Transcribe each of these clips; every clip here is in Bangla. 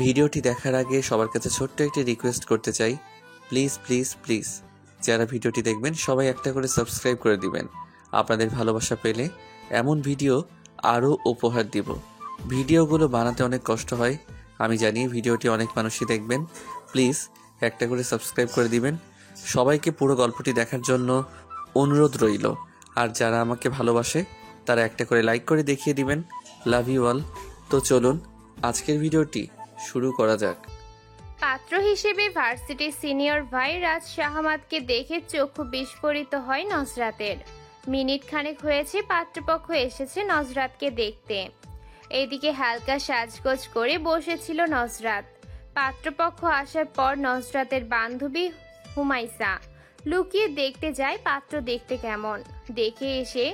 ভিডিওটি দেখার আগে সবার কাছে ছোট্ট একটি রিকোয়েস্ট করতে চাই, প্লিজ প্লিজ প্লিজ যারা ভিডিওটি দেখবেন সবাই একটা করে সাবস্ক্রাইব করে দিবেন। আপনাদের ভালোবাসা পেলে এমন ভিডিও আরও উপহার দিব। ভিডিওগুলো বানাতে অনেক কষ্ট হয়, আমি জানি। ভিডিওটি অনেক মানুষই দেখবেন, প্লিজ একটা করে সাবস্ক্রাইব করে দিবেন। সবাইকে পুরো গল্পটি দেখার জন্য অনুরোধ রইল। আর যারা আমাকে ভালোবাসে তারা একটা করে লাইক করে দেখিয়ে দিবেন। Love you all. তো চলুন আজকের ভিডিওটি শুরু করা যাক। পাত্র হিসেবে ভার্সিটির সিনিয়র ভাই রাজ শাহমাদকে দেখে চক্ষু বিস্ফোরিত হয় নজরাতের। মিনিট খানেক হয়েছে পাত্রপক্ষ এসেছে নজরাতকে দেখতে। এদিকে হালকা সাজগোজ করে বসেছিল নজরাত। পাত্রপক্ষ আসার পর নজরাতের বান্ধবী হুমাইসা লুকিয়ে দেখতে যায় পাত্র দেখতে কেমন। দেখে এসে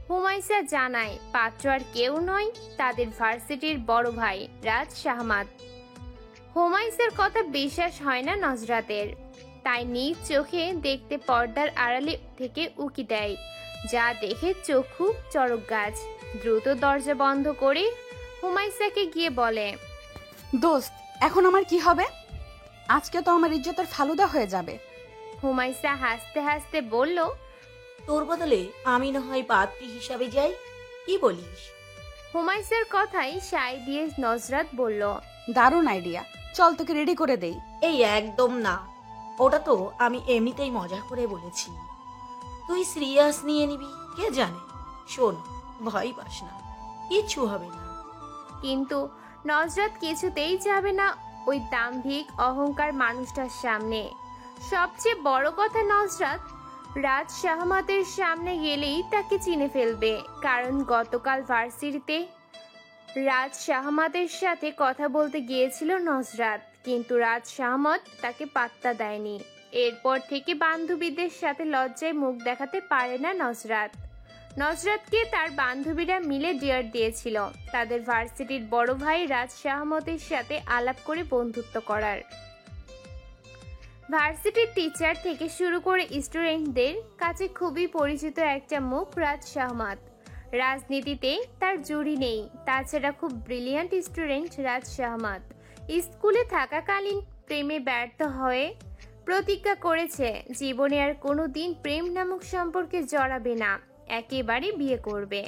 হুমাইসা জানায় পাত্র আর কেউ নয়, তাদের ভার্সিটির বড় ভাই রাজ শাহমাদ। হুমাইসার কথা বিশ্বাস হয় না নজরাতের, তাই নিজ চোখে দেখতে পর্দার আড়ালে থেকে উকি দেয়। যা দেখে চক্ষু চড়ক গাছ। দ্রুত দরজা বন্ধ করে হুমাইসাকে গিয়ে বলে, দোস্ত, এখন আমার কি হবে? আজকে তো আমার ইজ্জতের ফালুদা হয়ে যাবে। হুমাইসা হাসতে হাসতে বলল, তোর বদলে আমি না হয় পাত্রী হিসাবে যাই, কি বলিস? হুমাইসার কথাই সায় দিয়ে নজরাত বলল, দারুণ আইডিয়া, চল তোকে রেডি করে দেই। এই একদম না, ওটা তো আমি এমনিতেই মজা করে বলেছি। তুই সিরিয়াস নিয়ে নিবি কে জানে। শোন, ভয় পাস না, কিচ্ছু হবে না। কিন্তু নজরাত কিছুতেই যাবে না ওই দাম্ভিক অহংকার মানুষটার সামনে। সবচেয়ে বড় কথা, নজরাত রাজ শাহমাতের সামনে গেলেই তাকে চিনে ফেলবে, কারণ গতকাল ভার্সিটিতে রাজ শাহমাতের সাথে কথা বলতে গিয়েছিল নজরাত, কিন্তু রাজ শাহমাত তাকে পাত্তা দেয়নি। এরপর থেকে বান্ধবীদের সাথে লজ্জায় মুখ দেখাতে পারে না নজরাত। নজরাতকে তার বান্ধবীরা মিলে ডিয়ার দিয়েছিল তাদের ভার্সিটির বড় ভাই রাজ শাহমতের সাথে আলাপ করে বন্ধুত্ব করার। ভার্সিটির টিচার থেকে শুরু করে স্টুডেন্টদের কাছে খুবই পরিচিত একটা মুখ রাজ শাহমাত। রাজনীতিতে তার জুড়ি নেই, তাছাড়া খুব ব্রিলিয়ান্ট স্টুডেন্ট রাজ শাহমাত। স্কুলে থাকাকালীন প্রেমে ব্যর্থ হয়ে প্রতিজ্ঞা করেছে জীবনে আর কোনোদিন প্রেম নামক সম্পর্কে জড়াবে না, একেবারে বিয়ে করবে।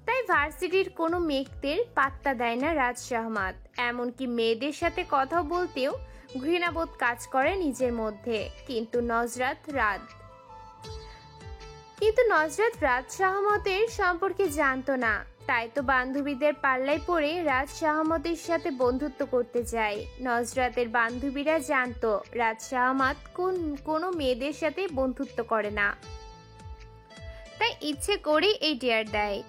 তাই ভার্সিটির কোনো মেয়েদের পাত্তা দেয় না রাজ শাহমাত। এমনকি মেয়েদের সাথে কথা বলতেও ঘৃণাবোধ কাজ করে নিজের মধ্যে। কিন্তু নজরাত রাজ শাহমতের সম্পর্কে জানতো না, তাই তো বান্ধবীদের পাল্লায় পড়ে রাজ শাহমতের সাথে বন্ধুত্ব করতে যায়। নজরাতের বান্ধবীরা জানতো রাজ শাহমত কোনো মেয়েদের সাথে বন্ধুত্ব করে না, তাই ইচ্ছে করে এই ডিয়ার দেয়।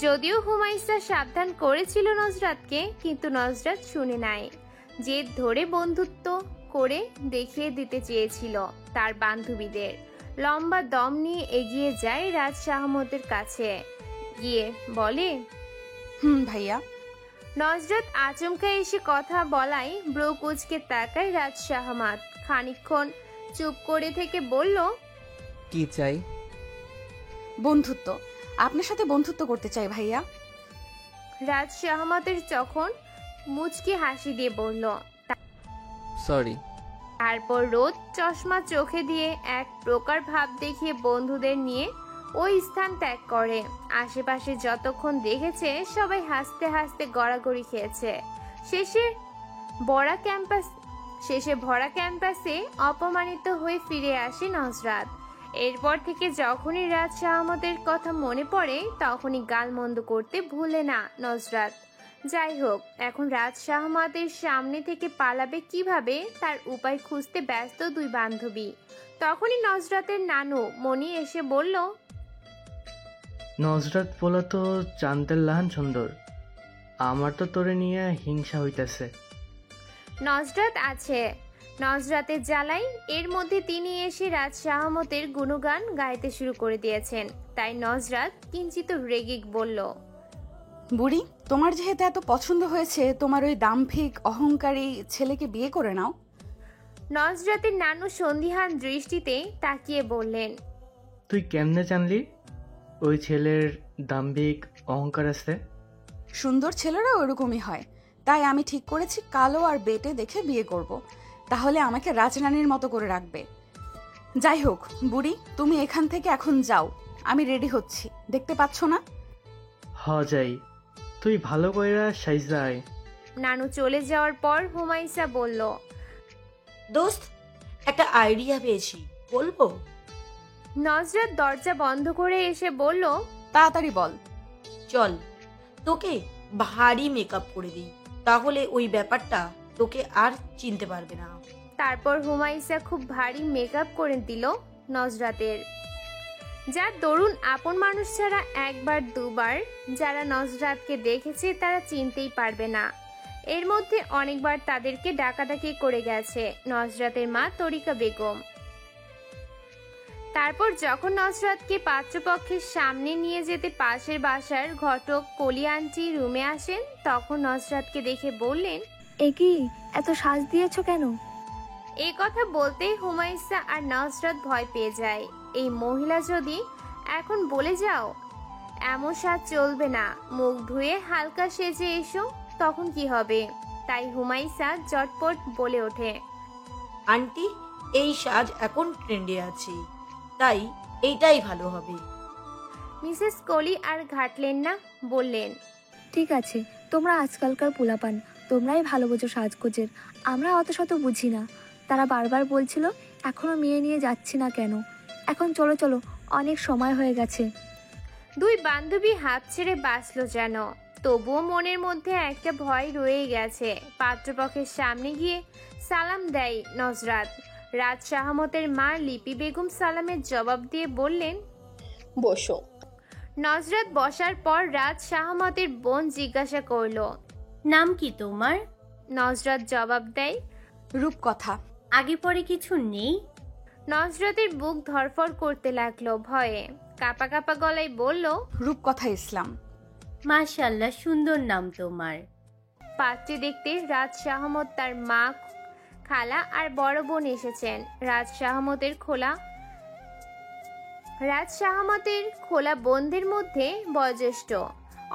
যদিও হুমাইসা সাবধান করেছিল নজরাতকে, কিন্তু নজরাত শুনে নাই। জেদ ধরে বন্ধুত্ব করে দেখিয়ে দিতে চেয়েছিল তার বান্ধবীদের। লম্বা দম নিয়ে এগিয়ে যায় রাজ শাহমতের কাছে, গিয়ে বলে, ভাইয়া। নজরাত আচমকা এসে কথা বলায় ব্রো কুচকে তাকায় রাজ শাহমাত। খানিকক্ষণ চুপ করে থেকে বলল, কি চাই? বন্ধুত্ব, আপনার সাথে বন্ধুত্ব করতে চাই ভাইয়া। রাজ শাহমাতের তখন মুচকি হাসি দিয়ে বলল, সরি। তারপর রোদ চশমা চোখে দিয়ে এক প্রকার ভাব দেখিয়ে বন্ধুদের নিয়ে ওই স্থান ত্যাগ করে। আশেপাশে যতক্ষণ দেখেছে সবাই হাসতে হাসতে গড়াগড়ি খেয়েছে। শেষে ভরা ক্যাম্পাসে অপমানিত হয়ে ফিরে আসে নজরাত। এরপর থেকে যখনই রাজ শাহমতের কথা মনে পড়ে তখনই গালমন্দ করতে ভুলে না নজরাত। যাই হোক, এখন রাজ শাহমাতের সামনে থেকে পালাবে কিভাবে তার উপায় খুঁজতে ব্যস্ত দুই বান্ধবী। তখনই নজরাতের নানু মনি এসে বলল, নজরাত বলা তো চান্দের লাহান সুন্দর, আমার তো তোরে নিয়ে হিংসা হইতেছে। নজরাত আছে, নজরাতের জ্বালাই এর মধ্যে তিনি এসে রাজ শাহমতের গুণগান গাইতে শুরু করে দিয়েছেন। তাই নজরাত কিঞ্চিত রেগে বলল, বুড়ি, তোমার যেহেতু এত পছন্দ হয়েছে, তোমার ওই দাম্ভিক অহংকারী ছেলেকে বিয়ে করে নাও। নজরাতের নানু সন্দিহান দৃষ্টিতে তাকিয়ে বললেন, তুই কেমনে জানলি ওই ছেলের দাম্ভিক অহংকার আছে? সুন্দর ছেলেরা ওরকমই হয়। তাই আমি ঠিক করেছি কালো আর বেটে দেখে বিয়ে করব। তাহলে আমাকে রাজরানীর মতো করে রাখবে। যাই হোক বুড়ি, তুমি এখান থেকে এখন যাও। আমি রেডি হচ্ছি, দেখতে পাচ্ছ না? যাই, তুই ভালো কইরা সাইজা আয়। নানু চলে যাওয়ার পর হুমাইসা বলল, দোস্ত, একটা আইডিয়া পেয়েছি, বলবো? নজরাত দরজা বন্ধ করে এসে বলল, তাড়াতাড়ি বল। চল, তোকে ভারী মেকআপ করে দিই, তাহলে ওই ব্যাপারটা তোকে আর চিনতে পারবে না। তারপর হুমাইসা খুব ভারী মেকআপ করে দিল নজরাতের। যার দরুন আপন মানুষ ছাড়া একবার দুবার যারা নজরাতকে দেখেছে তারা চিনতেই পারবে না। এর মধ্যে অনেকবার তাদেরকে ডাকাডাকি করে গেছে নজরাতের মা তরিকা বেগম। তারপর যখন নজরাতকে পাত্রপক্ষের সামনে নিয়ে যেতে পাশের বাসার ঘটক কলি আন্টি রুমে আসেন, তখন নজরাতকে দেখে বললেন, এ কি, এত সাজ দিয়েছো কেন? এই কথা বলতেই হুমাইসা আর নজরাত ভয় পেয়ে যায়। এই মহিলা যদি এখন বলে যাও এমন সাজ চলবে না, মুখ ধুয়ে হালকা সেজে এসো, তখন কি হবে? তাই হুমাইসা চটপট বলে ওঠে, আন্টি, এই সাজ এখন ট্রেন্ডে আছে, তাই এইটাই ভালো হবে। মিসেস কলি আর ঘাটলেন না, বললেন, ঠিক আছে, তোমরা আজকালকার পোলাপান, তোমরাই ভালো বোঝো সাজগোজের, আমরা অত শত বুঝি না। তারা বারবার বলছিল এখনো মেয়ে নিয়ে যাচ্ছি না কেন। এখন চলো চলো, অনেক সময় হয়ে গেছে। দুই বান্ধবী হাত ছেড়ে বাঁচল যেন, তবুও মনের মধ্যে একটা ভয় রয়ে গেছে। পাত্রপক্ষের সামনে গিয়ে সালাম দেয় নজরাত। রাত শাহমতের মা লিপি বেগম সালামের জবাব দিয়ে বললেন, বসো। নজরাত বসার পর রাত শাহমতের বোন জিজ্ঞাসা করলো, নাম কি তোমার? নজরাত জবাব দেয়, রূপকথা। আগে পরে কিছু নেই? নজরাতের বুক ধরফর করতে লাগলো ভয়ে, কাপা কাপা গলায় বলল, রূপকথা ইসলাম। মাশাআল্লাহ, সুন্দর নাম তোমার। পাত্রে দেখতে রাজ শাহমত, তার মা, খালা আর বড় বোন এসেছেন। রাজ শাহমতের খোলা বোনদের মধ্যে বয়োজ্যেষ্ঠ,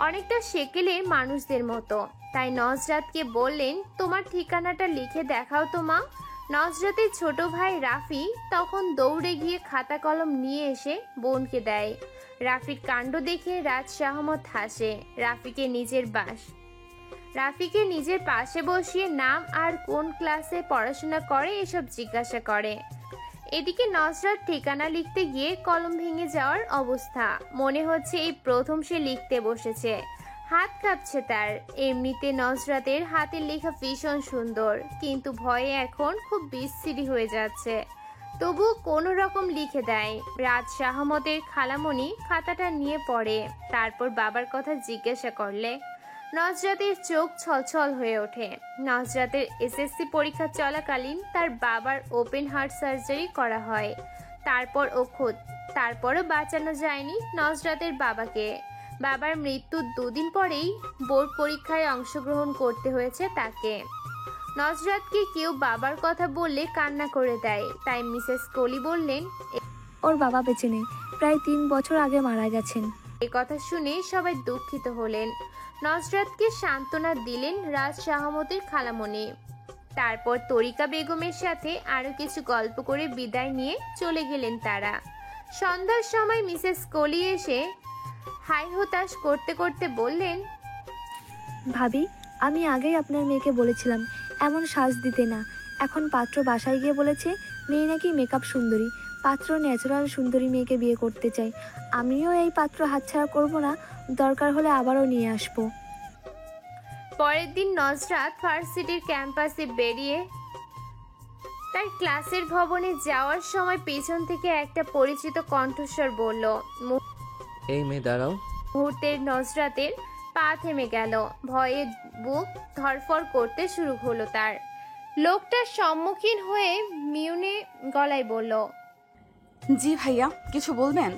অনেকটা সেকেলের মানুষদের মতো। তাই নজরাতকে বললেন, তোমার ঠিকানাটা লিখে দেখাও তো মা। নজরাতের ছোট ভাই রাফি তখন দৌড়ে গিয়ে খাতা কলম নিয়ে এসে বোনকে দেয়। রাফির কাণ্ড দেখে রাজ শাহমত হাসে। রাফিকে নিজের পাশে বসিয়ে নাম আর কোন ক্লাসে পড়াশোনা করে এসব জিজ্ঞাসা করে। এদিকে নজরাত ঠিকানা লিখতে গিয়ে কলম ভেঙে যাওয়ার অবস্থা। মনে হচ্ছে এই প্রথম সে লিখতে বসেছে, হাত কাঁপছে তার। এমনিতে নজরাতের হাতের লেখা ভীষণ সুন্দর, কিন্তু ভয়ে এখন খুব বিশ্রী হয়ে যাচ্ছে। তবু কোনো রকম লিখে দেয়। রাজ শাহমতের খালামণি খাতাটা নিয়ে পড়ে, তারপর বাবার কথা জিজ্ঞাসা করলে নজরাতের চোখ ছলছল হয়ে ওঠে। নজরাতের এসএসসি পরীক্ষা চলাকালীন তার বাবার ওপেন হার্ট সার্জারি করা হয়। তারপরও বাঁচানো যায়নি নজরাতের বাবাকে। বাবার মৃত্যুর 2 দিন পরেই বোর্ড পরীক্ষায় অংশগ্রহণ করতে হয়েছে তাকে। নজরাতকে কেউ বাবার কথা বললে কান্না করে দেয়, তাই মিসেস কলি বললেন, ওর বাবা বেঁচে নেই, প্রায় 3 বছর আগে মারা গেছেন। এ কথা শুনে সবাই দুঃখিত হলেন। নজরাতকে সান্ত্বনা দিলেন রাজ শাহমতের খালামণি। তারপর তরিকা বেগমের সাথে আরো কিছু গল্প করে বিদায় নিয়ে চলে গেলেন তারা। সন্ধ্যার সময় মিসেস কলি এসে হাই হতাশ করতে করতে বললেন, ভাবি, আমি আগেই আপনার মেয়েকে বলেছিলাম এমন সাজ দিতে না। এখন পাত্র বাসায় গিয়ে বলেছে মেয়ে নাকি মেকআপ সুন্দরী, পাত্র ন্যাচারাল সুন্দরী মেয়েকে বিয়ে করতে চাই। আমিও এই পাত্র হাতছাড়া করব না, দরকার হলে আবারও নিয়ে আসবো। পরের দিন নজরাত ভার্সিটির ক্যাম্পাসে বেরিয়ে তার ক্লাসের ভবনে যাওয়ার সময় পেছন থেকে একটা পরিচিত কণ্ঠস্বর বলল। এই মেয়ে দাঁড়াও। মুহূর্তের নজরাতের পা থেমে গেল, ভয়ে বুক ধরফর করতে শুরু হলো তার। লোকটার সম্মুখীন হয়ে মিউনে গলায় বলল, জি ভাইয়া, কিছু বলবেন?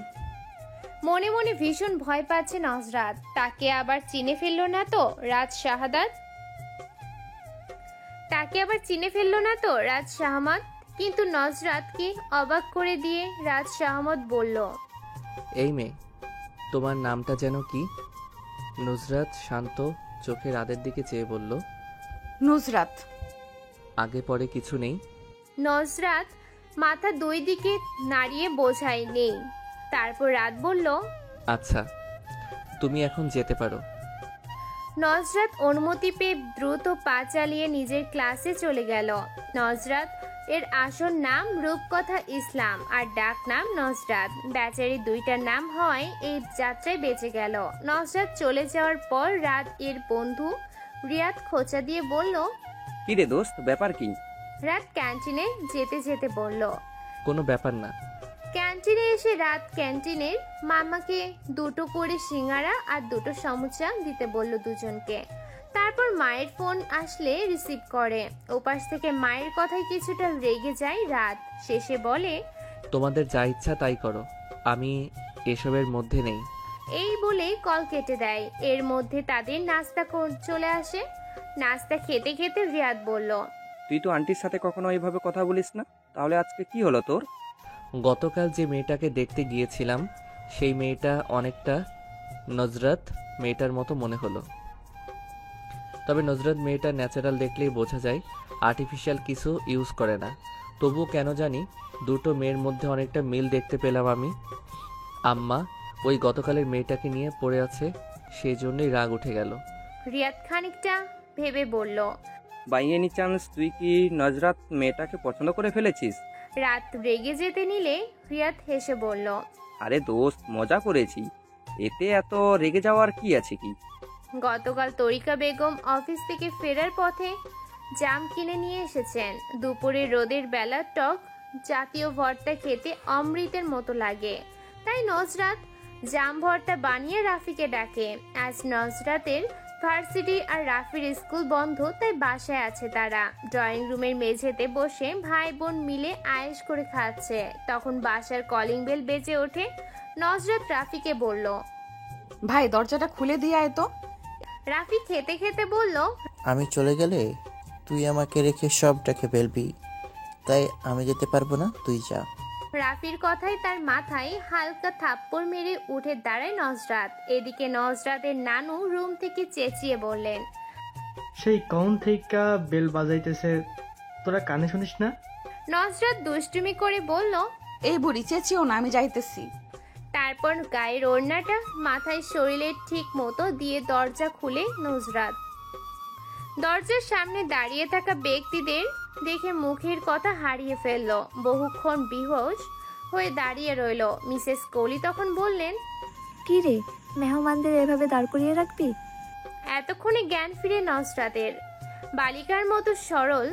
মনে মনে ভীষণ ভয় পাচ্ছে নজরাত। তাকে আবার চিনে ফেললো না তো রাজ শাহমত? কিন্তু নজরাতকে অবাক করে দিয়ে রাজ শাহমত বলল, এই মেয়ে, তোমার নামটা যেন কি? নুসরাত শান্ত চোখে রাতের দিকে চেয়ে বলল, নুসরাত। আগে পরে কিছু নেই। নজরাত মাথা দুই দিকে নাড়িয়ে বোঝায় নেই। তারপর রাত বলল, আচ্ছা, তুমি এখন যেতে পারো। নজরাত অনুমতি পেয়ে দ্রুত পা চালিয়ে নিজের ক্লাসে চলে গেল। নজরাত এর আসল নাম রূপকথা ইসলাম আর ডাক নাম নজরাত। বেচারি দুইটা নাম হয় এই যাত্রায় বেঁচে গেল। নজরাত চলে যাওয়ার পর রাত এর বন্ধু রিয়াদ খোঁচা দিয়ে বলল, কি রে দোস্ত, ব্যাপার কি? রাত ক্যান্টিনে যেতে যেতে বলল। কোনো ব্যাপার না। ক্যান্টিনে এসে রাত ক্যান্টিনের মামাকে দুটো করে সিঙ্গারা আর দুটো সমুচা দিতে বলল দুজনকে। তারপর মায়ের ফোন আসলে রিসিভ করে। ওপাশ থেকে মায়ের কথায় কিছুটা রেগে যায় রাত। শেষে বলে, তোমাদের যা ইচ্ছা তাই করো, আমি এসবের মধ্যে নেই। এই বলেই কল কেটে দেয়। এর মধ্যে তাদের নাস্তা চলে আসে। নাস্তা খেতে খেতে রিয়াদ বলল, তুই তো আন্টির সাথে কখনো এইভাবে কথা বলিস না, তাহলে আজকে কি হলো তোর? গতকাল যে মেয়েটাকে দেখতে গিয়েছিলাম সেই মেয়েটা অনেকটা নজরাত মেয়েটার মতো মনে হলো। তবে নজরাত মেয়েটা ন্যাচারাল দেখলেই বোঝা যায়, আর্টিফিশিয়াল কিছু ইউজ করে না। তবুও কেন জানি দুটো মেয়ের মধ্যে অনেকটা মিল দেখতে পেলাম আমি। আম্মা ওই গতকালের মেয়েটাকে নিয়ে পড়ে আছে, সেই জন্যই রাগ উঠে গেল। রিয়াদ খানিকটা ভেবে বলল, বাই এনি চান্স তুই কি নজরাত মেয়েটাকে পছন্দ করে ফেলেছিস? রাত রেগে যেতে নিলে রিয়াদ হেসে বলল, আরে দোস্ত, মজা করেছি, এতে এত রেগে যাওয়ার কি আছে কি? গতকাল তরিকা বেগম অফিস থেকে ফেরার পথে জাম কিনে নিয়ে এসেছেন। দুপুরে রোদের বেলা টক জাতীয় ভর্তা খেতে অমৃতের মতো লাগে। তাই নজরাত জাম ভর্তা বানিয়ে রাফিকে ডাকে। আজ নজরাতের ভার্সিটি আর রাফির স্কুল বন্ধ, তাই বাসায় আছে তারা। ড্রয়িং রুমের মেঝেতে বসে ভাই বোন মিলে আয়েশ করে খাচ্ছে। তখন বাসার কলিং বেল বেজে ওঠে। নজরাত রাফিকে বলল, ভাই দরজাটা খুলে দিয়ে আয় তো। রাফি খেতে খেতে বলল, আমি চলে গেলে তুই আমাকে রেখে সবটাকে ফেলবি, তাই আমি যেতে পারবো না, তুই যা। রাফির কথায় তার মাথায় হালকা থাপ্পড় মেরে উঠে দাঁড়ায় নজরাত। এদিকে নজরাতের নানু রুম থেকে চেঁচিয়ে বললেন, সেই কখন থেকে বেল বাজাইতেছে, তোরা কানে শুনিস না? নজরাত দুষ্টুমি করে বলল, এই বুড়ি চেঁচিও না, আমি যাইতেছি। তারপর গায়ের ওড়নাটা মাথায় শরীরের ঠিক মতো দিয়ে দরজা খুলে নজরাত। দরজার সামনে দাঁড়িয়ে থাকা ব্যক্তিদের দেখে মুখের কথা হারিয়ে ফেলল। বহুক্ষণ বিহস হয়ে দাঁড়িয়ে রইল। মিসেস কোহলি তখন বললেন, কি রে, মেহমানদের এভাবে দাঁড় করিয়ে রাখবি? এতক্ষণে জ্ঞান ফিরে নজরাতের। বালিকার মতো সরল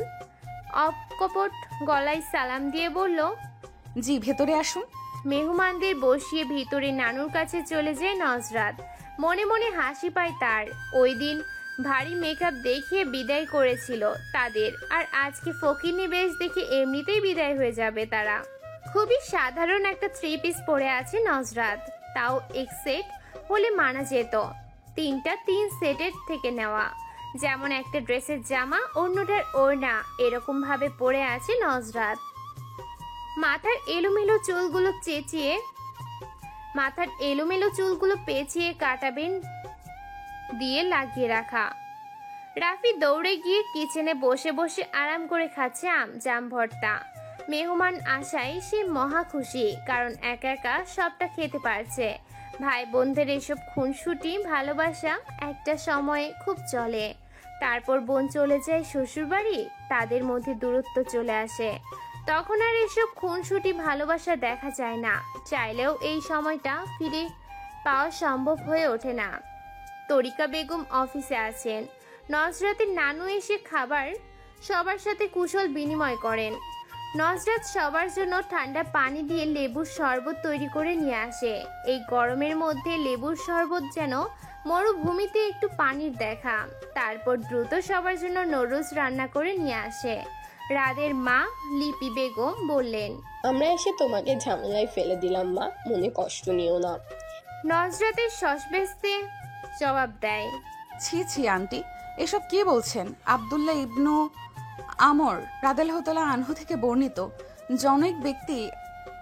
অকপট গলায় সালাম দিয়ে বলল, জি ভেতরে আসুন। মেহমানদের বসিয়ে ভিতরে নানুর কাছে চলে যায় নজরাত। মনে মনে হাসি পায় তার। ওই দিন ভারী মেকআপ দেখিয়ে বিদায় করেছিল তাদের, আর আজকে ফকিনি বেশ দেখে এমনিতেই বিদায় হয়ে যাবে তারা। খুবই সাধারণ একটা 3 পিস পরে আছে নজরাত, তাও এক সেট হলে মানা যেত। 3 সেটের থেকে নেওয়া, যেমন একটা ড্রেসের জামা অন্যটার ওড়না, এরকম ভাবে পরে আছে নজরাত। মাথার এলোমেলো চুলগুলো পেঁচিয়ে কাটাবেন দিয়ে লাগিয়ে রাখা। রাফি দৌড়ে গিয়ে কিচেনে বসে বসে আরাম করে খাচ্ছে জাম ভর্তা। মেহমান আসায় সে মহা খুশি, কারণ একা একা সবটা খেতে পারছে। ভাই বোনদের এসব খুনসুটি ভালোবাসা একটা সময়ে খুব চলে। তারপর বোন চলে যায় শ্বশুরবাড়ি, তাদের মধ্যে দূরত্ব চলে আসে। তখন আর এসব খুনসুটি ভালোবাসা দেখা যায় না। চাইলেও এই সময়টা ফিরে পাওয়া সম্ভব হয়ে ওঠে না। তরিকা বেগম অফিসে আছেন। নজরাতের নানু এসে খাবার সবার সাথে কুশল বিনিময় করেন। নজরাত সবার জন্য ঠান্ডা পানি দিয়ে লেবুর শরবত তৈরি করে নিয়ে আসে। এই গরমের মধ্যে লেবুর শরবত যেন মরুভূমিতে একটু পানির দেখা। তারপর দ্রুত সবার জন্য নুডলস রান্না করে নিয়ে আসে। রাদের মা লিপি বেগম বললেন, আমরা এসে তোমাকে ঝামেলায় ফেলে দিলাম মা, মনে কষ্ট নিও না। নজরাতের সসবেস্তে জবাব দেয়, ছি ছি আন্টি, এসব কি বলছেন? আব্দুল্লাহ ইবনু আমর রাদিয়াল্লাহু আনহু থেকে বর্ণিত, জনৈক ব্যক্তি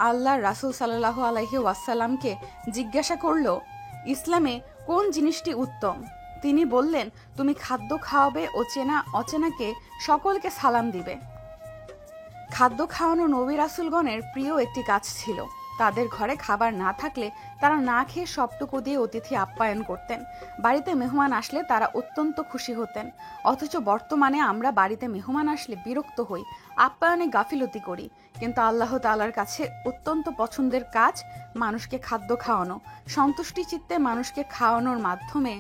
আল্লাহর রাসূল সাল্লাল্লাহু আলাইহি ওয়াসাল্লামকে জিজ্ঞাসা করল, ইসলামে কোন জিনিসটি উত্তম। তিনি বললেন, তুমি খাদ্য খাওয়াবে ও চেনা অচেনাকে সকলকে সালাম দিবে। খাদ্য খাওয়ানো নবী রাসূলগণের প্রিয় একটি কাজ ছিল। তাদের ঘরে খাবার না থাকলে তারা না খেয়ে সবটুকু দিয়ে অতিথি আপ্যায়ন করতেন। বাড়িতে মেহমান আসলে তারা অত্যন্ত খুশি হতেন। অথচ বর্তমানে আমরা বাড়িতে মেহমান আসলে বিরক্ত হই, আপ্যায়নে গাফিলতি করি। কিন্তু আল্লাহ তাআলার কাছে অত্যন্ত পছন্দের কাজ মানুষকে খাদ্য খাওয়ানো। সন্তুষ্টি চিত্তে মানুষকে খাওয়ানোর মাধ্যমে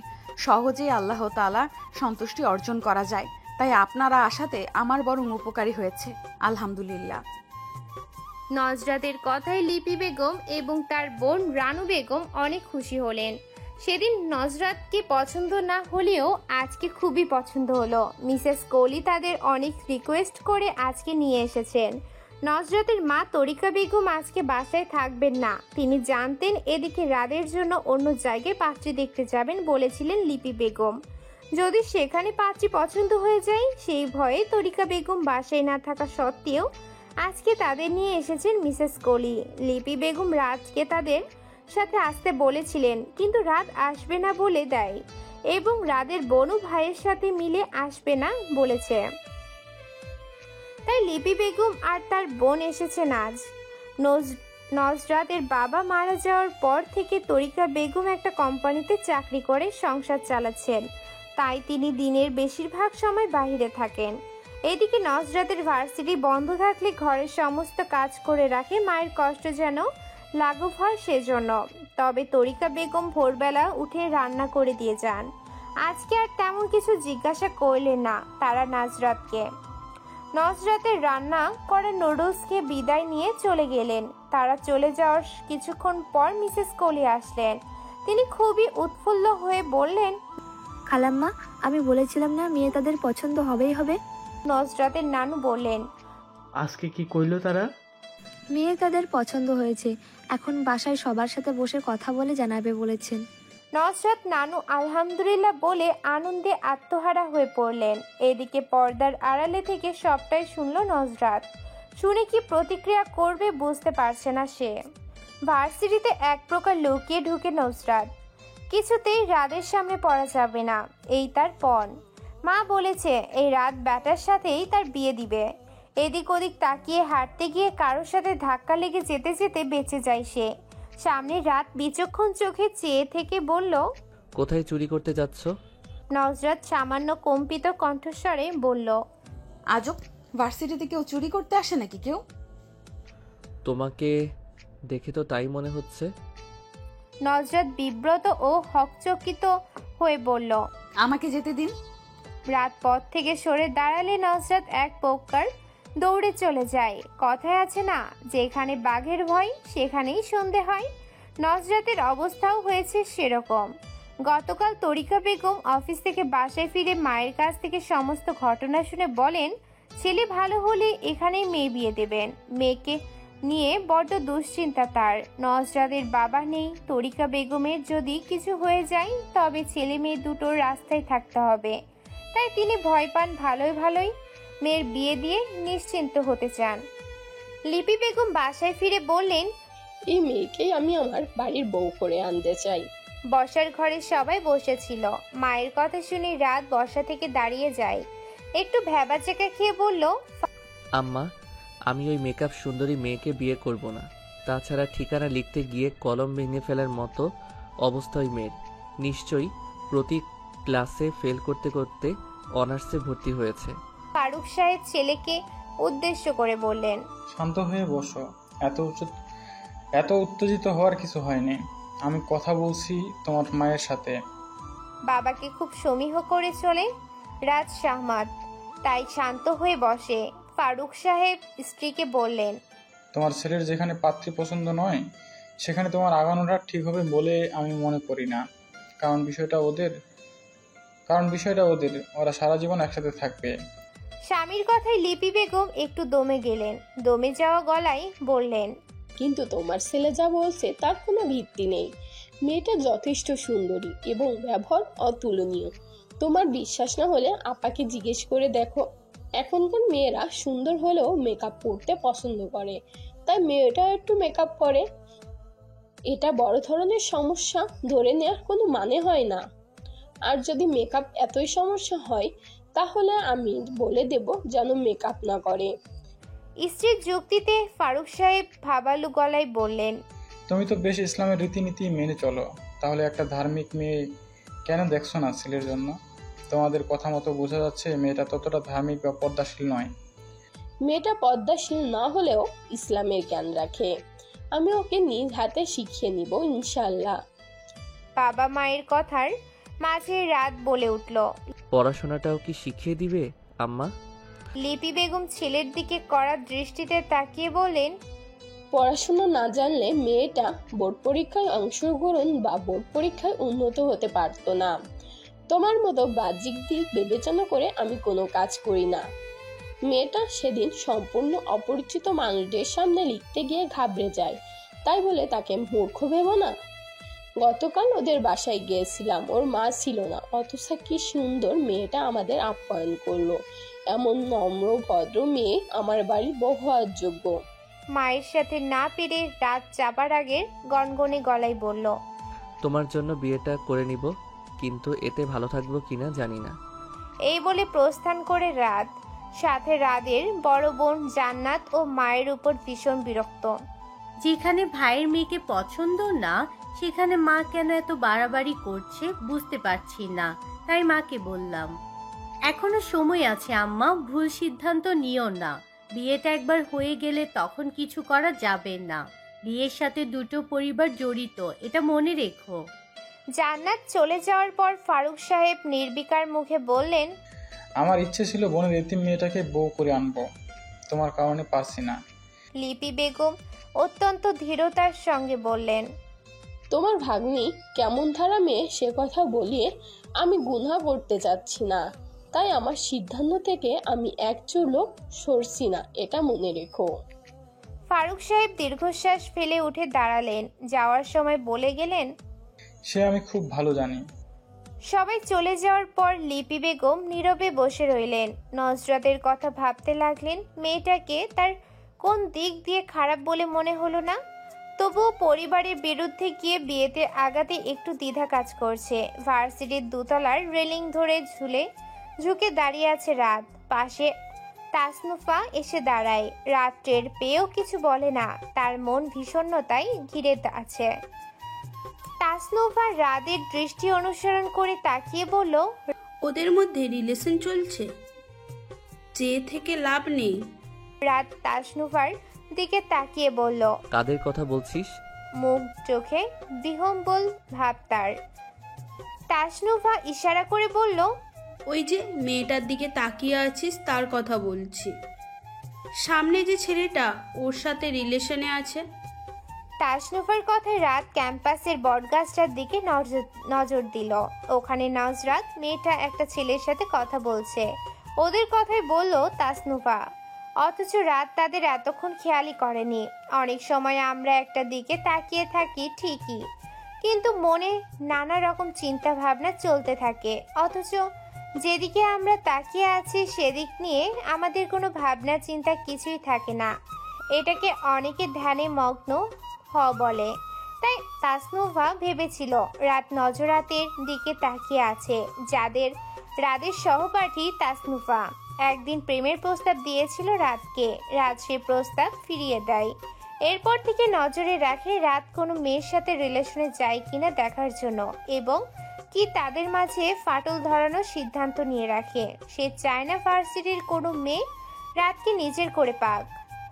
সহজেই আল্লাহ তাআলা সন্তুষ্টি অর্জন করা যায়। তাই আপনারা আসাতে আমার বরং উপকারী হয়েছে, আলহামদুলিল্লাহ। নজরাতের কথায় লিপি বেগম এবং তার বোন রানু বেগম অনেক খুশি হলেন। সেদিন নজরাতকে পছন্দ না হলেও আজকে খুবই পছন্দ হলো। মিসেস কোহলি তাদের অনেক রিকোয়েস্ট করে আজকে নিয়ে এসেছেন। নজরাতের মা তরিকা বেগম আজকে বাসায় থাকবেন না। তিনি জানতেন এদিকে রাদের জন্য অন্য জায়গায় পাত্রী দেখতে যাবেন বলেছিলেন লিপি বেগম। যদি সেখানে পাত্রী পছন্দ হয়ে যায় সেই ভয়ে তরিকা বেগম বাসায় না থাকা সত্ত্বেও আজকে তাদের নিয়ে এসেছেন মিসেস কোহলি। লিপি বেগম রাতকে তাদের সাথে আসতে বলেছিলেন, কিন্তু রাত আসবে না বলে দেয় এবং রাদের বোনও ভাইয়ের সাথে মিলে আসবে না বলেছে। তাই লিপি বেগম আর তার বোন এসেছেন আজ। নজরাতের বাবা মারা যাওয়ার পর থেকে তরিকা বেগম একটা কোম্পানিতে চাকরি করে সংসার চালাচ্ছেন। তাই তিনি দিনের বেশিরভাগ সময় বাইরে থাকেন। এদিকে নজরাতের ভার্সিটি বন্ধ থাকলে ঘরের সমস্ত কাজ করে রাখে, মায়ের কষ্ট যেন লাঘব হয় সেজন্য। তবে তরিকা বেগম ভোরবেলা উঠে রান্না করে দিয়ে যান। আজকে আর তেমন কিছু জিজ্ঞাসা করলেন না তারা নজরাতকে। নজরাতের রান্না করা নুডলসকে বিদায় নিয়ে চলে গেলেন। তারা চলে যাওয়ার কিছুক্ষণ পর মিসেস কোহলি আসলেন। তিনি খুবই উৎফুল্ল হয়ে বললেন, খালাম্মা, আমি বলেছিলাম না মেয়ে তাদের পছন্দ হবেই হবে। নজরাতের নানু বললেন, আজকে কি কইলো তারা? মেয়ে তাদের পছন্দ হয়েছে, এখন বাসায় সবার সাথে বসে কথা বলে জানাবে বলেছেন। নজরাত নানু আলহামদুলিল্লাহ বলে আনন্দে আত্মহারা হয়ে পড়লেন। এদিকে পর্দার আড়ালে থেকে সবটাই শুনল নজরাত। শুনে কি প্রতিক্রিয়া করবে বুঝতে পারছে না সে। ভার্সিটিতে এক প্রকার লুকিয়ে ঢুকে নজরাত। কিছুতেই রাদের সামনে পড়া যাবে না, এই তার পণ। মা বলেছে এই রাত ব্যাটার সাথেই তার বিয়ে দিবে। এদিক ওদিক তাকিয়ে হাঁটতে গিয়ে কারোর সাথে ধাক্কা লেগে যেতে যেতে বেঁচে যায় সে। সামনে রাত বিচক্ষণ চোখে চেয়ে থেকে বলল, কোথায় চুরি করতে যাচ্ছ? নজরাত সামান্য কম্পিত কণ্ঠস্বরে বলল, আজব, ভার্সিটিতে কেউ চুরি করতে আসে নাকি কেউ? তোমাকে দেখে তো তাই মনে হচ্ছে। নজরাত বিব্রত ও হকচকিত হয়ে বলল, আমাকে যেতে দিন। রাত পথ থেকে সরে দাঁড়ালে নজরাত এক প্রকার দৌড়ে চলে যায়। কথায় আছে না, যেখানে বাঘের ভয় সেখানেই সন্ধে হয়। নজরাতের অবস্থাও হয়েছে সেরকম। গতকাল তরিকা বেগম অফিস থেকে বাসায় ফিরে মায়ের কাছ থেকে সমস্ত ঘটনা শুনে বলেন, ছেলে ভালো হলে এখানেই মেয়ে বিয়ে দেবেন। মেয়েকে নিয়ে বড্ড দুশ্চিন্তা তার। নজরাতের বাবা নেই। তরিকা বেগমের যদি কিছু হয়ে যায় তবে ছেলে মেয়ে দুটোর রাস্তায় থাকতে হবে। তাই তিনি ভয় পান ভালোই মেয়ের বিয়ে দিয়ে নিশ্চিন্ত হতে চান। লিপি বেগম বাসায় ফিরে বললেন, এই মেয়েকে আমি আমার বাড়ির বউ করে আনতে চাই। বসার ঘরে সবাই বসেছিল। মায়ের কথা শুনে রাত বসা থেকে দাঁড়িয়ে যায়। একটু ভ্যাবাচেকা খেয়ে বলল, আম্মা, আমি ওই মেকআপ সুন্দরী মেয়েকে বিয়ে করব না। তাছাড়া ঠিকানা লিখতে গিয়ে কলম ভেঙে ফেলার মতো অবস্থা ওই মেয়ের। নিশ্চয়ই প্রতি ক্লাসে ফেল করতে করতে অনার্সে ভর্তি হয়েছে। ফারুক সাহেব ছেলেকে উদ্দেশ্য করে বললেন, শান্ত হয়ে বসো, এত উত্তেজিত হওয়ার কিছু হয়নি। আমি কথা বলছি তোমার মায়ের সাথে। বাবাকে খুব সমীহ করে চলে রাজ শাহমাদ, তাই শান্ত হয়ে বসে। ফারুক সাহেব স্ত্রীকে বললেন, তোমার ছেলের যেখানে পাত্রী পছন্দ নয় সেখানে তোমার আগানোটা ঠিক হবে বলে আমি মনে করি না। কারণ বিষয়টা ওদের, ওরা সারা জীবন একসাথে থাকবে। স্বামীর কথায় লিপি বেগম একটু দমে গেলেন। দমে যাওয়া গলায় বললেন, কিন্তু তোমার ছেলে যা বলছে তার কোনো ভিত্তি নেই। মেয়েটা যথেষ্ট সুন্দরী এবং ব্যবহার অতুলনীয়। তোমার বিশ্বাস না হলে আপাকে জিজ্ঞেস করে দেখো। এখনকার মেয়েরা সুন্দর হলেও মেকআপ করতে পছন্দ করে, তাই মেয়েটা একটু মেকআপ করে। এটা বড় ধরনের সমস্যা ধরে নেওয়ার কোনো মানে হয় না। আর যদি মেকআপ এতই সমস্যা হয় তাহলে আমি বলে দেব যেন মেকআপ না করে। স্ত্রীর যুক্তিতে ফারুক সাহেব ভাবালু গলায় বললেন, তুমি তো বেশ ইসলামের রীতিনীতি মেনে চলো, তাহলে একটা ধার্মিক মেয়ে কেন দেখছো না ছেলের জন্য? তোমাদের কথা মতো বোঝা যাচ্ছে মেয়েটা ততটা ধার্মিক বা পর্দাশীল নয়। মেয়েটা পদ্মাশীল না হলেও ইসলামের জ্ঞান রাখে। আমি ওকে নিজ হাতে শিখিয়ে নিব ইনশাল্লাহ। বাবা মায়ের কথার মাঝে রাত বলে উঠল। পড়াশোনাটাও কি শিখিয়ে দিবে আম্মা? লিপি বেগম ছেলের দিকে কড়া দৃষ্টিতে তাকিয়ে বলেন, পড়াশোনা না জানলে মেয়েটা বোর্ড পরীক্ষায় অংশগ্রহণ বা বোর্ড পরীক্ষায় উন্নত হতে পারতো না। তোমার মতো বাহ্যিক দিক বিবেচনা করে আমি কোনো কাজ করি না। মেয়েটা সেদিন সম্পূর্ণ অপরিচিত মানুষদের সামনে লিখতে গিয়ে ঘাবড়ে যায়, তাই বলে তাকে মূর্খ ভেবো না। গতকাল ওদের বাসায় গিয়েছিলাম, ওর মা ছিল না, অথচ কি সুন্দর মেয়েটা আমাদের আপ্যায়ন করলো। এমন নম্র ভদ্র মেয়ে আমার বাড়ির বউ হওয়ার যোগ্য। মায়ের সাথে না পেরে রাত চাপার আগে গনগনে গলায় বলল, তোমার জন্য বিয়েটা করে নিব, কিন্তু এতে ভালো থাকবো কিনা জানি না। এই বলে প্রস্থান করে রাত। সাথে রাদের বড় বোন জান্নাত ও মায়ের উপর ভীষণ বিরক্ত। যেখানে ভাইয়ের মেয়েকে পছন্দ না সেখানে মা কেন এত বাড়াবাড়ি করছে বুঝতে পারছি না। তাই মাকে বললাম, এখনো সময় আছে আম্মা, ভুল সিদ্ধান্ত নিও না। বিয়েটা একবার হয়ে গেলে তখন কিছু করা যাবে না। বিয়ের সাথে দুটো পরিবার জড়িত, এটা মনে রেখো। জান্নাত চলে যাওয়ার পর ফারুক সাহেব নির্বিকার মুখে বললেন, আমার ইচ্ছে ছিল বোনের এতিম মেয়েটাকে বউ করে আনবো, তোমার কারণে পারছি না। লিপি বেগম অত্যন্ত ধীরতার সঙ্গে বললেন, তোমার ভাগ্নি কেমন ধারা মেয়ে সে কথা বলিয়ে আমি গুনাহ করতে চাচ্ছি না, তাই আমার সিদ্ধান্ত থেকে আমি এক চুলও সরছি না, এটা মনে রেখো। ফারুক সাহেব দীর্ঘশ্বাস ফেলে উঠে দাঁড়ালেন। যাওয়ার সময় বলে গেলেন, সে আমি খুব ভালো জানি। সবাই চলে যাওয়ার পর লিপি বেগম নীরবে বসে রইলেন। নজরাতের কথা ভাবতে লাগলেন। মেয়েটাকে তার কোন দিক দিয়ে খারাপ বলে মনে হলো না, তবুও পরিবারের বিরুদ্ধে গিয়ে বিয়েতে আগাতে একটু দ্বিধা কাজ করছে। ভার্সিটির দোতলার রেলিং ধরে ঝুঁকে দাঁড়িয়ে আছে রাত। পাশে তাসনুফা এসে দাঁড়ায়। রাত টের পেয়েও কিছু বলে না, তার মন বিষণ্ণতায় ঘিরে আছে। তাসনুফা রাদের দৃষ্টি অনুসরণ করে তাকিয়ে বলল, ওদের মধ্যে রিলেশন চলছে, চেয়ে থেকে লাভ নেই। রাত তাসনুফার দিকে তাকিয়ে বলল, কাদের কথা বলছিস? মুখ চোখে বিহম্বল ভাব তার। তাসনুফা ইশারা করে বলল, ওই যে মেয়েটার দিকে তাকিয়ে আছিস তার কথা বলছি, সামনে যে ছেলেটা ওর সাথে রিলেশনে আছে। তাসনুফার কথায় রাত ক্যাম্পাসের বটগাছটার দিকে নজর দিল। ওখানে নজরাত মেয়েটা একটা ছেলের সাথে কথা বলছে। ওদের কথাই বলল তাসনুফা, অথচ রাত তাদের এতক্ষণ খেয়ালই করেনি। অনেক সময় আমরা একটা দিকে তাকিয়ে থাকি ঠিকই, কিন্তু মনে নানা রকম চিন্তা ভাবনা চলতে থাকে, অথচ যেদিকে আমরা তাকিয়ে আছি সেদিক নিয়ে আমাদের কোনো ভাবনা চিন্তা কিছুই থাকে না। এটাকে অনেকে ধ্যানে মগ্ন বলে। তাই তাসনুফা ভেবেছিল রাত নজরাতের দিকে তাকিয়ে আছে, যাদের রাদের সহপাঠী তাসনুফা একদিন প্রেমের প্রস্তাব দিয়েছিল রাতকে। রাত সে প্রস্তাব ফিরিয়ে দেয়। এরপর থেকে নজরে রাখে রাত কোনো মেয়ের সাথে রিলেশনে যায় কিনা দেখার জন্য, এবং কি তাদের মাঝে ফাটল ধরানোর সিদ্ধান্ত নিয়ে রাখে। সে চায় না ভার্সিটির কোনো মেয়ে রাতকে নিজের করে পাক।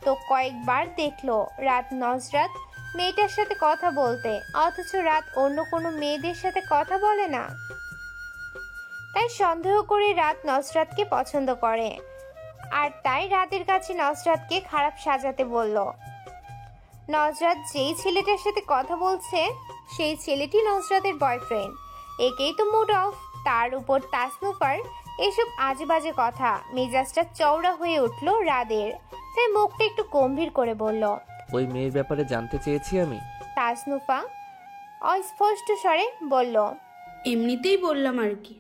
তো কয়েকবার দেখলো রাত নজরাত মেয়েটার সাথে কথা বলতে, অথচ রাত অন্য কোনো মেয়েদের সাথে কথা বলে না। তাই সন্দেহ করে রাত নজরাতকে পছন্দ করে, আর তাই রাতের কাছে নজরাতকে খারাপ সাজাতে বলল। নজরাত যেই ছেলেটার সাথে কথা বলছে সেই ছেলেটি নজরাতের বয়ফ্রেন্ড। একেই তো মুড অফ, তার উপর তাসনুফার এসব আজেবাজে কথা। মেজাজটা চওড়া হয়ে উঠল রাদের। তাই মুখটা একটু গম্ভীর করে বলল, ওই মেয়ের ব্যাপারে জানতে চেয়েছি আমি। তাসনুফা অস্পষ্ট স্বরে বলল, এমনিতেই বললাম আর কি।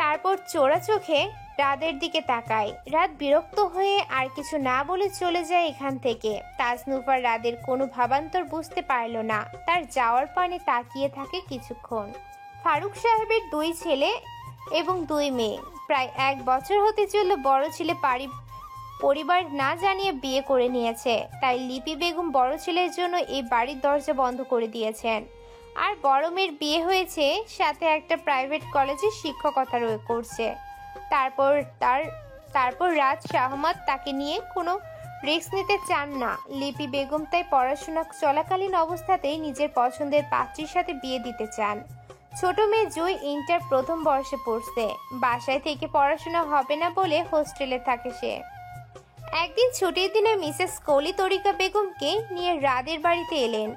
তারপর চোরা চোখে রাদের দিকে তাকায়। রাত বিরক্ত হয়ে আর কিছু না বলে চলে যায় এখান থেকে। তাজনুফার রাদের কোনো ভাবান্তর বুঝতে পারল না। তার যাওয়ার পানে তাকিয়ে থাকে কিছুক্ষণ। ফারুক সাহেবের 2 ছেলে এবং 2 মেয়ে। প্রায় 1 বছর হতে চলল বড় ছেলে পরিবার না জানিয়ে বিয়ে করে নিয়েছে। তাই লিপি বেগম বড় ছেলের জন্য এই বাড়ির দরজা বন্ধ করে দিয়েছেন। আর বড় মেয়ের বিয়ে হয়েছে, সাথে একটা প্রাইভেট কলেজে শিক্ষকতা করছে। তারপর রাজ শাহমাত তাকে নিয়ে কোনো রিস্ক নিতে চান না। লিপি বেগম তাই পড়াশোনা চলাকালীন অবস্থাতেই নিজের পছন্দের পাত্রীর সাথে বিয়ে দিতে চান। ছোট মেয়ে জুই ইন্টার প্রথম বর্ষে পড়ছে। বাসায় থেকে পড়াশোনা হবে না বলে হোস্টেলে থাকে সে। একদিন ছুটির দিনে মিসেস কলি তরিকা বেগমকে নিয়ে রাদের বাড়িতে এলেন।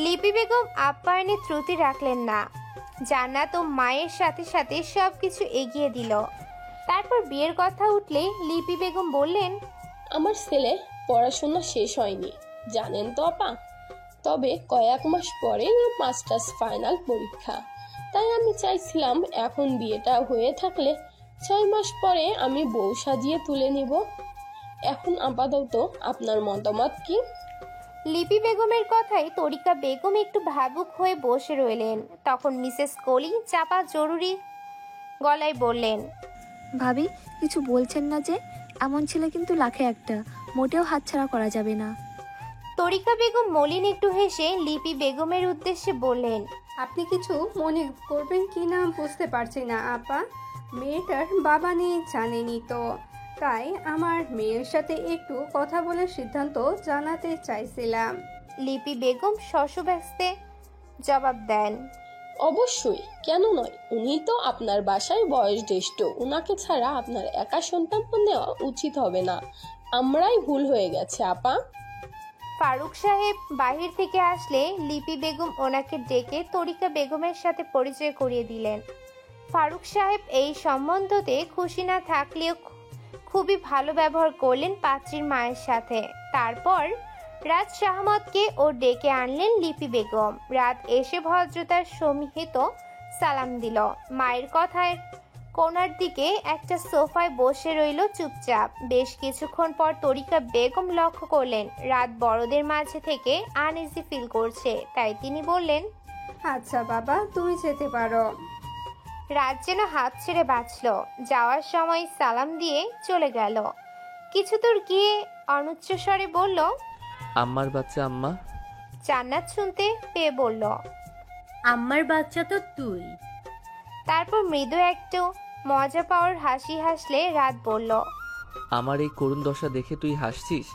লিপি বেগম আপ্যায়নে ত্রুটি রাখলেন না। জান্নাত ও মায়ের সাথে সাথে সবকিছু এগিয়ে দিল। তারপর বিয়ের কথা উঠলে লিপি বেগম বললেন, আমার ছেলে পড়াশোনা শেষ হয়নি, জানেন তো আপা। তবে কয়েক মাস পরে মাস্টার্স ফাইনাল পরীক্ষা। তাই আমি চাইছিলাম এখন বিয়েটা হয়ে থাকলে 6 মাস পরে আমি বউ সাজিয়ে তুলে নিব। এখন আপাতত আপনার মতামত কি? লিপি বেগমের কথায় তরিকা বেগম একটু ভাবুক হয়ে বসে রইলেন। তখন মিসেস কলি চাপা জরুরি গলায় বললেন, ভাবি কিছু বলছেন না যে? এমন ছেলে কিন্তু লাখে একটা, মোটেও হাতছাড়া করা যাবে না। তরিকা বেগম মলিন একটু হেসে লিপি বেগমের উদ্দেশ্যে বললেন, আপনি কিছু মনে করবেন কি না বুঝতে পারছি না আপা। মেয়েটার বাবা নেই জানেনি তো, তাই আমার মেয়ের সাথে একটু কথা বলে সিদ্ধান্ত জানাতে চাইছিলাম। লিপি বেগম শশব্যস্তে জবাব দেন, অবশ্যই, কেন নয়। উনি তো আপনার বাসায় বয়োজ্যেষ্ঠ, উনাকে ছাড়া আপনার একা সন্তান নেওয়া উচিত হবে না। আমরাই ভুল হয়ে গেছে আপা। ফারুক সাহেব বাহির থেকে আসলে লিপি বেগম ওনাকে ডেকে তরিকা বেগমের সাথে পরিচয় করিয়ে দিলেন। ফারুক সাহেব এই সম্বন্ধতে খুশি না থাকলেও খুবই ভালো ব্যবহার করলেন পাত্রীর মায়ের সাথে। তারপর রাত শাহমতকে ও ডেকে আনলেন লিপি বেগম। রাত এসে ভদ্রতার সমিহিত সালাম দিল। মায়ের কথায় কোনার দিকে একটা সোফায় বসে রইল চুপচাপ। বেশ কিছুক্ষণ পর তরিকা বেগম লক্ষ্য করলেন রাত বড়দের মাঝে থেকে আনইজি ফিল করছে। তাই তিনি বললেন, আচ্ছা বাবা, তুমি যেতে পারো। রাত যেন হাত ছেড়ে বাঁচল। যাওয়ার সময় সালাম দিয়ে চলে গেল। কিছু দূর গিয়ে অনুচ্চ স্বরে বলল, আম্মার বাচ্চা আম্মা। জান্নাত শুনতে পেয়ে বলল, আমার বাচ্চা তো তুই। তারপর মৃদু একটু মজা পাওয়ার হাসি হাসলে রাত বলল, আমার এই করুণ দশা দেখে তুই হাসছিস?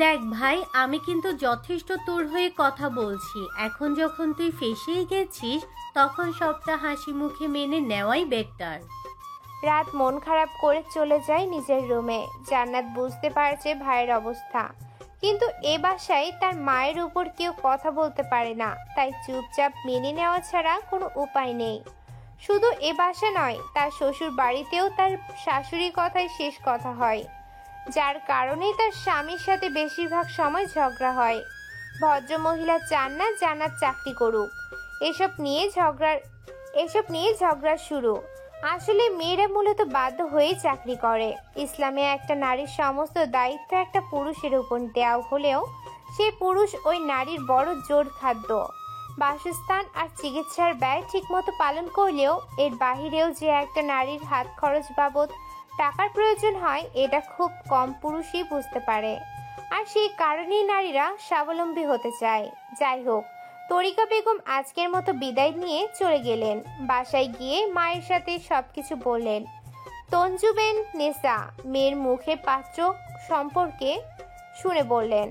দেখ ভাই, আমি কিন্তু যথেষ্ট তোর হয়ে কথা বলছি। এখন যখন তুই ফেসেই গেছিস, তখন সবটা হাসি মুখে মেনে নেওয়াই বেটার। রাত মন খারাপ করে চলে যায় নিজের রুমে। জান্নাত বুঝতে পারছে ভাইয়ের অবস্থা, কিন্তু এ বাসায় তার মায়ের উপর কেউ কথা বলতে পারে না। তাই চুপচাপ মেনে নেওয়া ছাড়া কোনো উপায় নেই। শুধু এ বাসা নয়, তার শ্বশুর বাড়িতেও তার শাশুড়ির কথাই শেষ কথা হয়, যার কারণেই তার স্বামীর সাথে বেশিরভাগ সময় ঝগড়া হয়। ভদ্রমহিলা চান না জান্নাত চাকরি করুক। এসব নিয়ে ঝগড়া শুরু। আসলে মেয়েরা মূলত বাধ্য হয়ে চাকরি করে। ইসলামে একটা নারীর সমস্ত দায়িত্ব একটা পুরুষের উপর দেওয়া হলেও সেই পুরুষ ওই নারীর বড় জোর খাদ্য, বাসস্থান আর চিকিৎসার ব্যয় ঠিকমতো পালন করলেও এর বাহিরেও যে একটা নারীর হাত খরচ বাবদ টাকার প্রয়োজন হয়, এটা খুব কম পুরুষই বুঝতে পারে। আর সেই কারণেই নারীরা স্বাবলম্বী হতে চায়। যাই হোক, তরিকা বেগম আজকের মতো বিদায় নিয়ে চলে গেলেন। বাসায় গিয়ে মায়ের সাথে সবকিছু বললেন। তঞ্জু বেন নেসা মেয়ের মুখে পাত্র সম্পর্কে শুনে বললেন,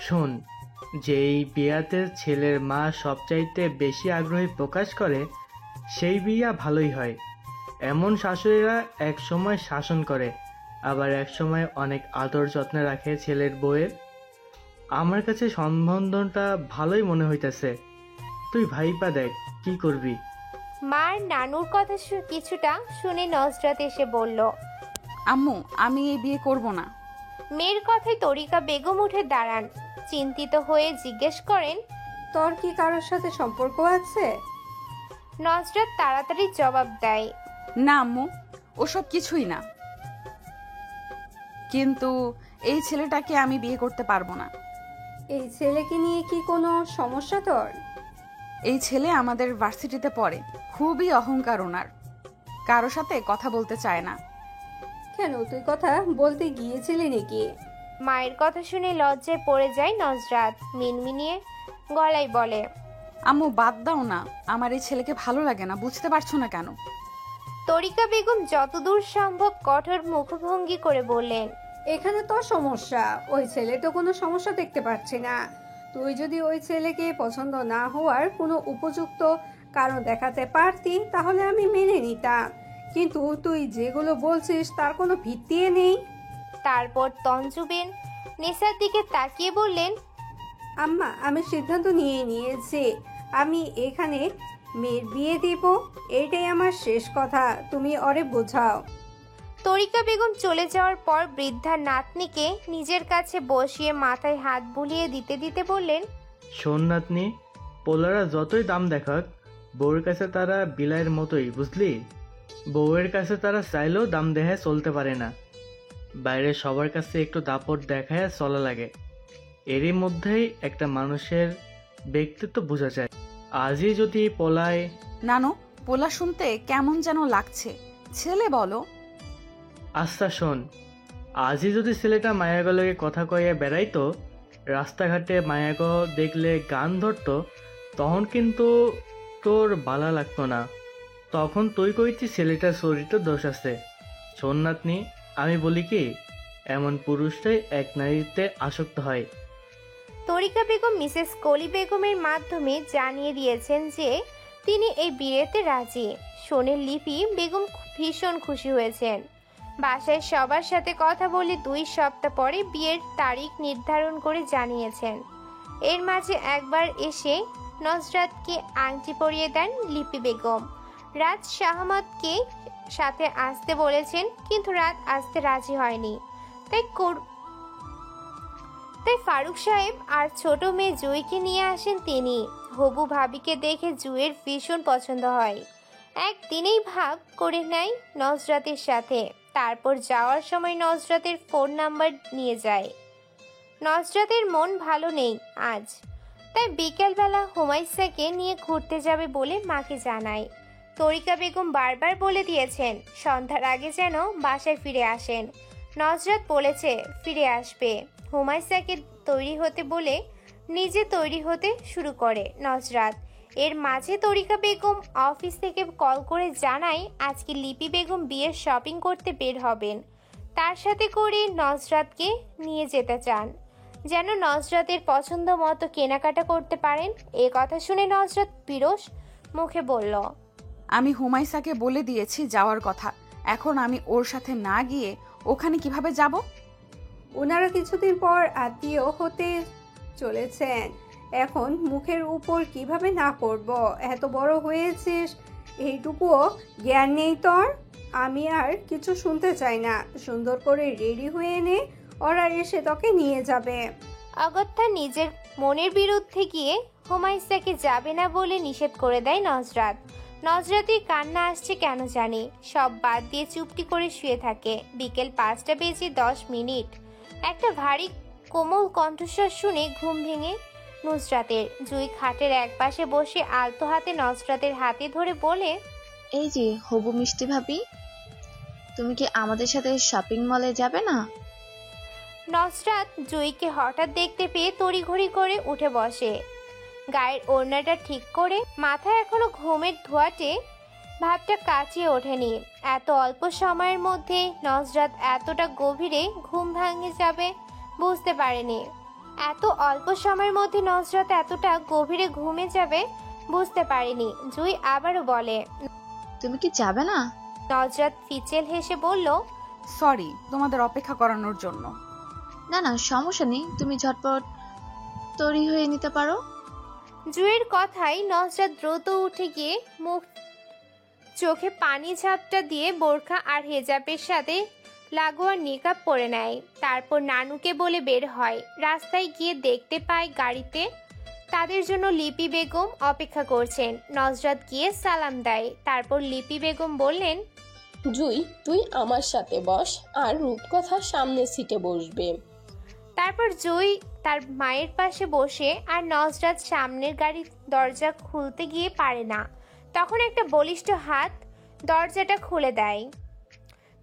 শোন, যেই বিয়াতে ছেলের মা সবচাইতে বেশি আগ্রহী প্রকাশ করে সেই বিয়া ভালোই হয়। এমন শাশুড়িরা এক সময় শাসন করে, আবার এক সময় অনেক আদর যত্নে রাখে ছেলের বউয়ের। আমার কাছে সম্বন্ধটা ভালোই মনে হইতেছে। তুই ভাইপা দেখ কি করবি। মার নানুর কথা কিছুটা শুনে নজরাত এসে বলল, আম্মু, আমি এই বিয়ে করব না। মেয়ের কথায় তরিকা বেগম উঠে দাঁড়ান। চিন্তিত হয়ে জিজ্ঞেস করেন, তোর কি কারোর সাথে সম্পর্ক আছে? নজরাত তাড়াতাড়ি জবাব দেয়, না আম্মু, ওসব কিছুই না, কিন্তু এই ছেলেটাকে আমি বিয়ে করতে পারবো না। এই ছেলেকে নিয়ে কি কোনো সমস্যা তোর? এই ছেলে আমাদের ভার্সিটিতে পড়ে, খুবই অহংকার ওনার, কারো সাথে কথা বলতে চায় না। কেন, তুই কথা বলতে গিয়েছিলি নাকি? মায়ের কথা শুনে লজ্জায় পড়ে যায় নজরাত। মিনমিনিয়ে গলায় বলে, আম্মু বাদ দাও না, আমার এই ছেলেকে ভালো লাগে না, বুঝতে পারছো না কেন? তরিকা বেগম যতদূর সম্ভব কঠোর মুখভঙ্গি করে বললেন, এখানে তোর সমস্যা, ওই ছেলে তো কোনো সমস্যা দেখতে পাচ্ছি না। তুই যদি ওই ছেলেকে পছন্দ না হওয়ার কোনো উপযুক্ত কারণ দেখাতে পারতি তাহলে আমি মেনে নিতাম, কিন্তু তুই যেগুলো বলছিস তার কোনো ভিত্তি নেই। তারপর তঞ্জুবেন নেসার দিকে তাকিয়ে বললেন, আম্মা, আমি সিদ্ধান্ত নিয়ে নিয়েছি, আমি এখানে মেয়ের বিয়ে দিব, এটাই আমার শেষ কথা, তুমি ওরে বোঝাও। তরিকা বেগম চলে যাওয়ার পর বৃদ্ধা নাতনিকে নিজের কাছে বসিয়ে মাথায় হাত বুলিয়ে দিতে দিতে বললেন, শোন নাতনি, পোলারা যতই দাম দেখাক, বউয়ের কাছে তারা বিলাইয়ের মতোই, বুঝলি? বউয়ের কাছে তারা চাইলেও দাম দেখায় চলতে পারে না, বাইরে সবার কাছে একটু দাপট দেখায় চলা লাগে। এরই মধ্যেই একটা মানুষের ব্যক্তিত্ব বোঝা যায়। আজই যদি পলায়। নানু, পোলা শুনতে কেমন যেন লাগছে, ছেলে বলো। আচ্ছা শোন, আজই যদি ছেলেটা মায়াগলকে কথা কয়ে বেড়াইতো, রাস্তাঘাটে মায়াগ দেখলে গান ধরতো, তখন কিন্তু তোর ভালো লাগতো না। তখন তুই কইছি ছেলেটার শরীরটা দোষ আছে। শোন নাতনি, আমি বলি কি, এমন পুরুষটাই এক নারীতে আসক্ত হয়। তরিকা বেগম মিসেস কলি বেগমের মাধ্যমে জানিয়ে দিয়েছেন যে তিনি এই বিয়েতে রাজি। শুনে লিপি বেগম ভীষণ খুশি হয়েছেন। বাসায় সবার সাথে কথা বলে 2 সপ্তাহ পরে বিয়ের তারিখ নির্ধারণ করে জানিয়েছেন। এর মাঝে একবার এসে নজরাতকে আংটি পরিয়ে দেন লিপি বেগম। রাত শাহমাদকে সাথে আসতে বলেছেন, কিন্তু রাত আসতে রাজি হয়নি। তাই ফারুক সাহেব আর ছোট মেয়ে জুইকে নিয়ে আসেন তিনি। হবু ভাবিকে দেখে জুইয়ের ভীষণ পছন্দ হয়, একদিনেই ভাব করে নেয় নজরাতের সাথে। তারপর যাওয়ার সময় নজরাতের ফোন নাম্বার নিয়ে যায়। নজরাতের মন ভালো নেই আজ, তাই বিকেলবেলা হুমায়সাকে নিয়ে ঘুরতে যাবে বলে মাকে জানায়। তরিকা বেগম বারবার বলে দিয়েছেন সন্ধ্যার আগে যেন বাসায় ফিরে আসেন। নজরাত বলেছে ফিরে আসবে। হুমায়সাকে তৈরি হতে বলে নিজে তৈরি হতে শুরু করে নজরাত। এর মাঝে তরিকা বেগম অফিস থেকে কল করে জানায় আজকে লিপি বেগম বিয়ের শপিং করতে বের হবেন, তার সাথে করে নজরাতকে নিয়ে যেতে চান, যেন নজরাতের পছন্দ মতো কেনাকাটা করতে পারেন। এ কথা শুনে নজরাত বিরস মুখে বলল, আমি হুমায়সাকে বলে দিয়েছি যাওয়ার কথা, এখন আমি ওর সাথে না গিয়ে ওখানে কিভাবে যাব? ওনারা কিছুদিন পর আত্মীয় হতে চলেছেন, এখন মুখের উপর কিভাবে না করব? এত বড় হয়েছিস, এইটুকুও জ্ঞান নেই তোর? আমি আর কিছু শুনতে চাই না, সুন্দর করে রেডি হয়ে নে, ওরা এসে তোকে নিয়ে যাবে। অগত্যা নিজের মনের বিরুদ্ধে গিয়ে হুমায়সাকে যাবে না বলে নিষেধ করে দেয় নজরাত। নজরাতের কান্না আসছে কেন জানি, সব বাদ দিয়ে চুপটি করে শুয়ে থাকে। বিকেল 5:10 একটা ভারী কোমল কণ্ঠস্বর শুনে ঘুম ভেঙে নুসরাতের। জুই খাটের একপাশে বসে আলতো হাতে নজরাতের হাতে ধরে বলে, এই যে হবু মিষ্টি ভাবি, তুমি কি আমাদের সাথে শপিং মলে যাবে না? নজরাত জুইকে হঠাৎ দেখতে পেয়ে তড়িঘড়ি করে উঠে বসে। গায়ের ওড়নাটা ঠিক করে, মাথায় এখনো ঘুমের ধোঁয়াটে ভাবটা কাটিয়ে ওঠেনি। এত অল্প সময়ের মধ্যে নজরাত এতটা গভীরে ঘুম ভাঙে যাবে বুঝতে পারেনি। এত অল্প সময়ের মধ্যে নজরাত এতটা গভীরে ঘুমে যাবে বুঝতে পারেনি। জুই আবারও বলে, তুমি কি যাবে না? নজরাত ফিচেল হেসে বলল, সরি তোমাদের অপেক্ষা করানোর জন্য। না না, সমস্যা নেই, তুমি ঝটপট তৈরি হয়ে নিতে পারো। জুইয়ের কথাই নজরাত দ্রুত উঠে গিয়ে মুখ চোখে পানি ঝাপটা দিয়ে বোরখা আর হেজাবের সাথে লাগোয়া নিকাব পরে নেয়। তারপর নানুকে বলে বের হয়। রাস্তায় গিয়ে দেখতে পায় গাড়িতে তাদের জন্য লিপি বেগম অপেক্ষা করছেন। নজরাত গিয়ে সালাম দেয়। তারপর লিপি বেগম বললেন, জুই, তুই আমার সাথে বস আর রূপকথা সামনের সিটে বসবে। তারপর জুই তার মায়ের পাশে বসে আর নজরাত সামনের গাড়ির দরজা খুলতে গিয়ে পারে না। তখন একটা বলিষ্ঠ হাত দরজাটা খুলে দেয়।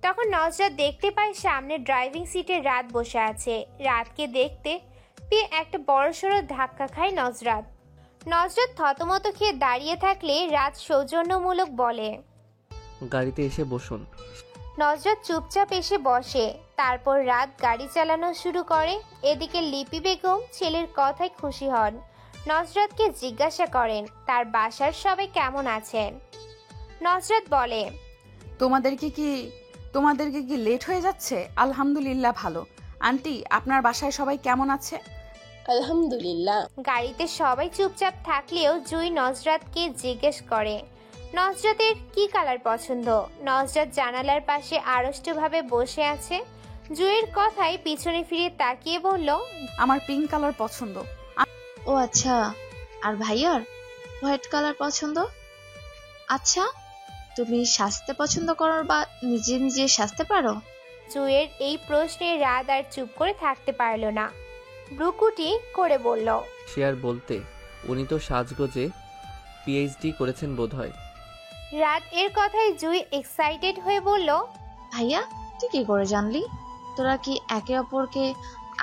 তখন নজরাত দেখতে পায় সামনে ড্রাইভিং সিটে রাত বসে আছে। রাতকে দেখতে পেয়ে একটা বড়সড় ধাক্কা খায় নজরাত। নজরাত থতমত খেয়ে দাঁড়িয়ে থাকলে রাত সৌজন্যমূলক বলে, গাড়িতে এসে বসুন। নজরাত চুপচাপ এসে বসে। তারপর রাত গাড়ি চালানো শুরু করে। এদিকে লিপি বেগম ছেলের কথায় খুশি হন। নজরাতকে জিজ্ঞাসা করেন তার বাসার সবাই কেমন আছেন। নজরাত বলে, তোমাদেরকে কি লেট হয়ে যাচ্ছে? আলহামদুলিল্লাহ ভালো। আন্টি, আপনার বাসায় সবাই কেমন আছে? আলহামদুলিল্লাহ। গাড়িতে সবাই চুপচাপ থাকলেও জুই নজরাতকে জিজ্ঞেস করে নজরাতের কি কালার পছন্দ। নজরাত জানালার পাশে আড়ষ্টভাবে বসে আছে। জুইয়ের কথায় পিছনে ফিরে তাকিয়ে বলল, আমার পিঙ্ক কালার পছন্দ। ও আচ্ছা, আর ভাইয়ার হোয়াইট কালার পছন্দ। আচ্ছা, তুমি সাজতে পছন্দ করো বা নিজে নিজে সাজতে পারো? জুইয়ের এই প্রশ্নে রাত আর চুপ করে থাকতে পারল না। ব্রুকুটি করে বলল, সে আর বলতে, উনি তো সাজগোজে পিএইচডি করেছেন বোধহয়। রাত এর কথায় জুই এক্সাইটেড হয়ে বলল, ভাইয়া তুই কি করে জানলি? তোরা কি একে অপরকে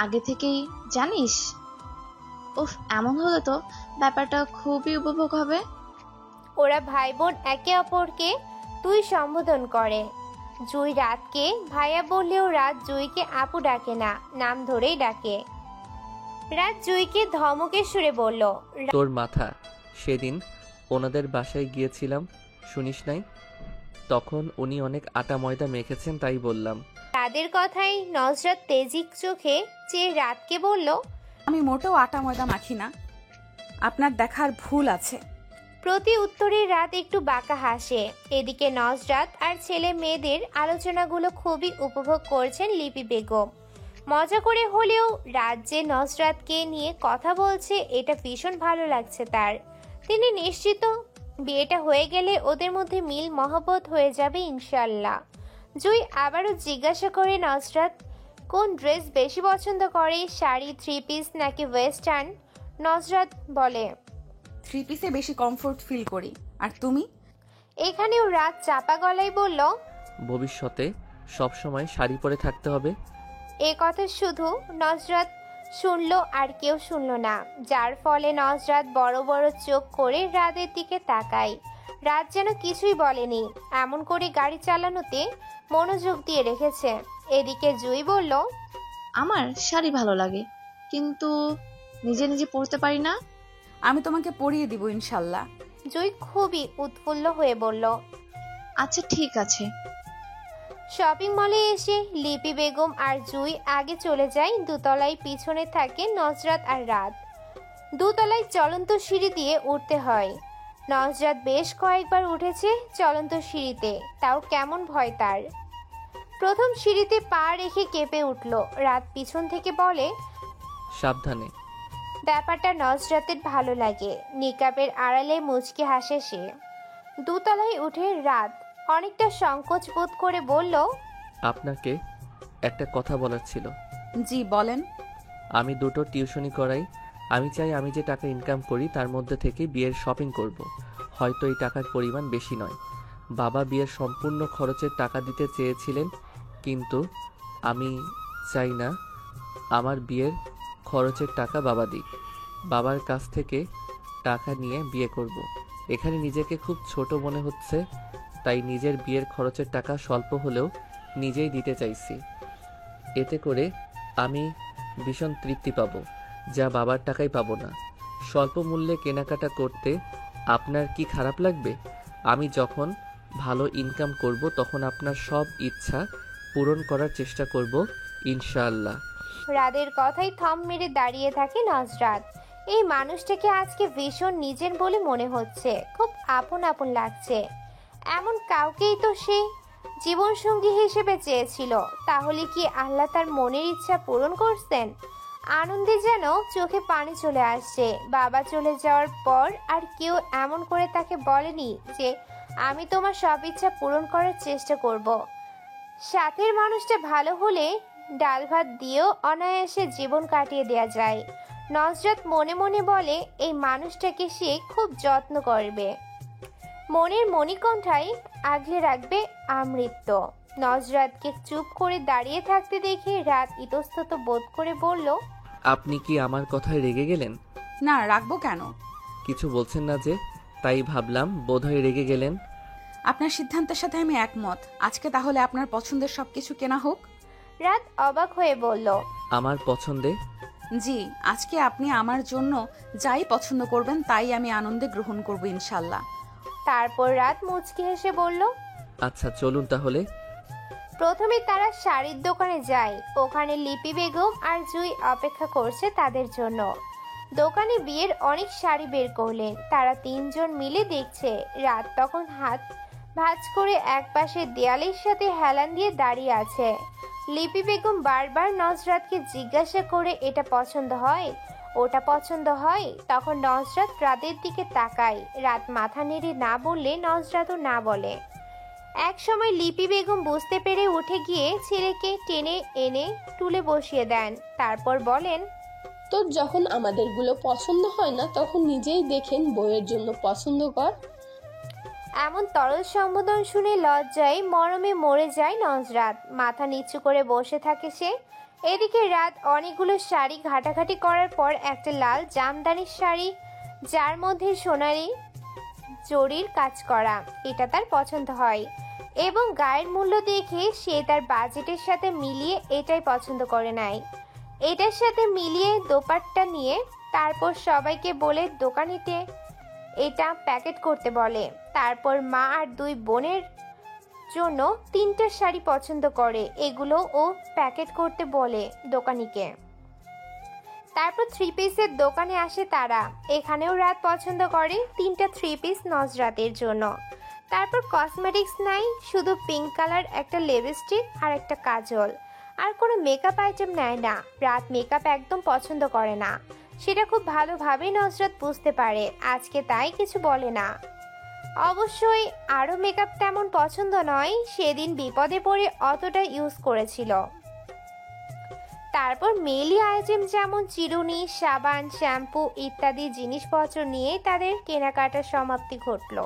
আগে থেকেই জানিস? উফ, এমন হলে তো ব্যাপারটা খুবই উপভোগ হবে। ওরা ভাই বোন একে অপরকে তুই সম্বোধন করে। জুই রাতকে ভাইয়া বললেও রাত জুইকে আপু ডাকে না, নাম ধরেই ডাকে। রাত জুইকে ধমকে সুরে বলল, তোর মাথা, সেদিন ওনাদের বাসায় গিয়েছিলাম, শুনিস নাই? তখন উনি অনেক আটা ময়দা মেখেছেন, তাই বললাম। তাদের কথাই নজরাত তেজিক চোখে চেয়ে রাতকে বলল, আমি মোটেও আটা ময়দা মাখি না, আপনার দেখার ভুল আছে। প্রতি উত্তরে রাত একটু বাঁকা হাসে। এদিকে নজরাত আর ছেলে মেয়েদের আলোচনাগুলো খুবই উপভোগ করছেন লিপি বেগম। মজা করে হলেও রাত যে নজরাতকে নিয়ে কথা বলছে এটা ভীষণ ভালো লাগছে তার। তিনি নিশ্চিত বিয়েটা হয়ে গেলে ওদের মধ্যে মিল মহব্বত হয়ে যাবে ইনশাল্লাহ। জুই আবারও জিজ্ঞাসা করে নজরাত কোন ড্রেস বেশি পছন্দ করে, শাড়ি, থ্রি পিস নাকি ওয়েস্টার্ন। নজরাত বলে, থ্রি পিসে বেশি কমফোর্ট ফিল করি। আর তুমি? এখানেও রাত চাপা গলায় বলল, ভবিষ্যতে সবসময় শাড়ি পরে থাকতে হবে। এ কথা শুধু নজরাত শুনলো আর কেউ শুনল না, যার ফলে নজরাত বড় বড় চোখ করে রাতের দিকে তাকায়। রাত যেন কিছুই বলেনি, এমন করে গাড়ি চালানোতে মনোযোগ দিয়ে রেখেছে। এদিকে জুই বলল, আমার শাড়ি ভালো লাগে, কিন্তু নিজে নিজে পরতে পারি না। আমি তোমাকে পরিয়ে দিব ইনশাল্লাহ। জুই খুবই উৎফুল্ল হয়ে বলল, আচ্ছা ঠিক আছে। শপিং মলে এসে লিপি বেগম আর জুই আগে চলে যায় দোতলায়, পিছনে থাকে নজরাত আর রাত। দোতলায় চলন্ত সিঁড়ি দিয়ে উঠতে হয়। নজরাত বেশ কয়েকবার উঠেছে চলন্ত সিঁড়িতে, তাও কেমন ভয় তার। প্রথম সিঁড়িতে পা রেখে কেঁপে উঠল। রাত পিছন থেকে বলে, সাবধানে। ব্যাপারটা নজরাতের ভালো লাগে। নিকাবের আড়ালে মুচকি হাসে সে। দোতলায় উঠে রাত অনেকটা সংকোচ বোধ করে বলল, আপনাকে একটা কথা বলার ছিল। জি বলেন। আমি দুটো টিউশনি করাই। আমি চাই আমি যে টাকা ইনকাম করি তার মধ্যে থেকে বিয়ের শপিং করব। হয়তো এই টাকার পরিমাণ বেশি নয়। বাবা বিয়ের সম্পূর্ণ খরচের টাকা দিতে চেয়েছিলেন, কিন্তু আমি চাই না আমার বিয়ের খরচের টাকা বাবা দিক। বাবার কাছ থেকে টাকা নিয়ে বিয়ে করব। এখানে নিজেকে খুব ছোট মনে হচ্ছে, তাই নিজের বিয়ের খরচের টাকা স্বল্প হলেও নিজেই দিতে চাইছি। এতে করে আমি ভীষণ তৃপ্তি পাবো, যা বাবার টাকাই পাবো না। স্বল্প মূল্যে কেনাকাটা করতে আপনার কি খারাপ লাগবে? আমি যখন ভালো ইনকাম করব তখন আপনার সব ইচ্ছা পূরণ করার চেষ্টা করব ইনশাআল্লাহ। রাদের কথাই থম মেরে দাঁড়িয়ে থাকে নজরাত। এই মানুষটাকে আজকে ভীষণ নিজের বলে মনে হচ্ছে, খুব আপন আপন লাগছে। এমন কাউকেই তো সে জীবনসঙ্গী হিসেবে চেয়েছিল। তাহলে কি আল্লাহ তার মনের ইচ্ছা পূরণ করছেন? আনন্দে যেন চোখে পানি চলে আসছে। বাবা চলে যাওয়ার পর আর কেউ এমন করে তাকে বলেনি যে আমি তোমার সব ইচ্ছা পূরণ করার চেষ্টা করব। সাথের মানুষটা ভালো হলে ডাল ভাত দিয়েও অনায়াসে জীবন কাটিয়ে দেয়া যায়। নজরাত মনে মনে বলে এই মানুষটাকে সে খুব যত্ন করবে, মনের মণিকণ্ঠায় আগলে রাখবে আমৃত্য। নজরাতকে চুপ করে দাঁড়িয়ে থাকতে দেখে রাত ইতস্তত বোধ করে বলল, আপনি কি আমার কথায় রেগে গেলেন? না, রাখবো কেন? কিছু বলছেন না যে, তাই ভাবলাম বোধহয় রেগে গেলেন। আপনার সিদ্ধান্তের সাথে আমি একমত। আজকে তাহলে আপনার পছন্দের সবকিছু কেনা হোক। রাত অবাক হয়ে বলল, আমার পছন্দে? জি, আজকে আপনি আমার জন্য যাই পছন্দ করবেন তাই আমি আনন্দে গ্রহণ করব ইনশাল্লাহ। তারপর রাত মুচকি হেসে বলল, আচ্ছা চলুন তাহলে। প্রথমে তারা শাড়ির দোকানে যায়। ওখানে লিপি বেগম আর জুই অপেক্ষা করছে তাদের জন্য। দোকানে বিয়ের অনেক শাড়ি বের করলেন। তারা তিনজন মিলে দেখছে। রাত তখন হাত ভাঁজ করে একপাশে দেয়ালের সাথে হেলান দিয়ে দাঁড়িয়ে আছে। লিপি বেগম বারবার নজরাতকে জিজ্ঞাসা করে এটা পছন্দ হয়, ওটা পছন্দ হয়। তখন নজরাত রাতের দিকে তাকায়। রাত মাথা নেড়ে না বললে নজরাতও না বলে। এক সময় লিপি বেগম বুঝতে পেরে উঠে গিয়ে ছেলেকে টেনে এনে টুলে বসিয়ে দেন। তারপর বলেন, তোর যখন আমাদেরগুলো পছন্দ হয় না তখন নিজেই দেখেন বইয়ের জন্য পছন্দ কর। এমন তরল সম্বোধন শুনে লজ্জায় মরমে মরে যায় নজরাত। মাথা নিচু করে বসে থাকে সে। এদিকে রাত অনেকগুলো শাড়ি ঘাটাঘাটি করার পর একটা লাল জামদানির শাড়ি, যার মধ্যে সোনালি জরির কাজ করা, এটা তার পছন্দ হয় এবং গায়ের মূল্য দেখে সে তার বাজেটের সাথে মিলিয়ে এটাই পছন্দ করে নেয়। এটার সাথে মিলিয়ে দোপাট্টা নিয়ে তারপর সবাইকে বলে দোকানিতে এটা প্যাকেট করতে বলে। তারপর মা আর দুই বোনের জন্য 3টা শাড়ি পছন্দ করে, এগুলো ও প্যাকেট করতে বলে দোকানিকে। তারপর 3 পিসের দোকানে আসে তারা। এখানেও রাত পছন্দ করে 3টা 3 পিস নজরাতের জন্য। তারপর কসমেটিক্স নাই, শুধু পিঙ্ক কালার একটা লিপস্টিক আর একটা কাজল, আর কোনো মেকআপ আইটেম নেয় না। রাত মেকআপ একদম পছন্দ করে না, সেটা খুব ভালোভাবেই নজরাত বুঝতে পারে। আজকে তাই কিছু বলে না। অবশ্যই আরও মেকআপ তেমন পছন্দ নয়, সেদিন বিপদে পড়ে অতটা ইউজ করেছিল। তারপর মেলি আইটেম যেমন চিরুনি, সাবান, শ্যাম্পু ইত্যাদি জিনিসপত্র নিয়ে তাদের কেনাকাটার সমাপ্তি ঘটল।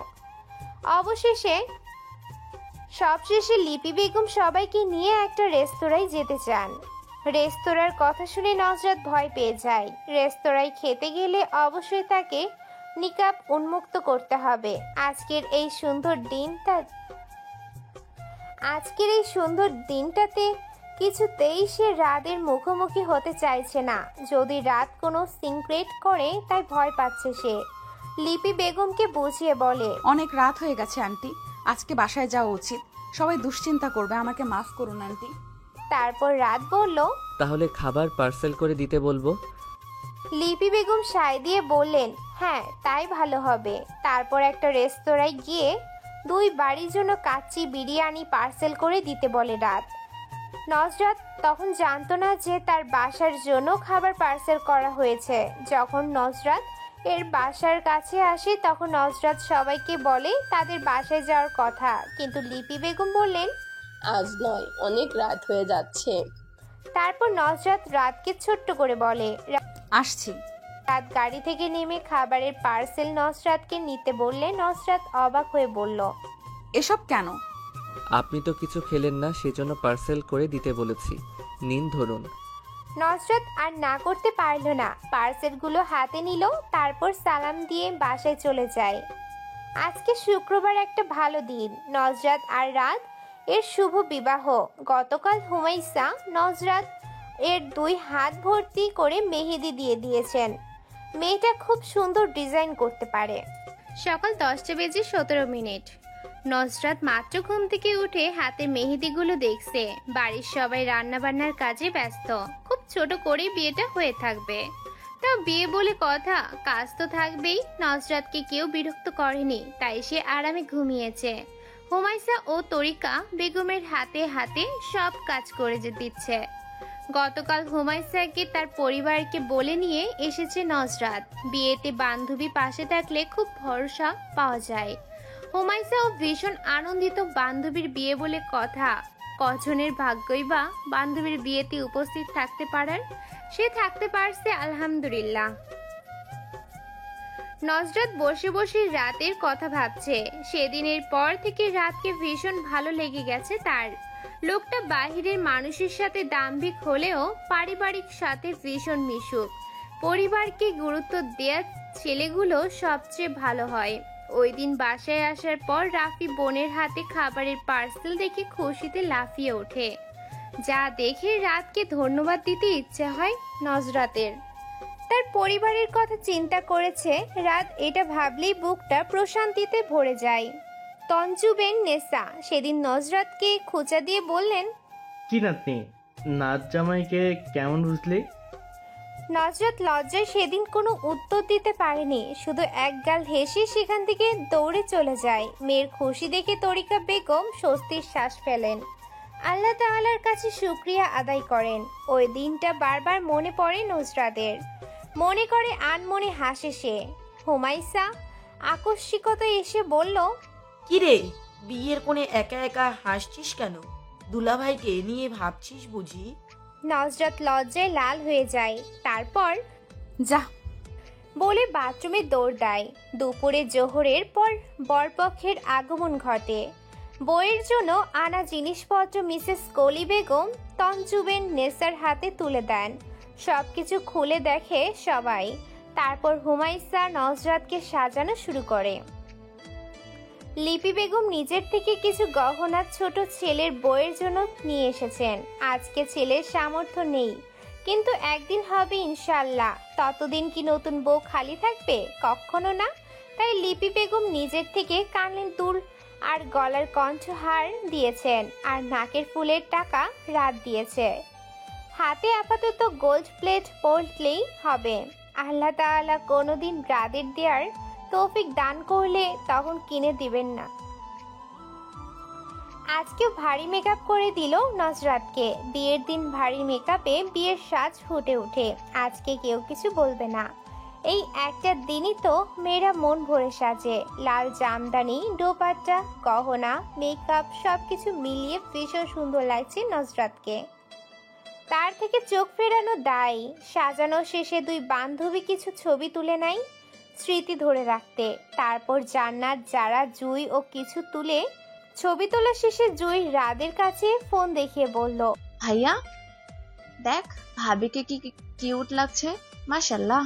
সবশেষে লিপি বেগম সবাইকে নিয়ে একটা রেস্তোরাঁয় যেতে চান। রেস্তোরাঁর কথা শুনে নজরাত ভয় পেয়ে যায়। রেস্তোরাঁয় খেতে গেলে অবশ্যই তাকে নিকাব উন্মুক্ত করতে হবে। আজকের এই সুন্দর দিনটাতে কিছুতেই সে রাতের মুখোমুখি হতে চাইছে না। যদি রাত কোনো সিক্রেট করে তাই ভয় পাচ্ছে সে। লিপি বেগমকে বুঝিয়ে বলে, অনেক রাত হয়ে গেছে আন্টি, আজকে বাসায় যাওয়া উচিত। সবাই দুশ্চিন্তা করবে, আমাকে মাফ করুন আন্টি। তারপর রাত বলল, তাহলে খাবার পার্সেল করে দিতে বলবো। লিপি বেগম সায় দিয়ে বললেন, হ্যাঁ তাই ভালো হবে। তারপর একটা রেস্তোরাঁয় গিয়ে 2 বাড়ির জন্য কাচ্চি বিরিয়ানি পার্সেল করে দিতে বলে রাত। নজরাত তখন জানতো না যে তার বাসার জন্য খাবার পার্সেল করা হয়েছে। যখন নজরাত এর বাসার কাছে আসে তখন নজরাত সবাইকে বলে তাদের বাসায় যাওয়ার কথা, কিন্তু লিপি বেগম বললেন, আজ নয়, অনেক রাত হয়ে যাচ্ছে। তারপর নজরাত রাতকে ছোট্ট করে বলে, আসছি। রাত গাড়ি থেকে নেমে খাবারের পার্সেল নজরাতকে নিতে বললে নজরাত অবাক হয়ে বলল, এসব কেন? আপনি তো কিছু খেলেন না, সেজন্য পার্সেল করে দিতে বলেছি। নিন ধরুন। নজরাত আর না করতে পারল না, পার্সেলগুলো হাতে নিল। তারপর সালাম দিয়ে বাসায় চলে যায়। আজকে শুক্রবার, একটা ভালো দিন। নজরাত আর রাত এর শুভ বিবাহ। গতকাল হুমাইসা নজরাত এর 2 হাত ভর্তি করে মেহেদি দিয়ে দিয়েছেন। মেয়েটা খুব সুন্দর ডিজাইন করতে পারে। সকাল 10:17 নজরাত মাত্র ঘুম থেকে উঠে হাতে মেহেদিগুলো দেখছে। বাড়ির সবাই রান্নাবান্নার কাজে ব্যস্ত। খুব ছোট করে বিয়েটা হয়ে থাকবে, তাও বিয়ে বলে কথা, কাজ তো থাকবেই। নজরাতকে কেউ বিরক্ত করেনি, তাই সে আরামে ঘুমিয়েছে। হুমাইসা ও তরিকা বেগমের হাতে হাতে সব কাজ করে দিচ্ছে। গতকাল হুমাইসাকে তার পরিবারকে বলে নিয়ে এসেছে নজরাত। বিয়েতে বান্ধবী পাশে থাকলে খুব ভরসা পাওয়া যায়। হুমায়সাও ভীষণ আনন্দিত। বান্ধবীর বিয়ে বলে কথা, কজনের ভাগ্যই বা বান্ধবীর বিয়েতে উপস্থিত থাকতে পারার। সে থাকতে পারছে, আলহামদুলিল্লাহ। নজরাত বসে বসে রাতের কথা ভাবছে। সেদিনের পর থেকে রাতকে ভীষণ ভালো লেগে গেছে তার। লোকটা বাহিরের মানুষের সাথে দাম্ভিক হলেও পারিবারিক সাথে ভীষণ মিশুক। পরিবারকে গুরুত্ব দেওয়া ছেলেগুলো সবচেয়ে ভালো হয়। ওই দিন বাসায় আসার পর রাফি বোনের হাতে খাবারের পার্সেল দেখে খুশিতে লাফিয়ে ওঠে। যা দেখে রাতকে ধন্যবাদ দিতে ইচ্ছে হয় নজরাতের। তার পরিবারের কথা চিন্তা করেছে রাত, এটা ভাবলেই বুকটা প্রশান্তিতে ভরে যায়। তঞ্জুবেন নেসা সেদিন নজরাতকে খোঁচা দিয়ে বললেন, কি নাতনি, নাচ জামাইকে কেমন বুঝলি? নজরাত লজ্জায় সেদিন কোনো উত্তর দিতে পারেনি, শুধু একগাল হেসে সেখান থেকে দৌড়ে চলে যায়। মেয়ের খুশি দেখে তরিকা বেগম স্বস্তির শ্বাস ফেলেন। আল্লাহ তাআলার কাছে শুকরিয়া আদায় করেন। ওই দিনটা বারবার মনে পড়ে নজরাতের। মনে করে আনমনে হাসে সে। হুমায়সা আকস্মিকতা এসে বলল, কিরে, বিয়ের কোণে একা একা হাসছিস কেন? দুলাভাইকে নিয়ে ভাবছিস বুঝি? নজরাত লজ্জায় লাল হয়ে যায়। তারপর যা বলে বাথরুমে দৌড় দেয়। দুপুরে জোহরের পর বরপক্ষের আগমন ঘটে। বইয়ের জন্য আনা জিনিসপত্র মিসেস কলি বেগম তঞ্জুবেন নেসার হাতে তুলে দেন। সবকিছু খুলে দেখে সবাই। তারপর হুমায়সা নজরাতকে সাজানো শুরু করে। লিপি বেগম নিজের থেকে কিছু গহনা ছোট ছেলের বইয়ের জন্য নিয়ে এসেছেন। আজকে ছেলের সামর্থ্য নেই, কিন্তু একদিন হবে ইনশাল্লাহ। ততদিন কি নতুন বউ খালি থাকবে? কখনো না। তাই লিপি বেগম নিজের থেকে কানের দুল আর গলার কণ্ঠহার দিয়েছেন, আর নাকের ফুলের টাকা রাত দিয়েছে। হাতে আপাতত গোল্ড প্লেট পরলেই হবে। আল্লাহ তাআলা কোনোদিন রাদের দেওয়ার তৌফিক দান করলে তখন কিনে দিবেন না। আজকেও ভারী মেকআপ করে দিল নজরাতকে। বিয়ের দিন ভারী মেকআপে বিয়ের সাজ ফুটে ওঠে। আজকে কেউ কিছু বলবে না। এই একটা দিনই তো মেয়েরা মন ভরে সাজে। লাল জামদানি, ডোপাট্টা, গহনা, মেকআপ সবকিছু মিলিয়ে ভীষণ সুন্দর লাগছে নজরাতকে। তার থেকে চোখ ফেরানো দায়। সাজানো শেষে দুই বান্ধবী কিছু ছবি তুলে নেয় স্মৃতি ধরে রাখতে। তারপর জান্নাত, যারা, জুই ও কিছু তুলে ছবি তোলা শেষে জুই রাদের কাছে ফোন দেখিয়ে বলল, ভাইয়া দেখ ভাবিকে কি কিউট লাগছে, মাশাআল্লাহ।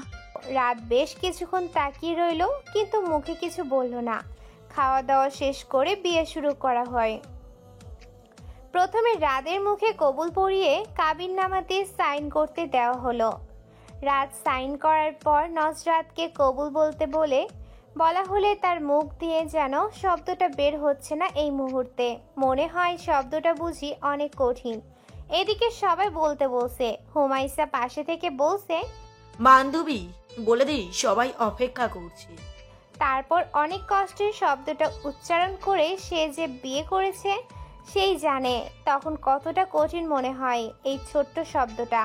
রাত বেশ কিছুক্ষণ তাকিয়ে রইল, কিন্তু মুখে কিছু বলল না। খাওয়া দাওয়া শেষ করে বিয়ে শুরু করা হয়। প্রথমে রাদের মুখে কবুল পড়িয়ে কাবিননামাতে সাইন করতে দেওয়া হলো। রাত সাইন করার পর নজরাতকে কবুল বলতে বলা হলে তার মুখ দিয়ে যেন শব্দটা বের হচ্ছে না এই মুহূর্তে। মনে হয় শব্দটা বুঝি অনেক কঠিন। এদিকে সবাই বলতে বলছে। হুমায়সা পাশে থেকে বলছে, বান্ধবী বলে দিই সবাই অপেক্ষা করছে। তারপর অনেক কষ্টে শব্দটা উচ্চারণ করে সে যে বিয়ে করেছে সেই জানে তখন কতটা কঠিন মনে হয় এই ছোট্ট শব্দটা।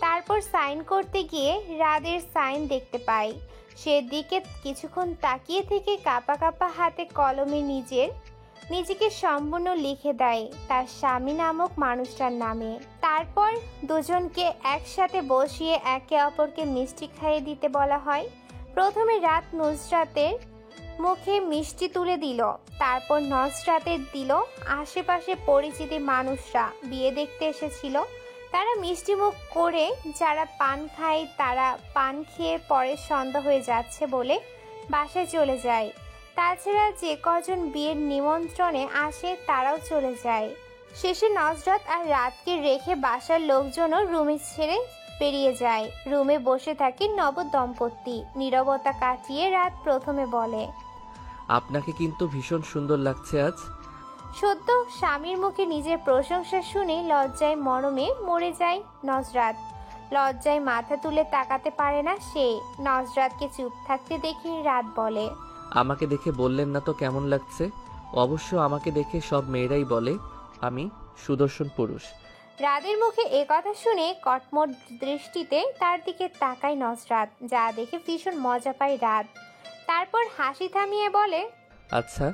তারপর সাইন করতে গিয়ে রাদের সাইন দেখতে পাই। সেদিকে কিছুক্ষণ তাকিয়ে থেকে কাঁপা কাঁপা হাতে কলমে নিজেকে সম্পূর্ণ লিখে দেয় তার স্বামী নামক মানুষটার নামে। তারপর দুজনকে একসাথে বসিয়ে একে অপরকে মিষ্টি খাইয়ে দিতে বলা হয়। প্রথমে রাত নজরাতের মুখে মিষ্টি তুলে দিল, তারপর নজরাতের দিল। আশেপাশে পরিচিতি মানুষরা বিয়ে দেখতে এসেছিল, তারা মিষ্টি মুখ করে যারা পান খায় তারা পান খেয়ে পরে সন্ধ্যা হয়ে যাচ্ছে বলে বাসায় চলে যায়। তাছাড়া যে কজন বিয়ের নিমন্ত্রণে আসে তারাও চলে যায়। শেষে নজরাত আর রাতকে রেখে বাসার লোকজনও রুমে ছেড়ে বেরিয়ে যায়। রুমে বসে থাকে নব দম্পতি। নীরবতা কাটিয়ে রাত প্রথমে বলে, আপনাকে কিন্তু ভীষণ সুন্দর লাগছে আজ। সদ্য স্বামীর মুখে নিজের প্রশংসা শুনে লজ্জায় মরমে মরে যায় নজরাত। লজ্জায় মাথা তুলে তাকাতে পারে না সে। নজরাতকে চুপ থাকতে দেখে রাত বলে, আমাকে দেখে বললেন না তো কেমন লাগছে? অবশ্য আমাকে দেখে সব মেয়েরাই বলে আমি সুদর্শন পুরুষ। রাদের মুখে এ কথা শুনে কটমট দৃষ্টিতে তার দিকে তাকায় নজরাত, যা দেখে ভীষণ মজা পায় রাত। তারপর হাসি থামিয়ে বলে, আচ্ছা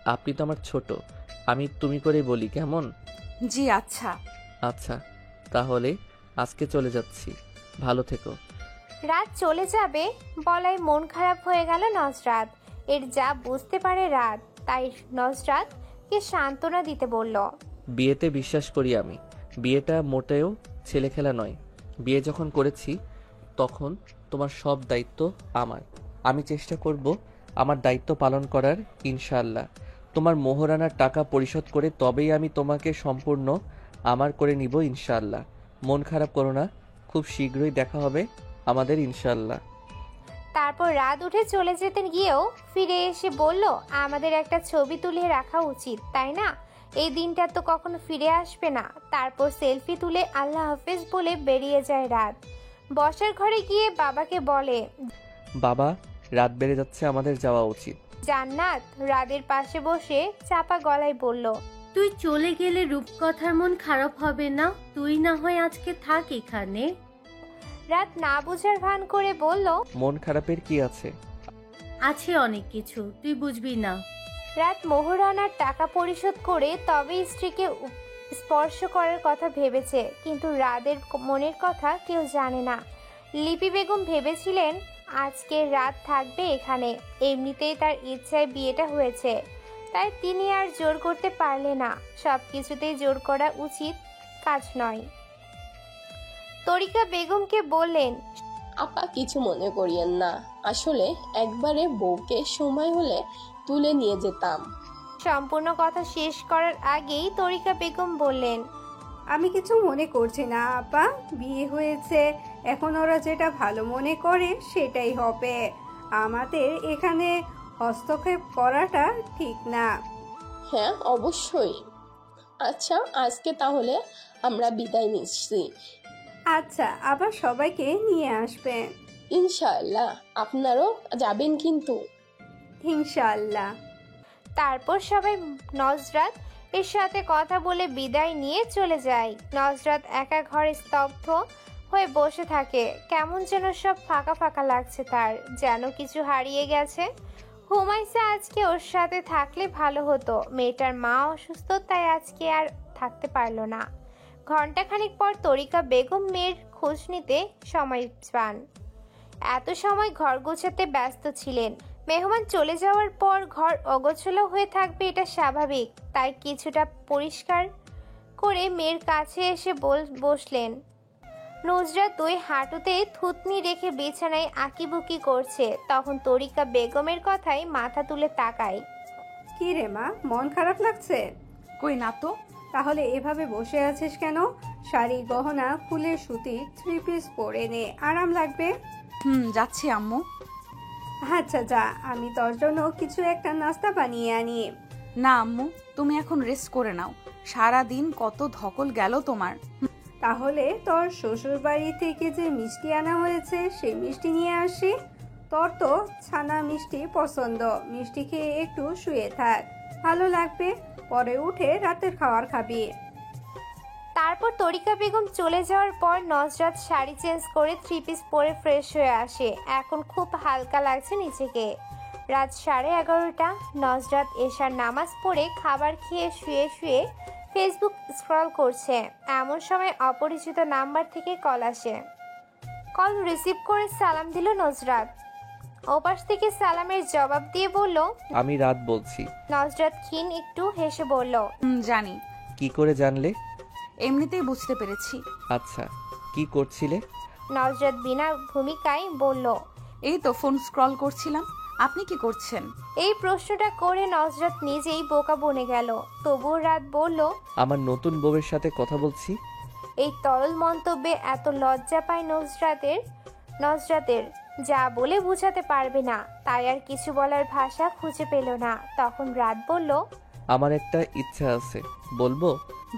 আপনি তো আমার ছোট, আমি তুমি করেই বলি, কেমন? জি আচ্ছা। আচ্ছা, তাহলে আজকে চলে যাচ্ছি, ভালো থেকো। রাত চলে যাবে বলায় মন খারাপ হয়ে গেল নজরাত। এর যা বুঝতে পারে রাত, তাই নজরাতকে সান্ত্বনা দিতে বলল। বিয়েতে বিশ্বাস করি আমি, বিয়েটা মোটেও ছেলে খেলা নয়। বিয়ে যখন করেছি তখন তোমার সব দায়িত্ব আমার। আমি চেষ্টা করব আমার দায়িত্ব পালন করার, ইনশাআল্লাহ। তোমার মোহরানার টাকা পরিশোধ করে তবেই আমি তোমাকে সম্পূর্ণ আমার করে নিব, ইনশাআল্লাহ। মন খারাপ করো না, খুব শীঘ্রই দেখা হবে আমাদের, ইনশাআল্লাহ। তারপর রাত উঠে চলে যেতে গিয়েও ফিরে এসে বলল, আমাদের একটা ছবি তুলে রাখা উচিত, তাই না? এই দিনটা তো কখনো ফিরে আসবে না। তারপর সেলফি তুলে আল্লাহ হাফেজ বলে বেরিয়ে যায় রাত। বসার ঘরে গিয়ে বাবাকে বলে, বাবা, রাত বেড়ে যাচ্ছে, আমাদের যাওয়া উচিত। জান্নাত রাদের পাশে বসে চাপা গলায় বলল, তুই চলে গেলে রূপকথার মন খারাপ হবে না? তুই না হয় আজকে থাক এখানে। রাত না বুঝার ভান করে বলল, মন খারাপের কি আছে? আছে অনেক কিছু, তুই বুঝবি না। রাত মোহরানার টাকা পরিশোধ করে তবে স্ত্রীকে স্পর্শ করার কথা ভেবেছে, কিন্তু রাদের মনের কথা কেউ জানে না। লিপি বেগম ভেবেছিলেন আজকে রাত থাকবে এখানে, এমনিতেই তার ইচ্ছায় বিয়েটা হয়েছে, তাই তিনি আর জোর করতে পারলে না। সব কিছুতেই জোর করা উচিত কাজ নয়। তরিকা বেগমকে বললেন, আপা কিছু মনে করিয়েন না, আসলে একবারে বউকে সময় হলে তুলে নিয়ে যেতাম। সম্পূর্ণ কথা শেষ করার আগেই তরিকা বেগম বললেন, আমি কিছু মনে করছি না আপা, বিয়ে হয়েছে, এখন ওরা যেটা ভালো মনে করে সেটাই হবে। আমাদের এখানে হস্তক্ষেপ করাটা ঠিক না। হ্যাঁ অবশ্যই। আচ্ছা আজকে তাহলে আমরা বিদায় নিচ্ছি। আচ্ছা, আবার সবাইকে নিয়ে আসবেন ইনশাআল্লাহ। আপনারও যাবেন কিন্তু। ইনশাআল্লাহ। তারপর সবাই নজরাত এর সাথে কথা বলে বিদায় নিয়ে চলে যায়। নজরাত একা ঘরে স্তব্ধ হয়ে বসে থাকে, কেমন যেন সব ফাঁকা ফাঁকা লাগছে তার, যেন কিছু হারিয়ে গেছে। হুমায়সা আজকে ওর সাথে থাকলে ভালো হতো, মেয়েটার মা অসুস্থ, তাই আজকে আর থাকতে পারলো না। ঘন্টাখানিক পর তরিকা বেগম মেয়ের খোঁজ নিতে সময় পান। এত সময় ঘর গোছাতে ব্যস্ত ছিলেন। মেহমান চলে যাওয়ার পর ঘর অগোছালো হয়ে থাকবে, এটা স্বাভাবিক, তাই কিছুটা পরিষ্কার করে মেয়ের কাছে এসে বসলেন। নুজরাত দুই হাঁটুতে থুতনি রেখে বিছানায় আঁকিবুকি করছে, তখন তরিকা বেগমের কথায় মাথা তুলে তাকায়। কি রে মা, মন খারাপ লাগছে? কই না তো। তাহলে এভাবে বসে আছিস কেন? শাড়ি গহনা খুলে সুতি 3 পিস পরে নে, আরাম লাগবে। যাচ্ছি আম্মু। আচ্ছা যা, আমি তোর জন্য কিছু একটা নাস্তা বানিয়ে আনি। না আম্মু, তুমি এখন রেস্ট করে নাও, সারা দিন কত ধকল গেল তোমার। তাহলে তোর শ্বশুর বাড়ি থেকে যে মিষ্টি আনা হয়েছে সেই মিষ্টি নিয়ে আসি। তোর তো ছানা মিষ্টি পছন্দ, মিষ্টি খেয়ে একটু শুয়ে থাক, ভালো লাগবে, পরে উঠে রাতের খাবার খাবি। তারপর তরিকা বেগম চলে যাওয়ার পর নজরাত শাড়ি চেঞ্জ করে 3 পিস পরে ফ্রেশ হয়ে আসে। এখন খুব হালকা লাগছে নিজেকে। রাত 11:30। নজরাত এশার নামাজ পড়ে খাবার খেয়ে শুয়ে শুয়ে ফেসবুক স্ক্রল করছে, এমন সময় অপরিচিত নাম্বার থেকে কল আসে। কল রিসিভ করে সালাম দিল নজরাত। ওপাশ থেকে সালামের জবাব দিয়ে বলল, আমি রাত বলছি। নজরাত ক্ষীণ একটু হেসে বলল, জানি। কি করে জানলে? এমনিতেই বুঝতে পেরেছি। আচ্ছা, কি করছিলে? নজরাত বিনা ভূমিকায় বলল, এই তো ফোন স্ক্রল করছিলাম। আপনি কি করছেন? এই প্রশ্নটা করে নজরাত নিজেই বোকা বনে গেল। তবুও রাত বলল, আমার নতুন বউয়ের সাথে কথা বলছি। এই তরল মন্তব্যে এত লজ্জা পায় নজরাতের যা বলে বোঝাতে পারবে না, তাই আর কিছু বলার ভাষা খুঁজে পেল না। তখন রাত বলল, আমার একটা ইচ্ছা আছে, বলবো?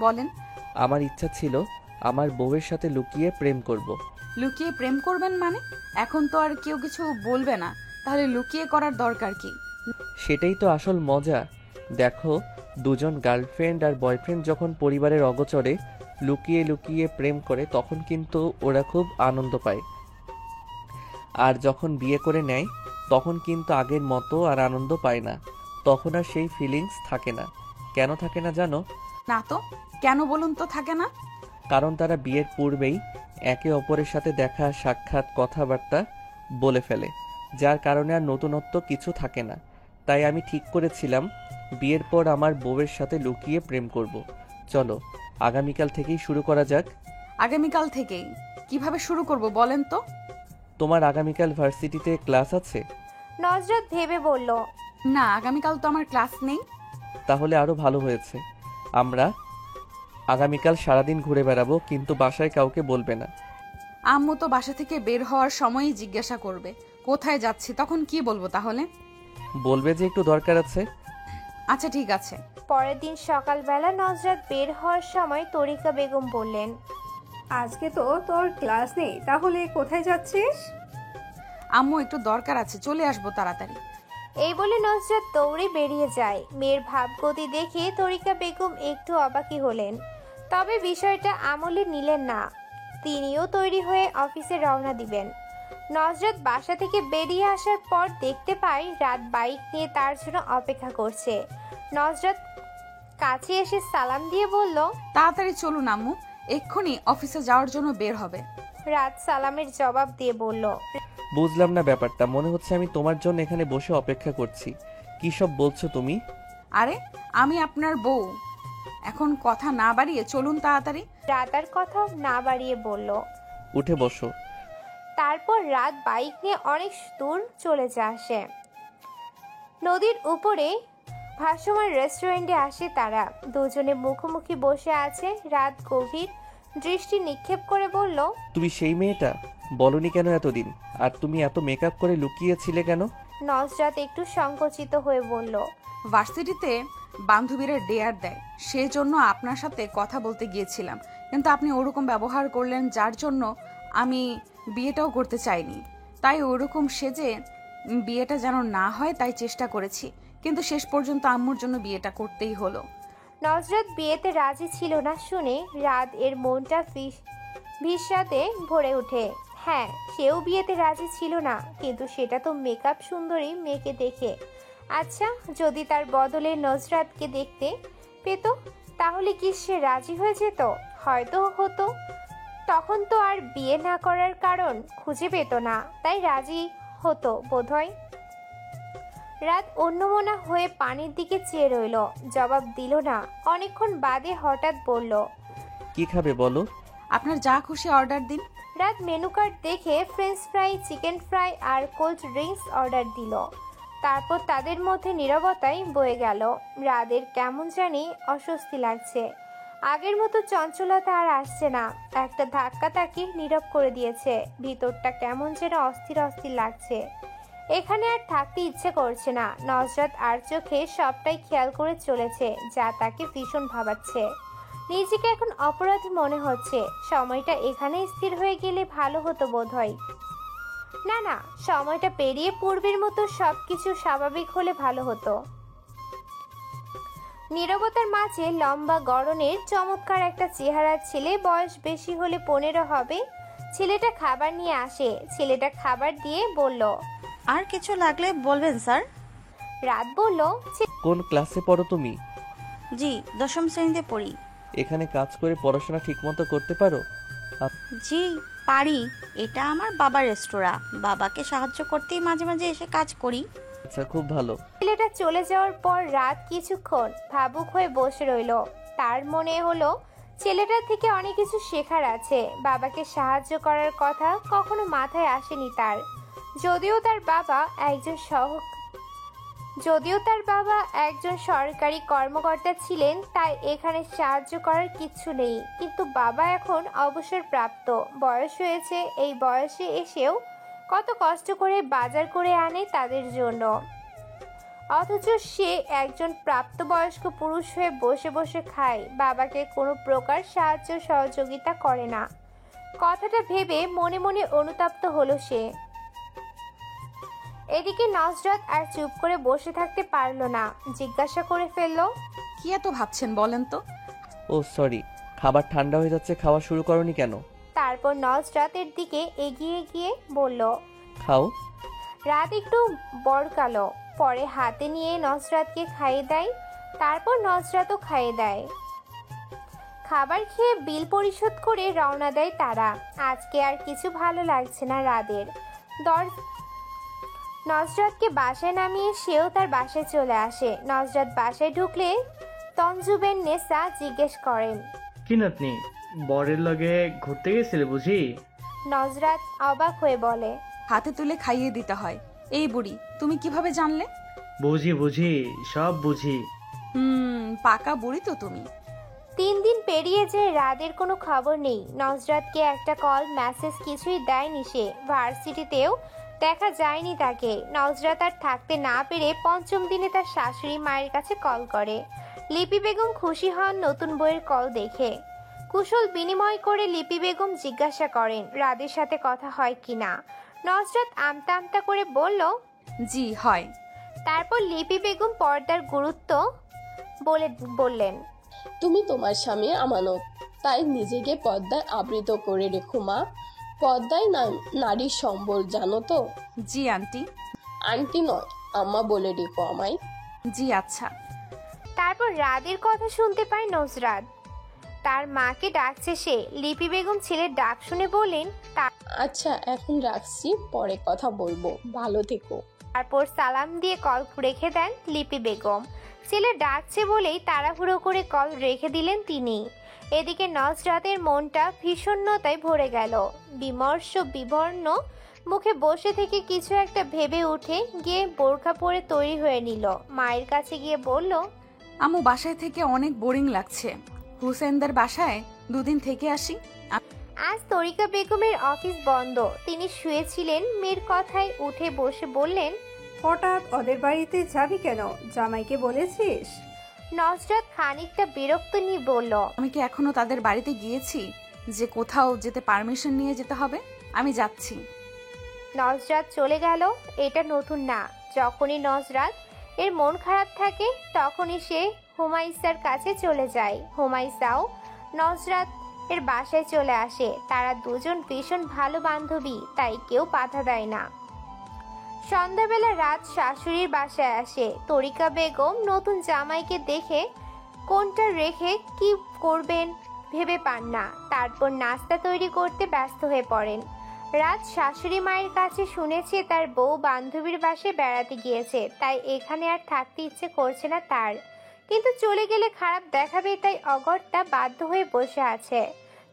বলেন। আমার ইচ্ছা ছিল আমার বউয়ের সাথে লুকিয়ে প্রেম করব। লুকিয়ে প্রেম করবেন মানে? এখন তো আর কেউ কিছু বলবে না, তাহলে লুকিয়ে করার দরকার কি? সেটাই তো আসল মজা। দেখো, দুজন গার্লফ্রেন্ড আর বয়ফ্রেন্ড যখন পরিবারের অগোচরে লুকিয়ে লুকিয়ে প্রেম করে তখন কিন্তু ওরা খুব আনন্দ পায়, আর যখন বিয়ে করে নেয় তখন কিন্তু আগের মতো আর আনন্দ পায় না। তখন আর সেই ফিলিংস থাকে না। কেন থাকে না জানো? না তো, কেন বলুন তো থাকে না? কারণ তারা বিয়ের পূর্বেই একে অপরের সাথে দেখা, সাক্ষাৎ, কথাবার্তা বলে ফেলে, যার কারণে আর নতুনত্ব কিছু থাকে না। তাই আমি ঠিক করেছিলাম বিয়ের পর আমার বউয়ের সাথে লুকিয়ে প্রেম করব। চলো আগামীকাল থেকেই শুরু করা যাক। আগামীকাল থেকেই? কিভাবে শুরু করব বলেন তো? তোমার আগামীকাল ভার্সিটিতে ক্লাস আছে? নজরাত ভেবে বলল, না, আগামীকাল তো আমার ক্লাস নেই। তাহলে আরো ভালো হয়েছে। আমরা আগামীকাল সারাদিন ঘুরে বেড়াবো, কিন্তু বাসায় কাউকে বলবে না। আম্মু তো বাসা থেকে বের হওয়ার সময়ই জিজ্ঞাসা করবে কোথায় যাচ্ছি, তখন কি বলবো তাহলে? বলবে যে একটু দরকার আছে। আচ্ছা ঠিক আছে। পরের দিন সকালবেলা নজরাত বের হওয়ার সময় তরিকা বেগম বললেন, আজকে তো তোর ক্লাস নেই, তাহলে কোথায় যাচ্ছিস? আম্মু একটু দরকার আছে, চলে আসবো তাড়াতাড়ি। এই বলে নজরাত দৌড়ে বেরিয়ে যায়। মেয়ের ভাবগতি দেখে তরিকা বেগম একটু অবাকই হলেন, তবে বিষয়টা আমলে নিলেন না। তিনিও তৈরি হয়ে অফিসে রওনা দিবেন। নজরাত বাসা থেকে বেরিয়ে আসার পর দেখতে পায় রাত বাইক নিয়ে তার জন্য অপেক্ষা করছে। নজরাত কাছে এসে সালাম দিয়ে বলল, তাড়াতাড়ি চলুন আম্মু, এক্ষুনি অফিসে যাওয়ার জন্য বের হবে। রাত সালামের জবাব দিয়ে বলল, বুঝলাম না ব্যাপারটা, মনে হচ্ছে আমি তোমার জন্য এখানে বসে অপেক্ষা করছি। কি সব বলছো তুমি? আরে আমি আপনার বউ, এখন কথা না বাড়িয়ে চলুন তাড়াতাড়ি। রাত আর কথা না বাড়িয়ে বলল। উঠে বসো। তারপর রাত বাইক নিয়ে অনেক দূর চলে আসে। নদীর উপরে ভাসমান রেস্টুরেন্টে আসে তারা। দুজনে মুখোমুখি বসে আছে। রাত গভীর দৃষ্টি নিক্ষেপ করে বলল, তুমি সেই মেয়েটা? বলনি কেন এতদিন? আর তুমি এত মেকআপ করে লুকিয়েছিলে কেন? নজরাত একটু সংকুচিত হয়ে বলল, ভার্সিটিতে বান্ধবীরা ডেয়ার দেয়, সেই জন্য আপনার সাথে কথা বলতে গিয়েছিলাম, কিন্তু আপনি ওরকম ব্যবহার করলেন যার জন্য আমি বিয়েটাও করতে চাইনি। তাই ওরকম সেজে বিয়েটা যেন না হয় তাই চেষ্টা করেছি, কিন্তু শেষ পর্যন্ত আম্মুর জন্য বিয়েটা করতেই হলো। নজরাত বিয়েতে রাজি ছিল না শুনে রাত এর মনটা বিষাদে ভরে ওঠে। হ্যাঁ, সেও বিয়েতে রাজি ছিল না, কিন্তু সেটা তো মেকআপ সুন্দরী মেয়েকে দেখে। আচ্ছা, যদি তার বদলে নজরাতকে দেখতে পেত তাহলে কি সে রাজি হয়ে যেত? হয়তো হতো। তখন তো আর বিয়ে না করার কারণ খুঁজে পেত না, তাই রাজি হতো বোধহয়। রাত অন্যমনা হয়ে পানির দিকে চেয়ে রইল, জবাব দিল না। অনেকক্ষণ বাদে হঠাৎ বলল, কি খাবে বলো? আপনার যা খুশি অর্ডার দিন। রাত মেনু কার্ড দেখে ফ্রেঞ্চ ফ্রাই, চিকেন ফ্রাই আর কোল্ড ড্রিঙ্কস অর্ডার দিল। তারপর তাদের মধ্যে নীরবতাই বয়ে গেল। রাদের কেমন জানি অস্বস্তি লাগছে। আগের মতো চঞ্চলতা আর আসছে না। একটা ধাক্কা তাকে নীরব করে দিয়েছে। ভিতরটা কেমন যেন অস্থির অস্থির লাগছে। এখানে আর থাকতে ইচ্ছে করছে না। নজরাত আর চোখে সবটাই খেয়াল করে চলেছে, যা তাকে ভীষণ ভাবাচ্ছে। নিজেকে এখন অপরাধী মনে হচ্ছে। সময়টা এখানে স্থির হয়ে গেলে ভালো হতো বোধহয়। না না, সময়টা পেরিয়ে পূর্বের মতো সবকিছু স্বাভাবিক হলে ভালো হতো। নীরবতার মাঝে লম্বা গড়নের চমৎকার একটা চেহারার ছেলে, বয়স বেশি হলে 15 হবে। ছেলেটা খাবার নিয়ে আসে। ছেলেটা খাবার দিয়ে বলল, আর কিছু লাগলে বলবেন স্যার। রাত বলল, কোন ক্লাসে পড়ো তুমি? জি, 10ম শ্রেণীতে পড়ি। এখানে কাজ করে পড়াশোনা ঠিকমতো করতে পারো? জি পারি, এটা আমার বাবার রেস্তোরাঁ, বাবাকে সাহায্য করতেই মাঝে মাঝে এসে কাজ করি। আচ্ছা, খুব ভালো। ছেলেটা চলে যাওয়ার পর রাত কিছুক্ষণ ভাবুক হয়ে বসে রইল। তার মনে হলো ছেলেটার থেকে অনেক কিছু শেখার আছে। বাবাকে সাহায্য করার কথা কখনো মাথায় আসেনি তার। যদিও তার বাবা একজন সরকারি কর্মকর্তা ছিলেন, তাই এখানে সাহায্য করার কিচ্ছু নেই। কিন্তু বাবা এখন অবসরপ্রাপ্ত, বয়স হয়েছে। এই বয়সে এসেও কত কষ্ট করে বাজার করে আনে তাদের জন্য, অথচ সে একজন প্রাপ্তবয়স্ক পুরুষ হয়ে বসে বসে খায়, বাবাকে কোনো প্রকার সাহায্য সহযোগিতা করে না। কথাটা ভেবে মনে মনে অনুতপ্ত হলো সে। এদিকে নজরাত আর চুপ করে বসে থাকতে পারলো না, জিজ্ঞাসা করে ফেললো, কি এত ভাবছেন বলেন তো? ও সরি, খাবার ঠান্ডা হয়ে যাচ্ছে, খাওয়া শুরু করনি কেন? তারপর নজরাতের দিকে এগিয়ে গিয়ে বলল, খাও। রাত একটু বড়কালো, পরে হাতে নিয়ে নজরাতকে খাইয়ে দেয়। তারপর নজরাতও খাইয়ে দেয়। খাবার খেয়ে বিল পরিশোধ করে রওনা দেয় তারা। আজকে আর কিছু ভালো লাগছে না রাদের। নজরাতকে বাসায় নামিয়ে সেও তার বাসায় চলে আসে। নজরাত বাসায় ঢুকলে তঞ্জুবেন নেসা জিজ্ঞেস করেন, কি নাতনি, বরের লগে ঘুরতে গেছিলে বুঝি? নজরাত অবাক হয়ে বলে, হাতে তুলে খাইয়ে দিতে হয়। এই বুড়ি, তুমি কিভাবে জানলে? বুঝি সব বুঝি। পাকা বুড়ি তো তুমি। 3 দিন পেরিয়ে যে রাদের কোনো খবর নেই। নজরাতকে একটা কল মেসেজ কিছুই দেয়নি সে। ভার্সিটিতেও দেখা যায়নি তাকে। নজরাত আর থাকতে না পেরে 5ম দিনে তার শাশুড়ি মায়ের কাছে কল করে। লিপি বেগম খুশি হন নতুন বইয়ের কল দেখে। কুশল বিনিময় করে লিপি বেগম জিজ্ঞাসা করেন রাদের সাথে কথা হয় কিনা। নজরাত আমতা আমতা করে বলল, জি হয়। তারপর লিপি বেগম পর্দার গুরুত্ব বললেন, তুমি তোমার স্বামী আমানত, তাই নিজেকে পর্দায় আবৃত করে রেখো মা। পর্দায় নারীর সম্বল, জানো তো? জি আন্টি। আন্টি নয়, আম্মা বলে রেখো আমায়। জি আচ্ছা। তারপর রাদের কথা শুনতে পায় নজরাত। তার মাকে ডাকছে সে। লিপি বেগম ছেলের ডাক শুনে বলেন, আচ্ছা এখন রাখছি, পরে কথা বলবো, ভালো থেকো। তারপর সালাম দিয়ে কল রেখে দেন লিপি বেগম। ছেলে ডাকছে বলেই তাড়াহুড়ো করে কল রেখে দিলেন তিনি। এদিকে নজরাতের মনটা ভীষণতায় ভরে গেল। বিমর্ষ বিবর্ণ মুখে বসে থেকে কিছু একটা ভেবে উঠে গিয়ে বোরখা পরে তৈরি হয়ে নিল। মায়ের কাছে গিয়ে বলল, আম্মু বাসায় থেকে অনেক বোরিং লাগছে, হুসেনদের বাসায় 2 দিন থেকে আসি। আজ তরিকা বেগমের অফিস বন্ধ। তিনি শুয়েছিলেন। মেয়ের কথায় উঠে বসে বললেন, হঠাৎ ওদের বাড়িতে যাবি কেন? জামাইকে বলেছিস? নজরাত খানিকটা বিরক্ত নিয়ে বলল, আমি কি এখনো তাদের বাড়িতে গিয়েছি যে কোথাও যেতে পারমিশন নিয়ে যেতে হবে? আমি যাচ্ছি। নজরাত চলে গেল। এটা নতুন না। যখনই নজরাত এর মন খারাপ থাকে তখনই সে হুমাইসার কাছে চলে যায়। হুমাইসাও নজরাত এর বাসায় চলে আসে। তারা দুজন ভীষণ ভালো বান্ধবী, তাই কেউ বাধা দেয় না। সন্ধ্যাবেলা রাত শাশুড়ির বাসায় আসে। তরিকা বেগম নতুন জামাইকে দেখে কোনটা রেখে কি করবেন ভেবে পান না। তারপর নাস্তা তৈরি করতে ব্যস্ত হয়ে পড়েন। রাত শাশুড়ি মায়ের কাছে শুনেছে তার বউ বান্ধবীর বাসায় বেড়াতে গিয়েছে, তাই এখানে আর থাকতে ইচ্ছে করছে না তার। কিন্তু চলে গেলে খারাপ দেখাবে, তাই অগত্যা বাধ্য হয়ে বসে আছে।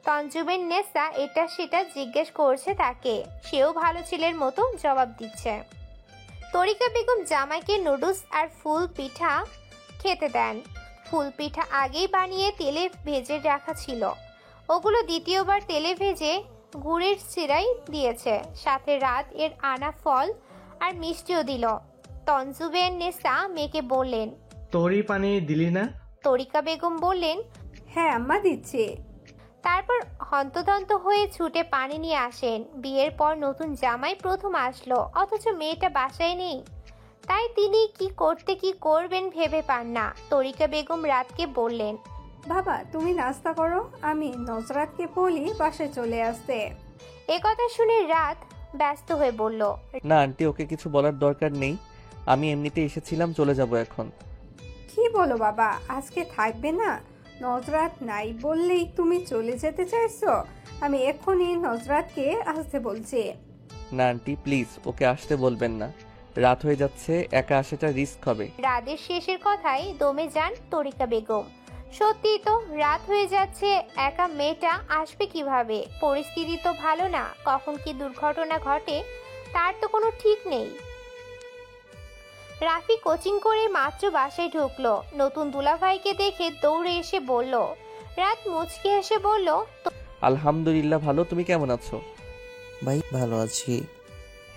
তঞ্জুবের নেসা এটা সেটা জিজ্ঞেস করছে তাকে। সেও ভালো ছেলের মতো জবাব দিচ্ছে। তরিকা বেগম জামাইকে নুডলস আর ফুল পিঠা খেতে দেন। ফুল পিঠা আগেই বানিয়ে তেলে ভেজে রাখা ছিল। ওগুলো দ্বিতীয়বার তেলে ভেজে গুড়ের সিরাই দিয়েছে। সাথে রাত এর আনা ফল আর মিষ্টিও দিল। তঞ্জুবের নেসা মেয়েকে বললেন, তোরই পানি দিলি না? তরিকা বেগম বললেন, হ্যাঁ আম্মা দিচ্ছে। তারপর হন্তদন্ত হয়ে ছুটে পানি নিয়ে আসেন। বিয়ের পর নতুন জামাই প্রথম আসলো, অথচ মেয়েটা বাসায় নেই। তাই তিনি কি করবেন ভেবে পান না। তরিকা বেগম রাতকে বললেন, বাবা তুমি নাস্তা করো, আমি নজরাতকে বলি বাসায় চলে আসতে। একথা শুনে রাত ব্যস্ত হয়ে বলল, না আন্টি, ওকে কিছু বলার দরকার নেই। আমি এমনিতে এসেছিলাম, চলে যাব এখন। কি বলো বাবা, আজকে থাকবে না? নজরাত নাই বললেই তুমি চলে যেতে চাইছো? আমি এক্ষুনি নজরাতকে আসতে বলছি। না আন্টি প্লিজ, ওকে আসতে বলবেন না। রাত হয়ে যাচ্ছে, একা আসাটা রিস্ক হবে। রাতের শেষের কথায় দমে যান তরিকা বেগম। সত্যি তো, রাত হয়ে যাচ্ছে, একা মেয়েটা আসবে কিভাবে? পরিস্থিতি তো ভালো না, কখন কি দুর্ঘটনা ঘটে তার তো কোনো ঠিক নেই। রাফি কোচিং করে মাত্র বাসায় ঢুকলো। নতুন দুলাভাইকে দেখে দৌড়ে এসে বলল। রাত মুচকি এসে বলল, আলহামদুলিল্লাহ ভালো, তুমি কেমন আছো? ভাই ভালো আছি।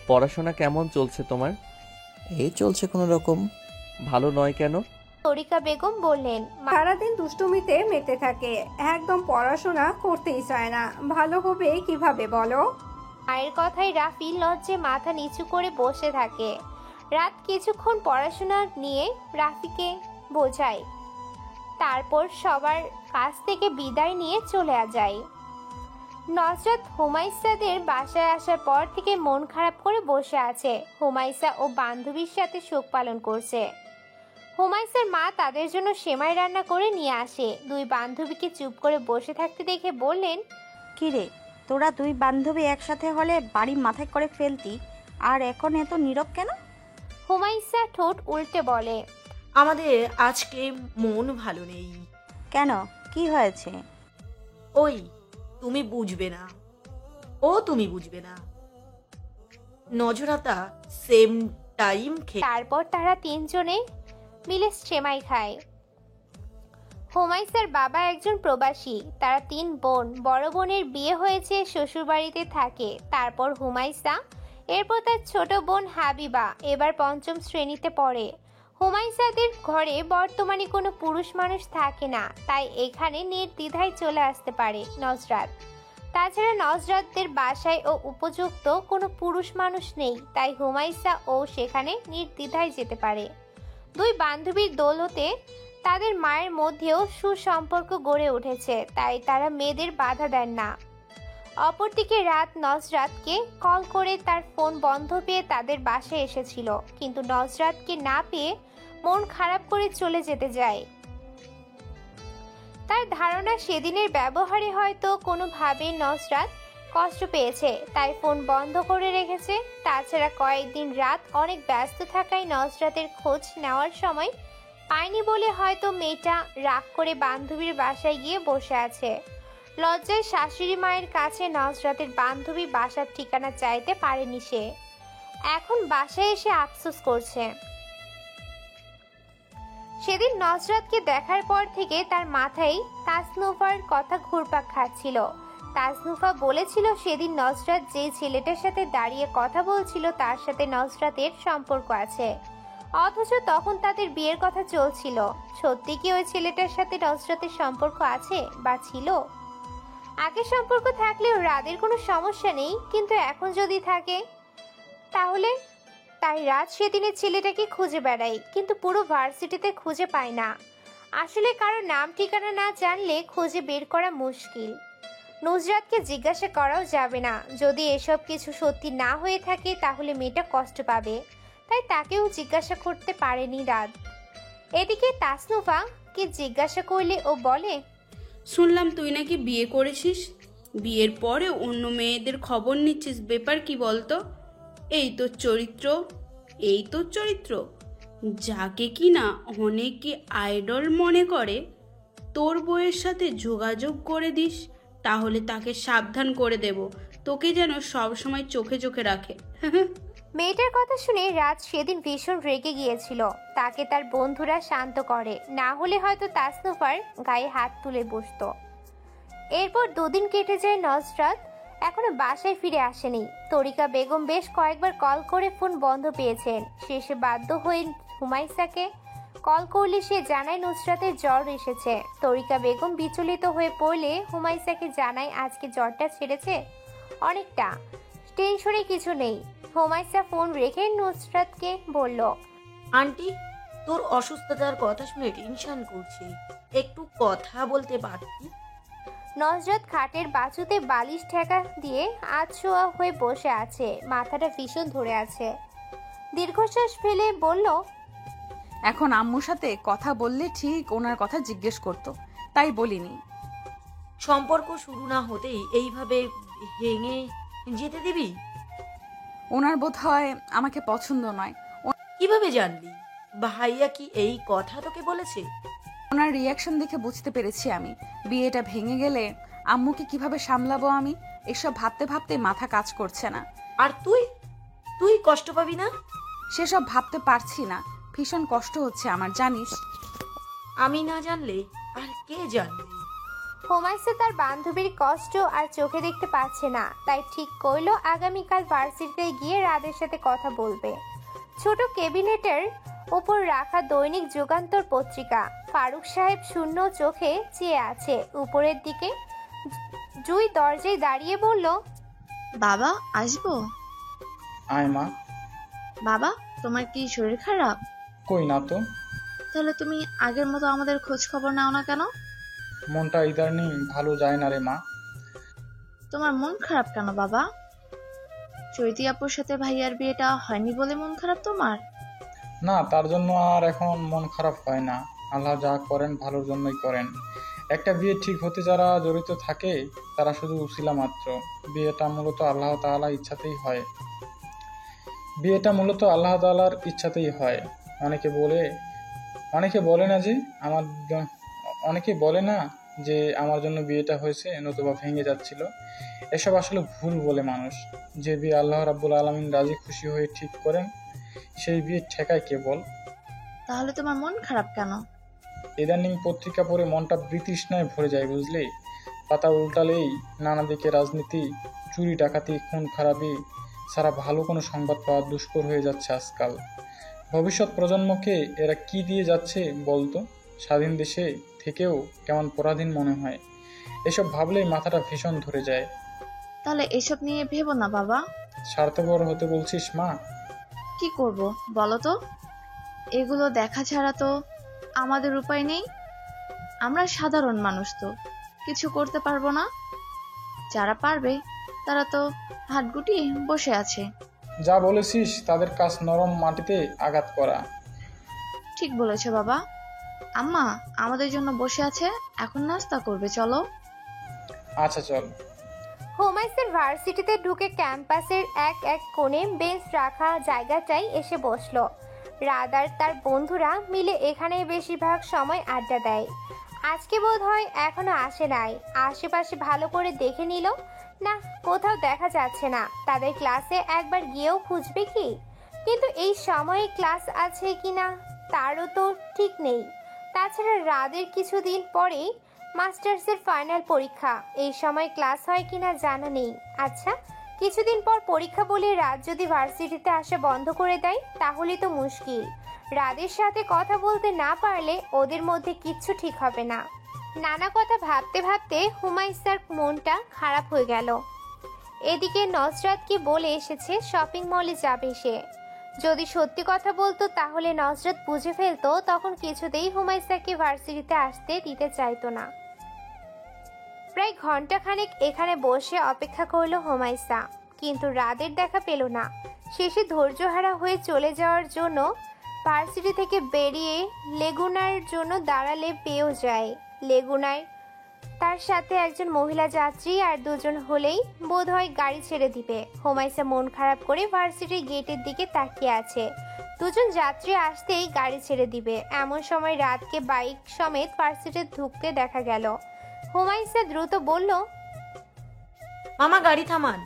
পড়াশোনা কেমন চলছে তোমার? এই চলছে কোনো রকম। ভালো নয় কেন? তরিকা বেগম বললেন, সারাদিন দুষ্টুমিতে মেতে থাকে, একদম পড়াশোনা করতেই চায় না। ভালো হবে কিভাবে বলো? মায়ের কথায় রাফি লজ্জে মাথা নিচু করে বসে থাকে। রাত কিছুক্ষণ পড়াশোনা নিয়ে রাফিকে বোঝায়। তারপর সবার কাছ থেকে বিদায় নিয়ে চলে যায়। নজরাত হুমাইসাদের বাসায় আসার পর থেকে মন খারাপ করে বসে আছে। হুমাইসা ও বান্ধবীর সাথে শোক পালন করছে। হুমাইসার মা তাদের জন্য সেমাই রান্না করে নিয়ে আসে। দুই বান্ধবীকে চুপ করে বসে থাকতে দেখে বললেন, কিরে, তোরা দুই বান্ধবী একসাথে হলে বাড়ি মাথায় করে ফেলতি, আর এখন এত নীরব কেন? হুমাইসা ঠোঁট উল্টে বলে, আমাদের আজকে মন ভালো নেই। কেন, কি হয়েছে? ওই তুমি বুঝবে না, তুমি বুঝবে না। নজরাতা সেম টাইম তারপর তারা তিনজনে মিলে সেমাই খায়। হুমাইসার বাবা একজন প্রবাসী। তারা তিন বোন। বড় বোনের বিয়ে হয়েছে, শ্বশুরবাড়িতে থাকে। তারপর হুমাইসা, এরপর তার ছোট বোন হাবিবা এবার পঞ্চম শ্রেণীতে পড়ে। হুমাইসাদের ঘরে বর্তমানে কোনো পুরুষ মানুষ থাকে না, তাই এখানে নির্দ্বিধায় চলে আসতে পারে নজরাত। তাছাড়া নজরাতদের বাসায় ও উপযুক্ত কোনো পুরুষ মানুষ নেই, তাই হুমাইসা ও সেখানে নির্দ্বিধায় যেতে পারে। দুই বান্ধবীর দৌলতে তাদের মায়ের মধ্যেও সুসম্পর্ক গড়ে উঠেছে, তাই তারা মেয়েদের বাধা দেন না। অপরদিকে রাত নজরাতকে কল করে তার ফোন বন্ধ পেয়ে তাদের বাসায় এসেছিল, কিন্তু নজরাতকে না পেয়ে মন খারাপ করে চলে যেতে যায়। তার ধারণা সেদিনের ব্যবহারে হয়তো কোনোভাবে নজরাত কষ্ট পেয়েছে, তাই ফোন বন্ধ করে রেখেছে। তাছাড়া কয়েকদিন রাত অনেক ব্যস্ত থাকায় নজরাতের খোঁজ নেওয়ার সময় পায়নি বলে হয়তো মেয়েটা রাগ করে বান্ধবীর বাসায় গিয়ে বসে আছে। লজ্জায় শাশুড়ি মায়ের কাছে নজরাতের বান্ধবী বাসার ঠিকানা চাইতে পারেনি সে। এখন বাসায় এসে আফসোস করছে। সেদিন নজরাতকে দেখার পর থেকে তার মাথায় তাসনুফার কথা ঘুরপাক খাচ্ছিল। তাসনুফা বলেছিল সেদিন নজরাত যে ছেলেটার সাথে দাঁড়িয়ে কথা বলছিল তার সাথে নজরাতের সম্পর্ক আছে, অথচ তখন তাদের বিয়ের কথা চলছিল। সত্যি কি ওই ছেলেটার সাথে নজরাতের সম্পর্ক আছে বা ছিল? আগে সম্পর্ক থাকলেও রাতের কোনো সমস্যা নেই, কিন্তু এখন যদি থাকে তাহলে? তাই রাত সেদিনের ছেলেটাকে খুঁজে বেড়ায়, কিন্তু পুরো ভার্সিটিতে খুঁজে পায় না। আসলে কারো নাম ঠিকানা না জানলে খুঁজে বের করা মুশকিল। নুসরাতকে জিজ্ঞাসা করাও যাবে না। যদি এসব কিছু সত্যি না হয়ে থাকে তাহলে মেয়েটা কষ্ট পাবে, তাই তাকেও জিজ্ঞাসা করতে পারেনি রাত। এদিকে তাসনুফা কে জিজ্ঞাসা করলে ও বলে, শুনলাম তুই নাকি বিয়ে করেছিস, বিয়ের পরে অন্য মেয়েদের খবর নিচ্ছিস, ব্যাপার কি বলতো? এই তোর চরিত্র, যাকে কিনা অনেকে আইডল মনে করে, তোর বউয়ের সাথে যোগাযোগ করে দিস, তাহলে তাকে সাবধান করে দেব, তোকে যেন সবসময় চোখে চোখে রাখে। মেয়েটার কথা শুনে রাত সেদিন ভীষণ রেগে গিয়েছিল। তাকে তার বন্ধুরা শান্ত করে, না হলে হয়তো তাসনুফার গায়ে হাত তুলে বসতো। এরপর দুদিন কেটে যায়। নজরাত এখনো বাসায় ফিরে আসেনি। তরিকা বেগম বেশ কয়েকবার কল করে ফোন বন্ধ পেয়েছেন। শেষে বাধ্য হয়ে হুমাইসাকে কল করলে সে জানায় নুসরাতের জ্বর এসেছে। তরিকা বেগম বিচলিত হয়ে পড়লে হুমাইসাকে জানায় আজকে জ্বরটা ছেড়েছে অনেকটা, টেনশনে কিছু নেই। হুমাইসা ফোন রেখে নুসরাতকে বলল, আন্টি, তোর অসুস্থতার কথা শুনে টেনশন করছে, একটু কথা বলতে পারতি? নজরাত খাটের বাছুতে বালিশ ঠেকা দিয়ে আধশোয়া হয়ে বসে আছে, মাথাটা ভীষণ ধরে আছে। দীর্ঘশ্বাস ফেলে বলল, এখন আম্মুর সাথে কথা বললে ঠিক ওনার কথা জিজ্ঞেস করতো, তাই বলিনি। সম্পর্ক শুরু না হতেই এইভাবে ভেঙে যেতে দিবি? ওনার বোধ হয় আমাকে পছন্দ নয়। কিভাবে জানলি? ভাইয়া কি এই কথা তোকে বলেছে? ওনার রিয়াকশন দেখে বুঝতে পেরেছি আমি। বিয়েটা ভেঙে গেলে আম্মুকে কিভাবে সামলাবো আমি, এসব ভাবতে ভাবতে মাথা কাজ করছে না। আর তুই কষ্ট পাবি না? সেসব ভাবতে পারছি না, ভীষণ কষ্ট হচ্ছে আমার, জানিস। আমি না জানলে আর কে জানবে? হুমাইসা তার বান্ধবীর কষ্ট আর চোখে দেখতে পাচ্ছে না, তাই ঠিক করলো আগামীকাল ভার্সিটিতে গিয়ে রাদের সাথে কথা বলবে। ছোট ক্যাবিনেটের উপর রাখা দৈনিক যুগান্তর পত্রিকা। ফারুক সাহেব শূন্য চোখে চেয়ে আছে উপরের দিকে। জুই দরজায় দাঁড়িয়ে বলল, বাবা আসবো? আয় মা। বাবা, তোমার কি শরীর খারাপ? কই না তো। তাহলে তুমি আগের মতো আমাদের খোঁজ খবর নাও না কেন? মনটা ইদানিং ভালো যায় না রে মা। তোমার মন খারাপ কেন বাবা? চৈতি আপুর সাথে ভাইয়ার বিয়েটা হয়নি বলে মন খারাপ তোমার? না, তার জন্য আর এখন মন খারাপ হয় না। আল্লাহ যা করেন ভালোর জন্যই করেন। একটা বিয়ে ঠিক হতে যারা জড়িত থাকে তারা শুধু উসিলা মাত্র। বিয়েটা মূলত আল্লাহ তাআলার ইচ্ছাতেই হয়। অনেকে বলে না যে আমার জন্য বিয়েটা হয়েছে, নতুবা ভেঙে যাচ্ছিল। এসব আসলে ভুল বলে মানুষ। যে বিয়ে আল্লাহ রাব্বুল আলামিন রাজি খুশি হয়ে ঠিক করেন সেই বিয়ে ঠেকায় কে বল? তাহলে তোমার মন খারাপ কেন? ইদানিং পত্রিকা পড়ে মনটা বিতৃষ্ণায় ভরে যায়, বুঝলি? পাতা উল্টালেই নানা দিকে রাজনীতি, চুরি ডাকাতি, খুন খারাপি ছাড়া ভালো কোনো সংবাদ পাওয়া দুষ্কর হয়ে যাচ্ছে আজকাল। ভবিষ্যৎ প্রজন্মকে এরা কি দিয়ে যাচ্ছে বলতো? স্বাধীন দেশে থেকেও কেমন পরাধীন মনে হয়। এসব ভাবলেই মাথাটা ভীষণ ধরে যায়। তাহলে এসব নিয়ে ভেবো না বাবা। স্বার্থপর হতে বলছিস মা? কি করব বলো তো? এগুলো দেখা ছাড়া তো আমাদের উপায় নেই। আমরা সাধারণ মানুষ, তো কিছু করতে পারবো না। যারা পারবে তারা তো হাত গুটিয়ে বসে আছে। যা বলেছিস, তাদের কাজ নরম মাটিতে আঘাত করা। ঠিক বলেছো বাবা। আম্মা আমাদের জন্য বসে আছে, এখন নাস্তা করবে, চলো। আচ্ছা চল। হোমাইসার ভার্সিটিতে ঢুকে ক্যাম্পাসের এক এক কোণে বেঞ্চ রাখা জায়গাটাই এসে বসলো। রাত আর তার বন্ধুরা মিলে এখানে বেশিরভাগ সময় আড্ডা দেয়। আজকে বোধ হয় এখনো আসে নাই। আশেপাশে ভালো করে দেখে নিল, না কোথাও দেখা যাচ্ছে না। তাদের ক্লাসে একবার গিয়েও খুঁজবে কি, কিন্তু এই সময়ে ক্লাস আছে কিনা তারও তো ঠিক নেই। তাছাড়া রাতের কিছুদিন পরেই মাস্টার্সের ফাইনাল পরীক্ষা, এই সময় ক্লাস হয় কিনা জানা নেই। আচ্ছা, কিছুদিন পর পরীক্ষা বলে রাত যদি ভার্সিটিতে আসা বন্ধ করে দেয় তাহলে তো মুশকিল। রাদের সাথে কথা বলতে না পারলে ওদের মধ্যে কিচ্ছু ঠিক হবে না। নানা কথা ভাবতে ভাবতে হুমায়সার মনটা খারাপ হয়ে গেল। এদিকে নজরাতকে বলে এসেছে শপিং মলে যাবে সে। যদি সত্যি কথা বলতো তাহলে নজরাত বুঝে ফেলতো, তখন কিছুতেই হুমায়সাকে ভার্সিটিতে আসতে দিতে চাইতো না। প্রায় ঘন্টাখানেক এখানে বসে অপেক্ষা করলো হুমায়সা, কিন্তু রাদের দেখা পেল না। শেষে ধৈর্যহারা হয়ে চলে যাওয়ার জন্য ভার্সিটি থেকে বেরিয়ে লেগুনার জন্য দাঁড়ালে পেয়েও যায়। লেগুনায় তার সাথে একজন মহিলা যাত্রী আর দুজন হলেই বোধহয় গাড়ি ছেড়ে দিবে। হুমায়সা মন খারাপ করে ভার্সিটির গেটের দিকে তাকিয়ে আছে। দুজন যাত্রী আসতেই গাড়ি ছেড়ে দিবে, এমন সময় রাতকে বাইক সমেত ভার্সিটিতে ঢুকতে দেখা গেল। হুমায়সা দ্রুত বলল, মামা গাড়ি থামান।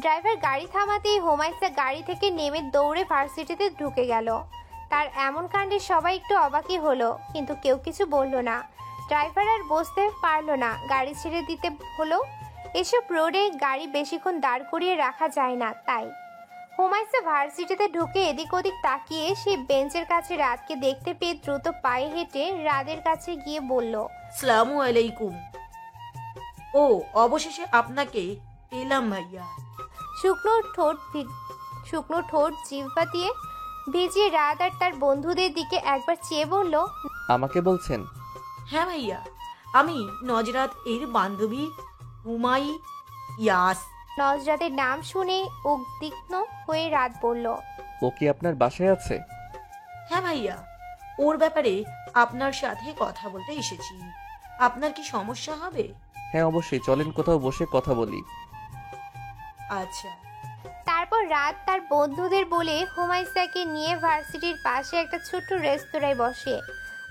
ড্রাইভার গাড়ি থামাতেই হুমায়সা গাড়ি থেকে নেমে দৌড়ে ভার্সিটিতে ঢুকে গেল। তার এমন কাণ্ডে সবাই একটু অবাকই হলো, কিন্তু কেউ কিছু বলল না। ড্রাইভার আর বসতে পারলো না, গাড়ি ছেড়ে দিতে হলো। এসব রোডে গাড়ি বেশিক্ষণ দাঁড় করিয়ে রাখা যায় না, তাই হুমায়সা ভার্সিটিতে ঢুকে এদিক ওদিক তাকিয়ে সেই বেঞ্চের কাছে রাতকে দেখতে পেয়ে দ্রুত পায়ে হেঁটে রাদের কাছে গিয়ে বলল, আসসালামু আলাইকুম। ও, অবশেষে আপনাকে পেলাম ভাইয়া। শুকনো ঠোঁট জিহ্বা দিয়ে ভিজিয়ে রাত আর তার বন্ধুদের দিকে একবার চেয়ে বলল, আমাকে বলছেন? হ্যাঁ ভাইয়া, আমি নজরাত এর বান্ধবী হুমাইয়াস। নজরাতের নাম শুনে উদ্বিগ্ন হয়ে রাত বলল, ও কি আপনার বাসায় আছে? হ্যাঁ ভাইয়া, ওর ব্যাপারে আপনার সাথে কথা বলতে এসেছি। আপনার কি সমস্যা হবে? হ্যাঁ অবশ্যই, চলেন কোথাও বসে কথা বলি। আচ্ছা। তারপর রাত তার বন্ধুদের বলে হুমায়সাকে নিয়ে ভার্সিটির পাশে একটা ছোট্ট রেস্তোরাঁয় বসে।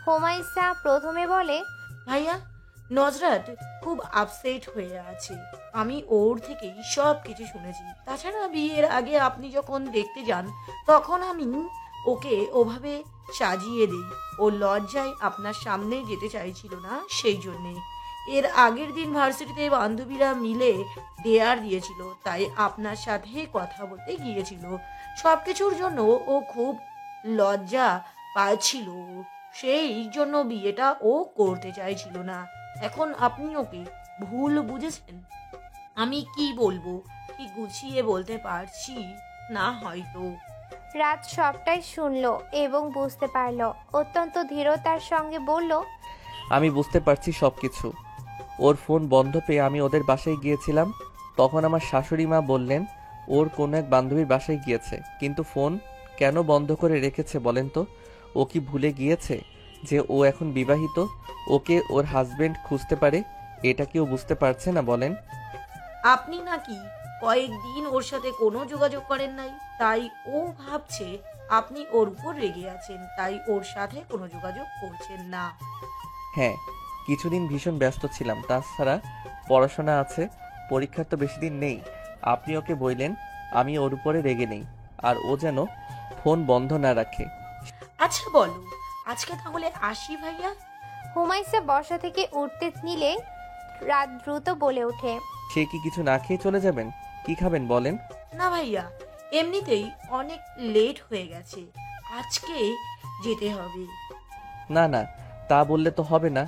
হুমায়সা প্রথমে বলে, ভাইয়া, নজরাত খুব আপসেট হয়ে আছে। আমি ওর থেকেই সব কিছু শুনেছি। তাছাড়া বিয়ের আগে আপনি যখন দেখতে যান তখন আমি ওকে ওভাবে সাজিয়ে দিই। ও লজ্জায় আপনার সামনে যেতে চাইছিল না, সেই জন্যে। এর আগের দিন ভার্সিটিতে বান্ধবীরা মিলে ডেয়ার দিয়েছিল, তাই আপনার সাথে কথা বলতে গিয়েছিল। সব কিছুর জন্য ও খুব লজ্জা পাচ্ছিল, সেই জন্য বিয়েটা ও করতে চাইছিল না। এখন আপনি ওকে ভুল বুঝেছেন। আমি কি বলবো ঠিক গুছিয়ে বলতে পারছি না হয়তো। রাত সবটাই শুনলো এবং বুঝতে পারলো। অত্যন্ত ধীরতার সঙ্গে বলল, আমি বুঝতে পারছি সবকিছু। ওর ফোন বন্ধ পেয়ে আমি ওদের বাসায় গিয়েছিলাম। তখন আমার শাশুড়ি মা বললেন ওর কোনো এক বান্ধবীর বাসায় গিয়েছে, কিন্তু ফোন কেন বন্ধ করে রেখেছে বলেন তো? ও কি ভুলে গিয়েছে যে ও এখন বিবাহিত, ওকে ওর হাজবেন্ড খুঁজতে পারে? এটা কি ও বুঝতে পারছে না বলেন? আপনি নাকি কয়েকদিন ওর সাথে কোনো যোগাযোগ করেন নাই, তাই ও ভাবছে আপনি ওর উপর রেগে আছেন, তাই ওর সাথে কোনো যোগাযোগ করছেন না। হ্যাঁ, কিছুদিন ভীষণ ব্যস্ত ছিলাম, তাছাড়া পড়াশোনা আছে, পরীক্ষার তো বেশি দিন নেই। আপনি ওকে বললেন আমি ওর উপরে রেগে নেই, আর ও যেন ফোন বন্ধ না রাখে। আচ্ছা বলো, আজকে তাহলে আসি ভাইয়া। হুমায়সা বসা থেকে উঠতে নিলে রাত দ্রুত বলে ওঠে, সে কি কিছু না খেয়ে চলে যাবেন? কি খাবেন বলেন? না ভাইয়া, এমনিতেই অনেক লেট হয়ে গেছে, আজকে যেতে হবে। না না, তা বললে তো হবে না।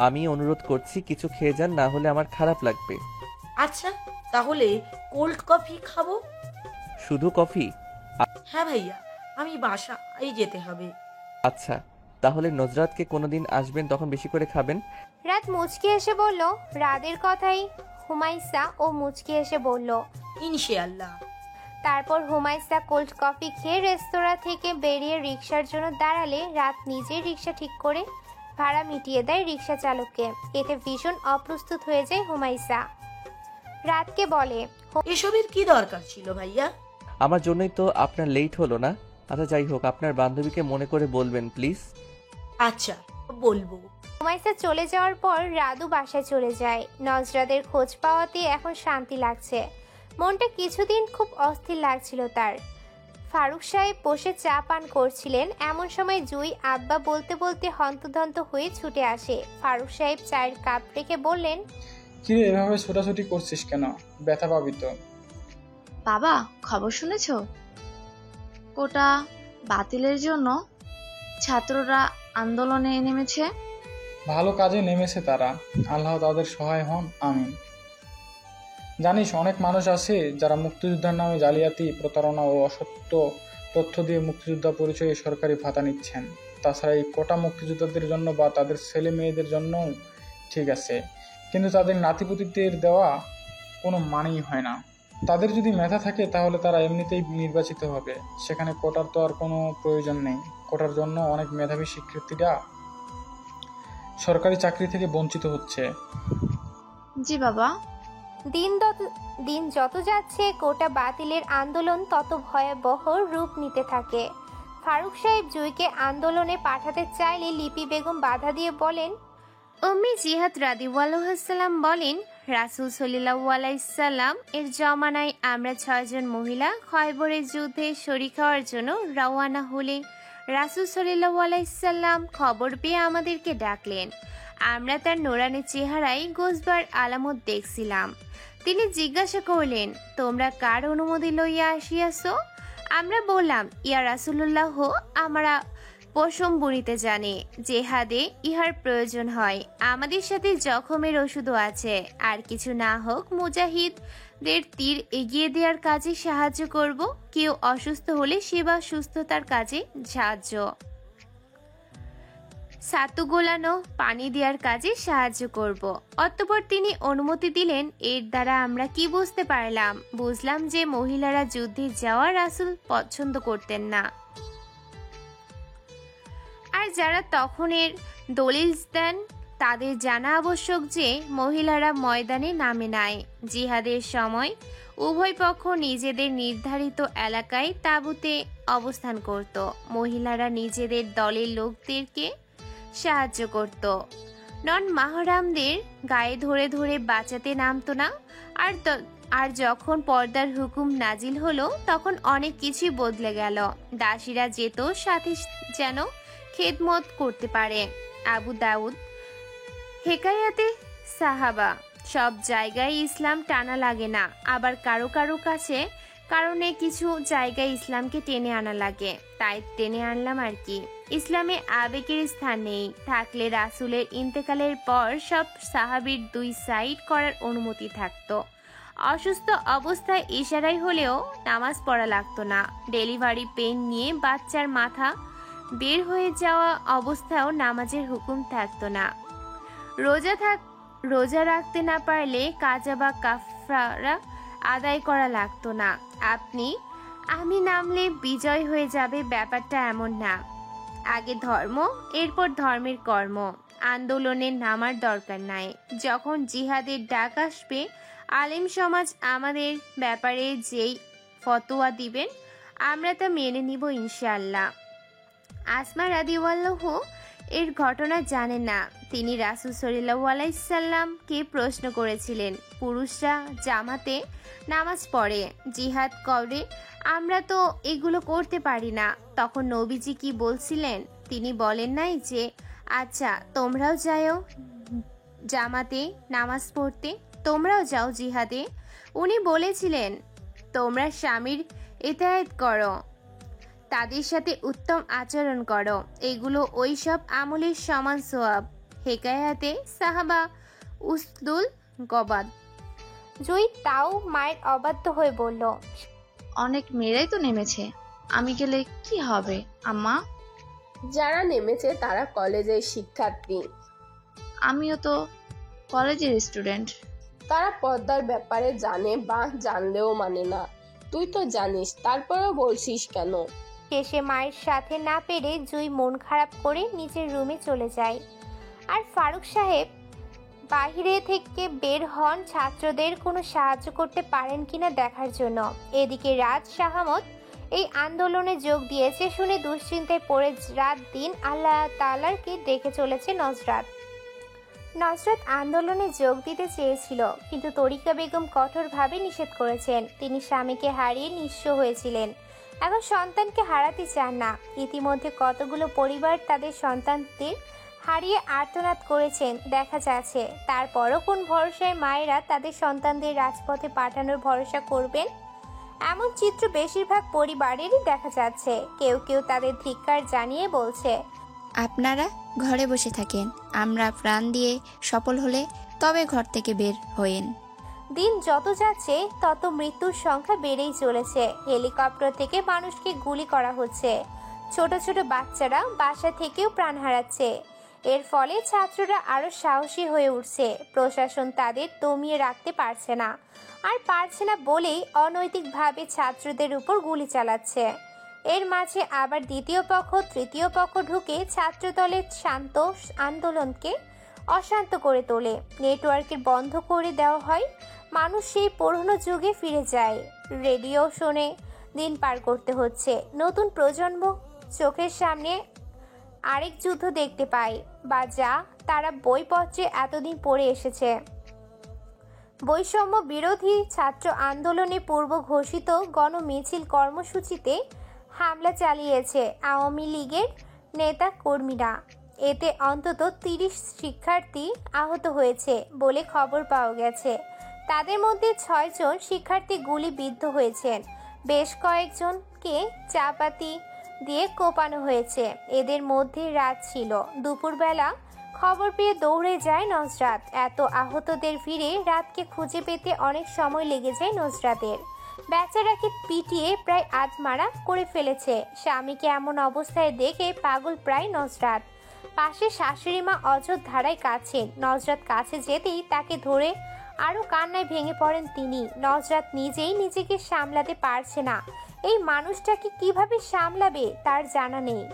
আমি অনুরোধ করছি কিছু খেয়ে যান, না হলে আমার খারাপ লাগবে। আচ্ছা তাহলে কোল্ড কফি খাবো। শুধু কফি? হ্যাঁ ভাইয়া, আমি বাসায় যেতে হবে। আচ্ছা, তাহলে নজরাতকে কোনোদিন আসবেন তখন বেশি করে খাবেন। রাত মুচকি এসে বলল। রাদের কথাই হুমায়সা ও মুচকি এসে বলল, ইনশাআল্লাহ। তারপর হুমায়সা কোল্ড কফি খেয়ে রেস্তোরাঁ থেকে বেরিয়ে রিক্সার জন্য দাঁড়ালে রাত নিজেই রিক্সা ঠিক করে ভাড়া মিটিয়ে দেয় রিক্সা চালককে। এতে ভীষণ অপ্রস্তুত হয়ে যায় হুমায়সা। রাতকে বলে, এসবের কি দরকার ছিল ভাইয়া? আমার জন্যই তো আপনার লেট হলো না। আচ্ছা যাই হোক, আপনার বান্ধবীকে মনে করে বলবেন প্লিজ। আচ্ছা বলবো। হুমায়সা চলে যাওয়ার পর রাদু বাসায় চলে যায়। নজরাদের খোঁজ পাওয়াতে এখন শান্তি লাগছে। মনটা কিছুদিন খুব অস্থির লাগছিল তার। ফারুক সাহেব বসে চা পান করছিলেন, এমন সময় জুই আব্বা বলতে বলতে হন্তদন্ত হয়ে ছুটে আসে। ফারুক সাহেব চায়ের কাপ রেখে বললেন, কিরে এভাবে ছোটাছুটি করছিস কেন? ব্যথা পাবি তো। বাবা, খবর শুনেছো? কোটা বাতিলের জন্য ছাত্ররা আন্দোলনে নেমেছে। ভালো কাজে নেমেছে তারা, আল্লাহ তাদের সহায় হন, আমিন। জানিস, অনেক মানুষ আছে যারা মুক্তিযোদ্ধার নামে জালিয়াতি, প্রতারণা ও অসত্য তথ্য দিয়ে মুক্তিযোদ্ধা পরিচয়ে সরকারি ভাতা নিচ্ছেন। তাছাড়া এই কোটা মুক্তিযোদ্ধাদের জন্য বা তাদের ছেলে মেয়েদের জন্যও ঠিক আছে, কিন্তু তাদের নাতিপুতিদের দেওয়া কোনো মানেই হয় না। তাদের যদি মেধা থাকে তাহলে তারা এমনিতেই নির্বাচিত হবে, সেখানে কোটার তো আর কোনো প্রয়োজন নেই। কোটার জন্য অনেক মেধাবী শিক্ষার্থীরা সরকারি চাকরি থেকে বঞ্চিত হচ্ছে। জি বাবা। দিন যত যাচ্ছে কোটা বাতিলের আন্দোলন তত ভয়াবহ রূপ নিতে থাকে। ফারুক সাহেব জুইকে আন্দোলনে পাঠাতে চাইলে লিপি বেগম বাধা দিয়ে বলেন, উম্মি জিহাদ রাদিয়াল্লাহু বলেন, রাসূল সাল্লাল্লাহু আলাইহি সাল্লাম এর জমানায় আমরা 6 জন মহিলা খয়বরের যুদ্ধে শরীক হওয়ার জন্য রওয়ানা হলে রাসূল সাল্লাল্লাহু আলাইহি সাল্লাম খবর পেয়ে আমাদেরকে ডাকলেন। আমরা তার নোরানি চেহারায় গোসবার আলামত দেখছিলাম। তিনি জিজ্ঞাসা করলেন, তোমরা কার অনুমতি লইয়া আসিয়াছ? আমরা বললাম, ইয়া রাসূলুল্লাহ, আমরা পশম বুনিতে জানি, জেহাদে ইহার প্রয়োজন হয়। আমাদের সাথে জখমের ওষুধও আছে, আর কিছু না হোক মুজাহিদদের তীর এগিয়ে দেওয়ার কাজে সাহায্য করব। কেউ অসুস্থ হলে সেবা সুস্থতার কাজে সাহায্য, ছাতু গোলানো, পানি দেওয়ার কাজে সাহায্য করব। অতঃপর তিনি অনুমতি দিলেন। এর দ্বারা আমরা কি বুঝতে পারলাম? বুঝলাম যে মহিলারা যুদ্ধে যাওয়া রাসূল পছন্দ করতেন না, আর যারা তখনের দলিল দেন তাদের জানা আবশ্যক যে মহিলারা ময়দানে নামে নাই। জিহাদের সময় উভয় পক্ষ নিজেদের নির্ধারিত এলাকায় তাঁবুতে অবস্থান করত। মহিলারা নিজেদের দলের লোকদেরকে সাহায্য করত, নন মাহরামদের গায়ে ধরে ধরে বাঁচাতে নামতো না। আর যখন পর্দার হুকুম নাজিল হলো তখন অনেক কিছুই বদলে গেল। দাসীরা যেত সাথে যেন খেদমত করতে পারে। আবু দাউদ হেকায়াতে সাহাবা। সব জায়গায় ইসলাম টানা লাগে না, আবার কারো কারো কারণে কিছু জায়গায় ইসলামকে টেনে আনা লাগে, তাই টেনে আনলাম আর কি। ইসলামে আবেগের স্থান নেই, থাকলে রাসূলের ইন্তেকালের পর সব সাহাবীর 2 সাইড করার অনুমতি থাকতো। অসুস্থ অবস্থায় ইশারাই হলেও নামাজ পড়া লাগতো না। ডেলিভারি পেন নিয়ে বাচ্চার মাথা বের হয়ে যাওয়া অবস্থায়ও নামাজের হুকুম থাকতো না। রোজা রাখতে না পারলে কাজা বা কাফারা আদায় করা লাগতো না। আমি নামলে বিজয় হয়ে যাবে, ব্যাপারটা এমন না। আগে ধর্ম, এরপর ধর্মের কর্ম। আন্দোলনে নামার দরকার নাই। যখন জিহাদের ডাক আসবে, আলেম সমাজ আমাদের ব্যাপারে যেই ফতোয়া দিবেন আমরা তা মেনে নিব ইনশাআল্লাহ। আসমা রাদিয়াল্লাহু এর ঘটনা জানেন না। তিনি রাসূল সাল্লাল্লাহু আলাইহি সাল্লামকে প্রশ্ন করেছিলেন, পুরুষরা জামাতে নামাজ পড়ে, জিহাদ করে, আমরা তো এগুলো করতে পারি না। তখন নবীজি কি বলছিলেন? তিনি বলেন নাই যে আচ্ছা তোমরাও যাও জামাতে নামাজ পড়তে, তোমরাও যাও জিহাদে। উনি বলেছিলেন তোমরা স্বামীর ইতায়াত করো, তাদের সাথে উত্তম আচরণ করো, এগুলো ওই সব আমলের সমান সওয়াব। হেকায়াতে সাহাবা উসদুল গবাদ। জুই তাও মায়ের অবাধ্য হয়ে বলল, অনেক মেয়েরাই তো নেমেছে, আমি গেলে কি হবে আম্মা? যারা নেমেছে তারা কলেজের শিক্ষার্থী। আমিও তো কলেজের স্টুডেন্ট। তারা পর্দার ব্যাপারে জানে বা জানলেও মানে না। তুই তো জানিস, তারপরেও বলছিস কেন? শেষে মায়ের সাথে না পেরে জুই মন খারাপ করে নিজের রুমে চলে যায়। আর ফারুক সাহেব বাহিরে থেকে বের হন ছাত্রদের কোনো সাহায্য করতে পারেন কিনা দেখার জন্য। এদিকে রাজ শাহামত এই আন্দোলনে যোগ দিয়েছে শুনে দুশ্চিন্তায় পড়ে রাত দিন আল্লাহ তাআলাকে ডেকে চলেছে নজরাত। নজরাত আন্দোলনে যোগ দিতে চেয়েছিল, কিন্তু তরিকা বেগম কঠোরভাবে নিষেধ করেছেন। তিনি স্বামীকে হারিয়ে নিঃস্ব হয়েছিলেন, এখন সন্তানকে হারাতে চান না। ইতিমধ্যে কতগুলো পরিবার তাদের সন্তানদের হারিয়ে আর্তনাদ করেছেন দেখা যাচ্ছে। তারপরও কোন ভরসায় মায়েরা তাদের সন্তানদের রাজপথে পাঠানোর ভরসা করবেন? এমন চিত্র বেশিরভাগ পরিবারেরই দেখা যাচ্ছে। কেউ কেউ তাদের ধিক্কার জানিয়ে বলছে, আপনারা ঘরে বসে থাকেন, আমরা প্রাণ দিয়ে সফল হলে তবে ঘর থেকে বের হইন। দিন যত যাচ্ছে তত মৃত্যুর সংখ্যা বেড়েই চলেছে। হেলিকপ্টার থেকে মানুষকে গুলি করা হচ্ছে, ছোট ছোট বাচ্চারা বাসা থেকেও প্রাণ হারাচ্ছে। এর ফলে ছাত্ররা আরো সাহসী হয়ে উঠছে। প্রশাসন তাদের দমিয়ে রাখতে পারছে না, আর পারছে না বলেই অনৈতিকভাবে ছাত্রদের উপর গুলি চালাচ্ছে। এর মাঝে আবার দ্বিতীয় পক্ষ তৃতীয় পক্ষ ঢুকে ছাত্রদলের শান্ত আন্দোলনকে অশান্ত করে তোলে। নেটওয়ার্কের বন্ধ করে দেওয়া হয়, মানুষ সেই পুরনো যুগে ফিরে যায়। রেডিও শুনে দিন পার করতে হচ্ছে। নতুন প্রজন্ম চোখের সামনে আরেক যুদ্ধ দেখতে পায়, বা যা তারা বইপত্রে এতদিন পড়ে এসেছে। বৈষম্য বিরোধী ছাত্র আন্দোলনে পূর্ব ঘোষিত গণমিছিল কর্মসূচিতে হামলা চালিয়েছে আওয়ামী লীগের নেতা কর্মীরা। এতে অন্তত 30 শিক্ষার্থী আহত হয়েছে বলে খবর পাওয়া গেছে। তাদের মধ্যে 6 জন শিক্ষার্থী গুলিবিদ্ধ হয়েছেন, বেশ কয়েকজনকে চাপাতি দিয়ে কোপানো হয়েছে। এদের মধ্যে রাত ছিল। দুপুরবেলা খবর পেয়ে দৌড়ে যায় নজরাত। এত আহতদের ভিড়ে রাতকে খুঁজে পেতে অনেক সময় লেগে যায় নজরাতের। বেচারাকে পিটিয়ে প্রায় আধমারা করে ফেলেছে। স্বামীকে এমন অবস্থায় দেখে পাগল প্রায় নজরাত। পাশে শাশুড়ি মা অযথ ধারায় কাছেন। নজরাত কাছে যেতেই তাকে ধরে আরো কান্নায় ভেঙে পড়েন তিনি। নজরাত নিজেই নিজেকে সামলাতে পারছে না। এই মানুষটাকে কিভাবে সামলাবে তার জানা নেই।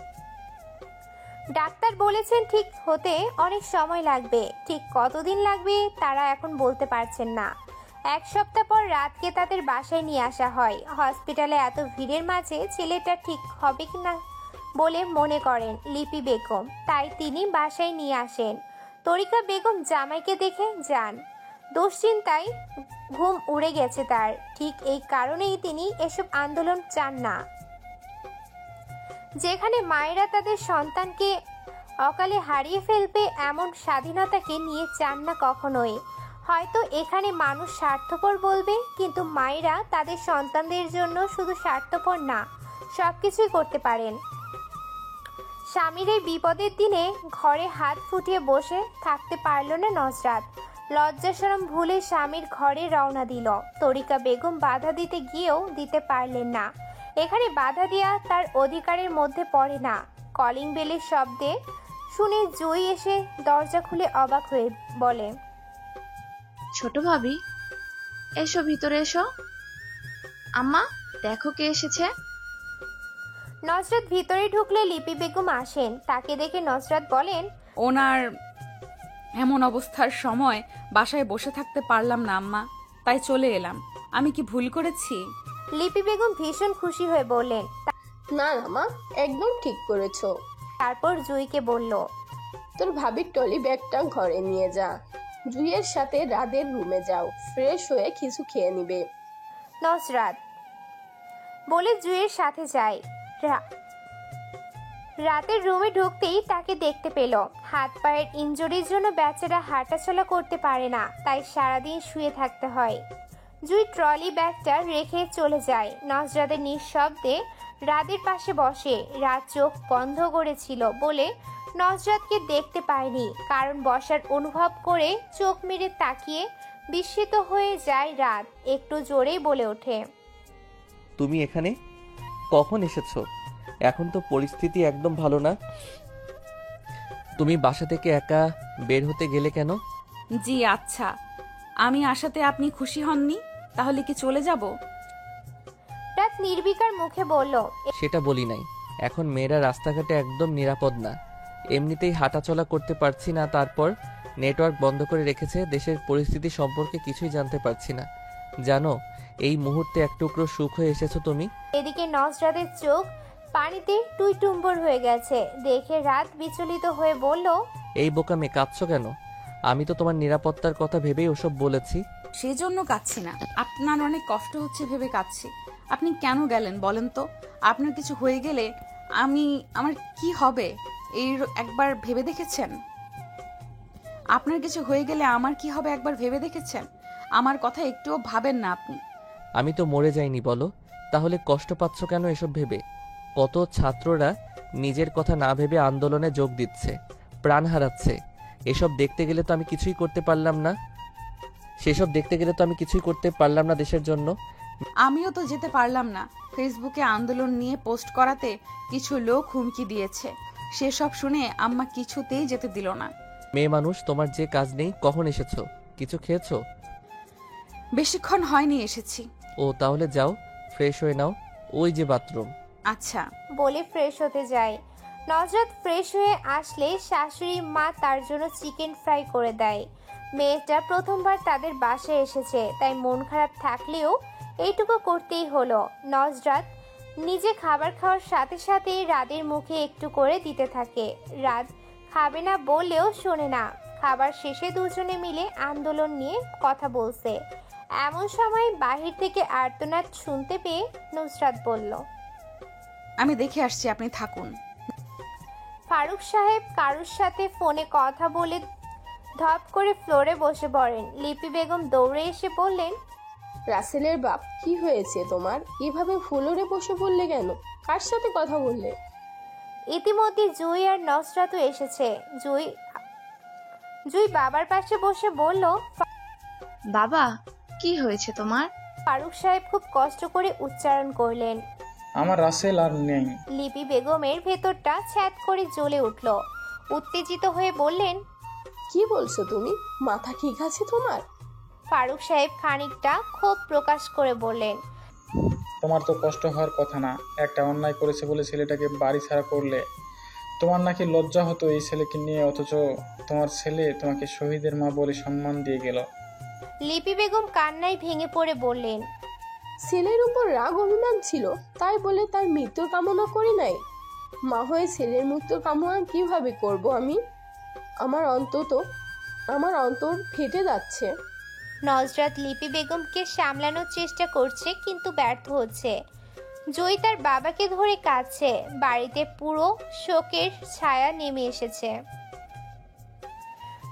ডাক্তার বলেছেন ঠিক হতে অনেক সময় লাগবে, ঠিক কতদিন লাগবে তারা এখন বলতে পারছেন না। 1 সপ্তাহ পর রাতকে তাদের বাসায় নিয়ে আসা হয়। হসপিটালে এত ভিড়ের মাঝে ছেলেটা ঠিক হবে কিনা বলে মনে করেন লিপি বেগম, তাই তিনি বাসায় নিয়ে আসেন। তরিকা বেগম জামাইকে দেখে যান। দুশ্চিন্তায় ঘুম উড়ে গেছে তার। ঠিক এই কারণেই তিনি এসব আন্দোলন চান না, যেখানে মায়েরা তাদের সন্তানকে অকালে হারিয়ে ফেলবে এমন স্বাধীনতাকে নিয়ে চান না কখনোই। হয়তো এখানে মানুষ স্বার্থপর বলবে, কিন্তু মায়েরা তাদের সন্তানদের জন্য শুধু স্বার্থপর না, সবকিছুই করতে পারেন। স্বামীর এই বিপদের দিনে ঘরে হাত ফুটিয়ে বসে থাকতে পারল না নজরাত। লজ্জাশরম ভুলে স্বামীর ঘরে রওনা দিল। তরিকা বেগম বাধা দিতে গিয়েও দিতে পারলেন না। এখানে বাধা দেওয়া তার অধিকারের মধ্যে পড়ে না। কলিং বেলের শব্দে শুনে জুই এসে দরজা খুলে অবাক হয়ে বলে, ছোট ভাবি, এসো ভিতরে এসো। আম্মা, দেখো কে এসেছে। নজরাত ভিতরে ঢুকলে লিপি বেগম আসেন। তাকে দেখে নজরাত বলেন, ওনার এমন অবস্থার সময় বাসায় বসে থাকতে পারলাম না আম্মা, তাই চলে এলাম। আমি কি ভুল করেছি? লিপি বেগম ভীষণ খুশি হয়ে বললেন, না না মা, একদম ঠিক করেছো। তারপর জুইকে বলল, তোর ভাবির টলি ব্যাগটা ঘরে নিয়ে যা, জুইয়ের সাথে রাদের রুমে যাও, ফ্রেশ হয়ে কিছু খেয়ে নিবে। নজরাত বলে জুইয়ের সাথে যায়। রাতের রুমে ঢুকতেই তাকে দেখতে পেল। হাত পায়ের ইনজুরির জন্য বেচারা হাঁটাচলা করতে পারে না, তাই সারাদিন শুয়ে থাকতে হয়। জুই ট্রলি ব্যাগটা রেখে চলে যায়। নজরাতের নিঃশব্দে রাদের পাশে বসে। রাত চোখ বন্ধ করেছিল বলে নজরাতকে দেখতে পায়নি, কারণ বসার অনুভব করে চোখ মেরে তাকিয়ে বিস্মিত হয়ে যায় রাত। একটু জোরেই বলে ওঠে, তুমি এখানে কখন এসেছো? এখন তো পরিস্থিতি একদম ভালো না। তুমি বাসা থেকে একা বের হতে গেলে কেন? জি আচ্ছা, আমি আসাতে আপনি খুশি হননি? তাহলে কি চলে যাব? রাত নির্বিকার মুখে বলল, সেটা বলি নাই। এখন মেয়েরা রাস্তাঘাটে একদম নিরাপদ না, এমনিতেই হাঁটাচলা করতে পারছি না, তারপর নেটওয়ার্ক বন্ধ করে রেখেছে। দেশের পরিস্থিতি সম্পর্কে কিছুই জানতে পারছি না। জানো, এই মুহূর্তে এক টুকরো সুখ হয়ে এসেছো তুমি। এদিকে নজরাতের চোখ পানিতে টুইটুম্বর হয়ে গেছে। দেখে রাত বিচলিত হয়ে বলল, এই বোকামে কাঁদছো কেন? আমি তো তোমার নিরাপত্তার কথা ভেবেই ওসব বলেছি। সেজন্য কাঁদছি না, আপনার অনেক কষ্ট হচ্ছে ভেবে কাঁদছি। আপনি কেন গেলেন বলেন তো? আপনার কিছু হয়ে গেলে আমার কি হবে এই একবার ভেবে দেখেছেন? আপনার কিছু হয়ে গেলে আমার কি হবে একবার ভেবে দেখেছেন? আমার কথা একটুও ভাবেন না আপনি। আমি তো মরে যাইনি বলো, তাহলে কষ্ট পাচ্ছ কেন এসব ভেবে? কত ছাত্ররা নিজের কথা না ভেবে আন্দোলনে যোগ দিচ্ছে, প্রাণ হারাচ্ছে। এসব দেখতে গেলে তো আমি কিছুই করতে পারলাম না। সেসব দেখতে গেলে তো আমি কিছুই করতে পারলাম না দেশের জন্য। আমিও তো যেতে পারলাম না। ফেসবুকে আন্দোলন নিয়ে পোস্ট করাতে কিছু লোক হুমকি দিয়েছে, সেসব শুনে আম্মা কিছুতেই যেতে দিল না। মেয়ে মানুষ, তোমার যে কাজ নেই। কখন এসেছো? কিছু খেয়েছো? বেশিক্ষণ হয়নি এসেছি। ও তাহলে যাও, ফ্রেশ হয়ে নাও, ওই যে বাথরুম। আচ্ছা বলে ফ্রেশ হতে যায়। নজরাত ফ্রেশ হয়ে আসলে শাশুড়ি মা তার জন্য চিকেন ফ্রাই করে দেয়। মেয়েটা প্রথমবার তাদের বাসায় এসেছে, তাই মন খারাপ থাকলেও এইটুকু করতেই হলো। নজরাত নিজে খাবার খাওয়ার সাথে সাথে রাদের মুখে একটু করে দিতে থাকে। রাত খাবে না বললেও শোনে না। খাবার শেষে দুজনে মিলে আন্দোলন নিয়ে কথা বলছে। এমন সময় বাহির থেকে আর্তনাদ শুনতে পেয়ে নুসরাত বলল, আমি দেখে আসছি, আপনি থাকুন। ফারুক সাহেব কারুর সাথে ফোনে কথা বলে ধপ করে ফ্লোরে বসে পড়েন। লিপি বেগম দৌড়ে এসে বললেন, রাসেলের বাপ, কি হয়েছে তোমার? এভাবে ফ্লোরে বসে পড়লে কেন? কার সাথে কথা বললে? ইতিমধ্যে জুই আর নসরাতও এসেছে। জুই বাবার পাশে বসে বলল, বাবা, কি হয়েছে তোমার? ফারুক সাহেব খুব কষ্ট করে উচ্চারণ করলেন। আমার রাসেল আর নেই। লিপি বেগমের ভেতরটা ছ্যাদ করে জ্বলে উঠল। উত্তেজিত হয়ে বললেন, কি বলছো তুমি? মাথা ঠিক আছে তোমার? ফারুক সাহেব খানিকটা ক্ষোভ প্রকাশ করে বললেন, তোমার তো কষ্ট হওয়ার কথা না। একটা অন্যায় করেছে বলে ছেলেটাকে বাড়ি ছাড়া করলে। তোমার নাকি লজ্জা হতো এই ছেলেকে নিয়ে, অথচ তোমার ছেলে তোমাকে শহীদের মা বলে সম্মান দিয়ে গেল। লিপি বেগম কান্নায় ভেঙে পড়ে বললেন, ছেলের উপর রাগ অভিমান ছিল, তাই বলে তার মৃত্যুর কামনা করি নাই। মা হয়ে ছেলের মৃত্যুর কামনা কিভাবে করব আমি? আমার অন্তর ফেটে যাচ্ছে। নজরাত লিপি বেগমকে সামলানোর চেষ্টা করছে, কিন্তু ব্যর্থ হচ্ছে। জয় তার বাবাকে ধরে কাঁদছে। বাড়িতে পুরো শোকের ছায়া নেমে এসেছে।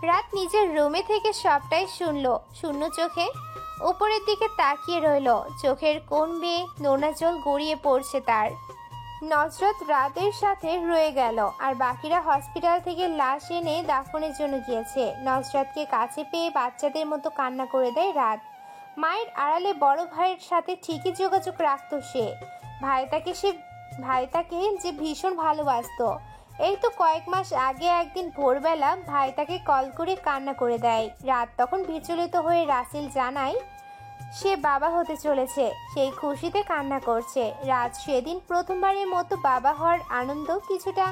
রাত নিজের রুমে থেকে সবটাই শুনল। শূন্য চোখে উপরের দিকে তাকিয়ে রইল। চোখের কোণ বেয়ে নোনা জল গড়িয়ে পড়ছে তার। নজরত রাতের সাথে রয়ে গেল, আর বাকিরা হসপিটাল থেকে লাশ এনে দাফনের জন্য গিয়েছে। নজরতকে কাছে পেয়ে বাচ্চাদের মতো কান্না করে দেয় রাত। মায়ের আড়ালে বড় ভাইয়ের সাথে ঠিকই যোগাযোগ রাখত সে। ভাইটাকে যে ভীষণ ভালোবাসতো। এই তো কয়েক মাস আগে একদিন ভোরবেলা ভাই তাকে কল করে কান্না করে দেয়। রাত তখন বিচলিত হয়ে রাসেল জানায় সে বাবা হতে চলেছে। সেই খুশিতে কান্না করছে। রাত সেদিন প্রথমবারের মতো বাবা হওয়ার আনন্দ কিছুটা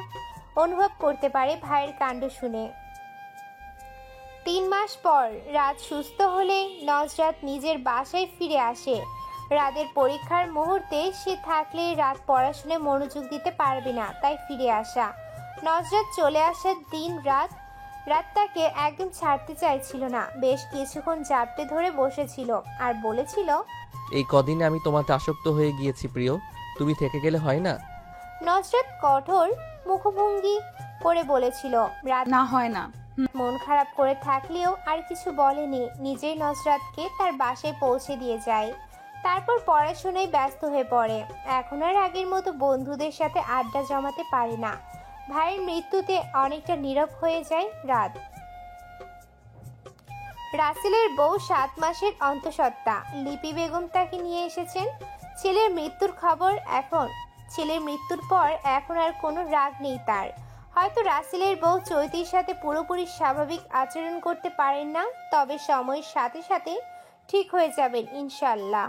অনুভব করতে পারে ভাইয়ের কাণ্ড শুনে। 3 মাস পর রাত সুস্থ হলে নজরাত নিজের বাসায় ফিরে আসে। রাতের পরীক্ষার মুহূর্তে সে থাকলে রাত পড়াশোনায় মনোযোগ দিতে পারবে না, তাই ফিরে আসা। নজরাত চলে আসার দিন রাত তাকে একদম ছাড়তে চাইছিল না। বেশ কিছুক্ষণ জাপটে ধরে বসেছিল আর বলেছিল, এই কদিনে আমি তোমাতে আসক্ত হয়ে গিয়েছি প্রিয়, তুমি থেকে গেলে হয় না? নজরাত কঠোর মুখভঙ্গি করে বলেছিল। রাত না হয় না। মন খারাপ করে থাকলেও আর কিছু বলেনি। নিজেই নজরাতকে তার বাসায় পৌঁছে দিয়ে যায়। তারপর পড়াশোনায় ব্যস্ত হয়ে পড়ে। এখন আর আগের মতো বন্ধুদের সাথে আড্ডা জমাতে পারে না। ভাইয়ের মৃত্যুতে অনেকটা নীরব হয়ে যায় রাত। রাসেলের বউ 7 মাসের অন্তঃসত্ত্বা লিপি বেগম তাকে নিয়ে এসেছেন। ছেলের মৃত্যুর পর এখন আর কোনো রাগ নেই তার। হয়তো রাসেলের বউ চৈতির সাথে পুরোপুরি স্বাভাবিক আচরণ করতে পারেন না, তবে সময়ের সাথে সাথে ঠিক হয়ে যাবেন ইনশাল্লাহ।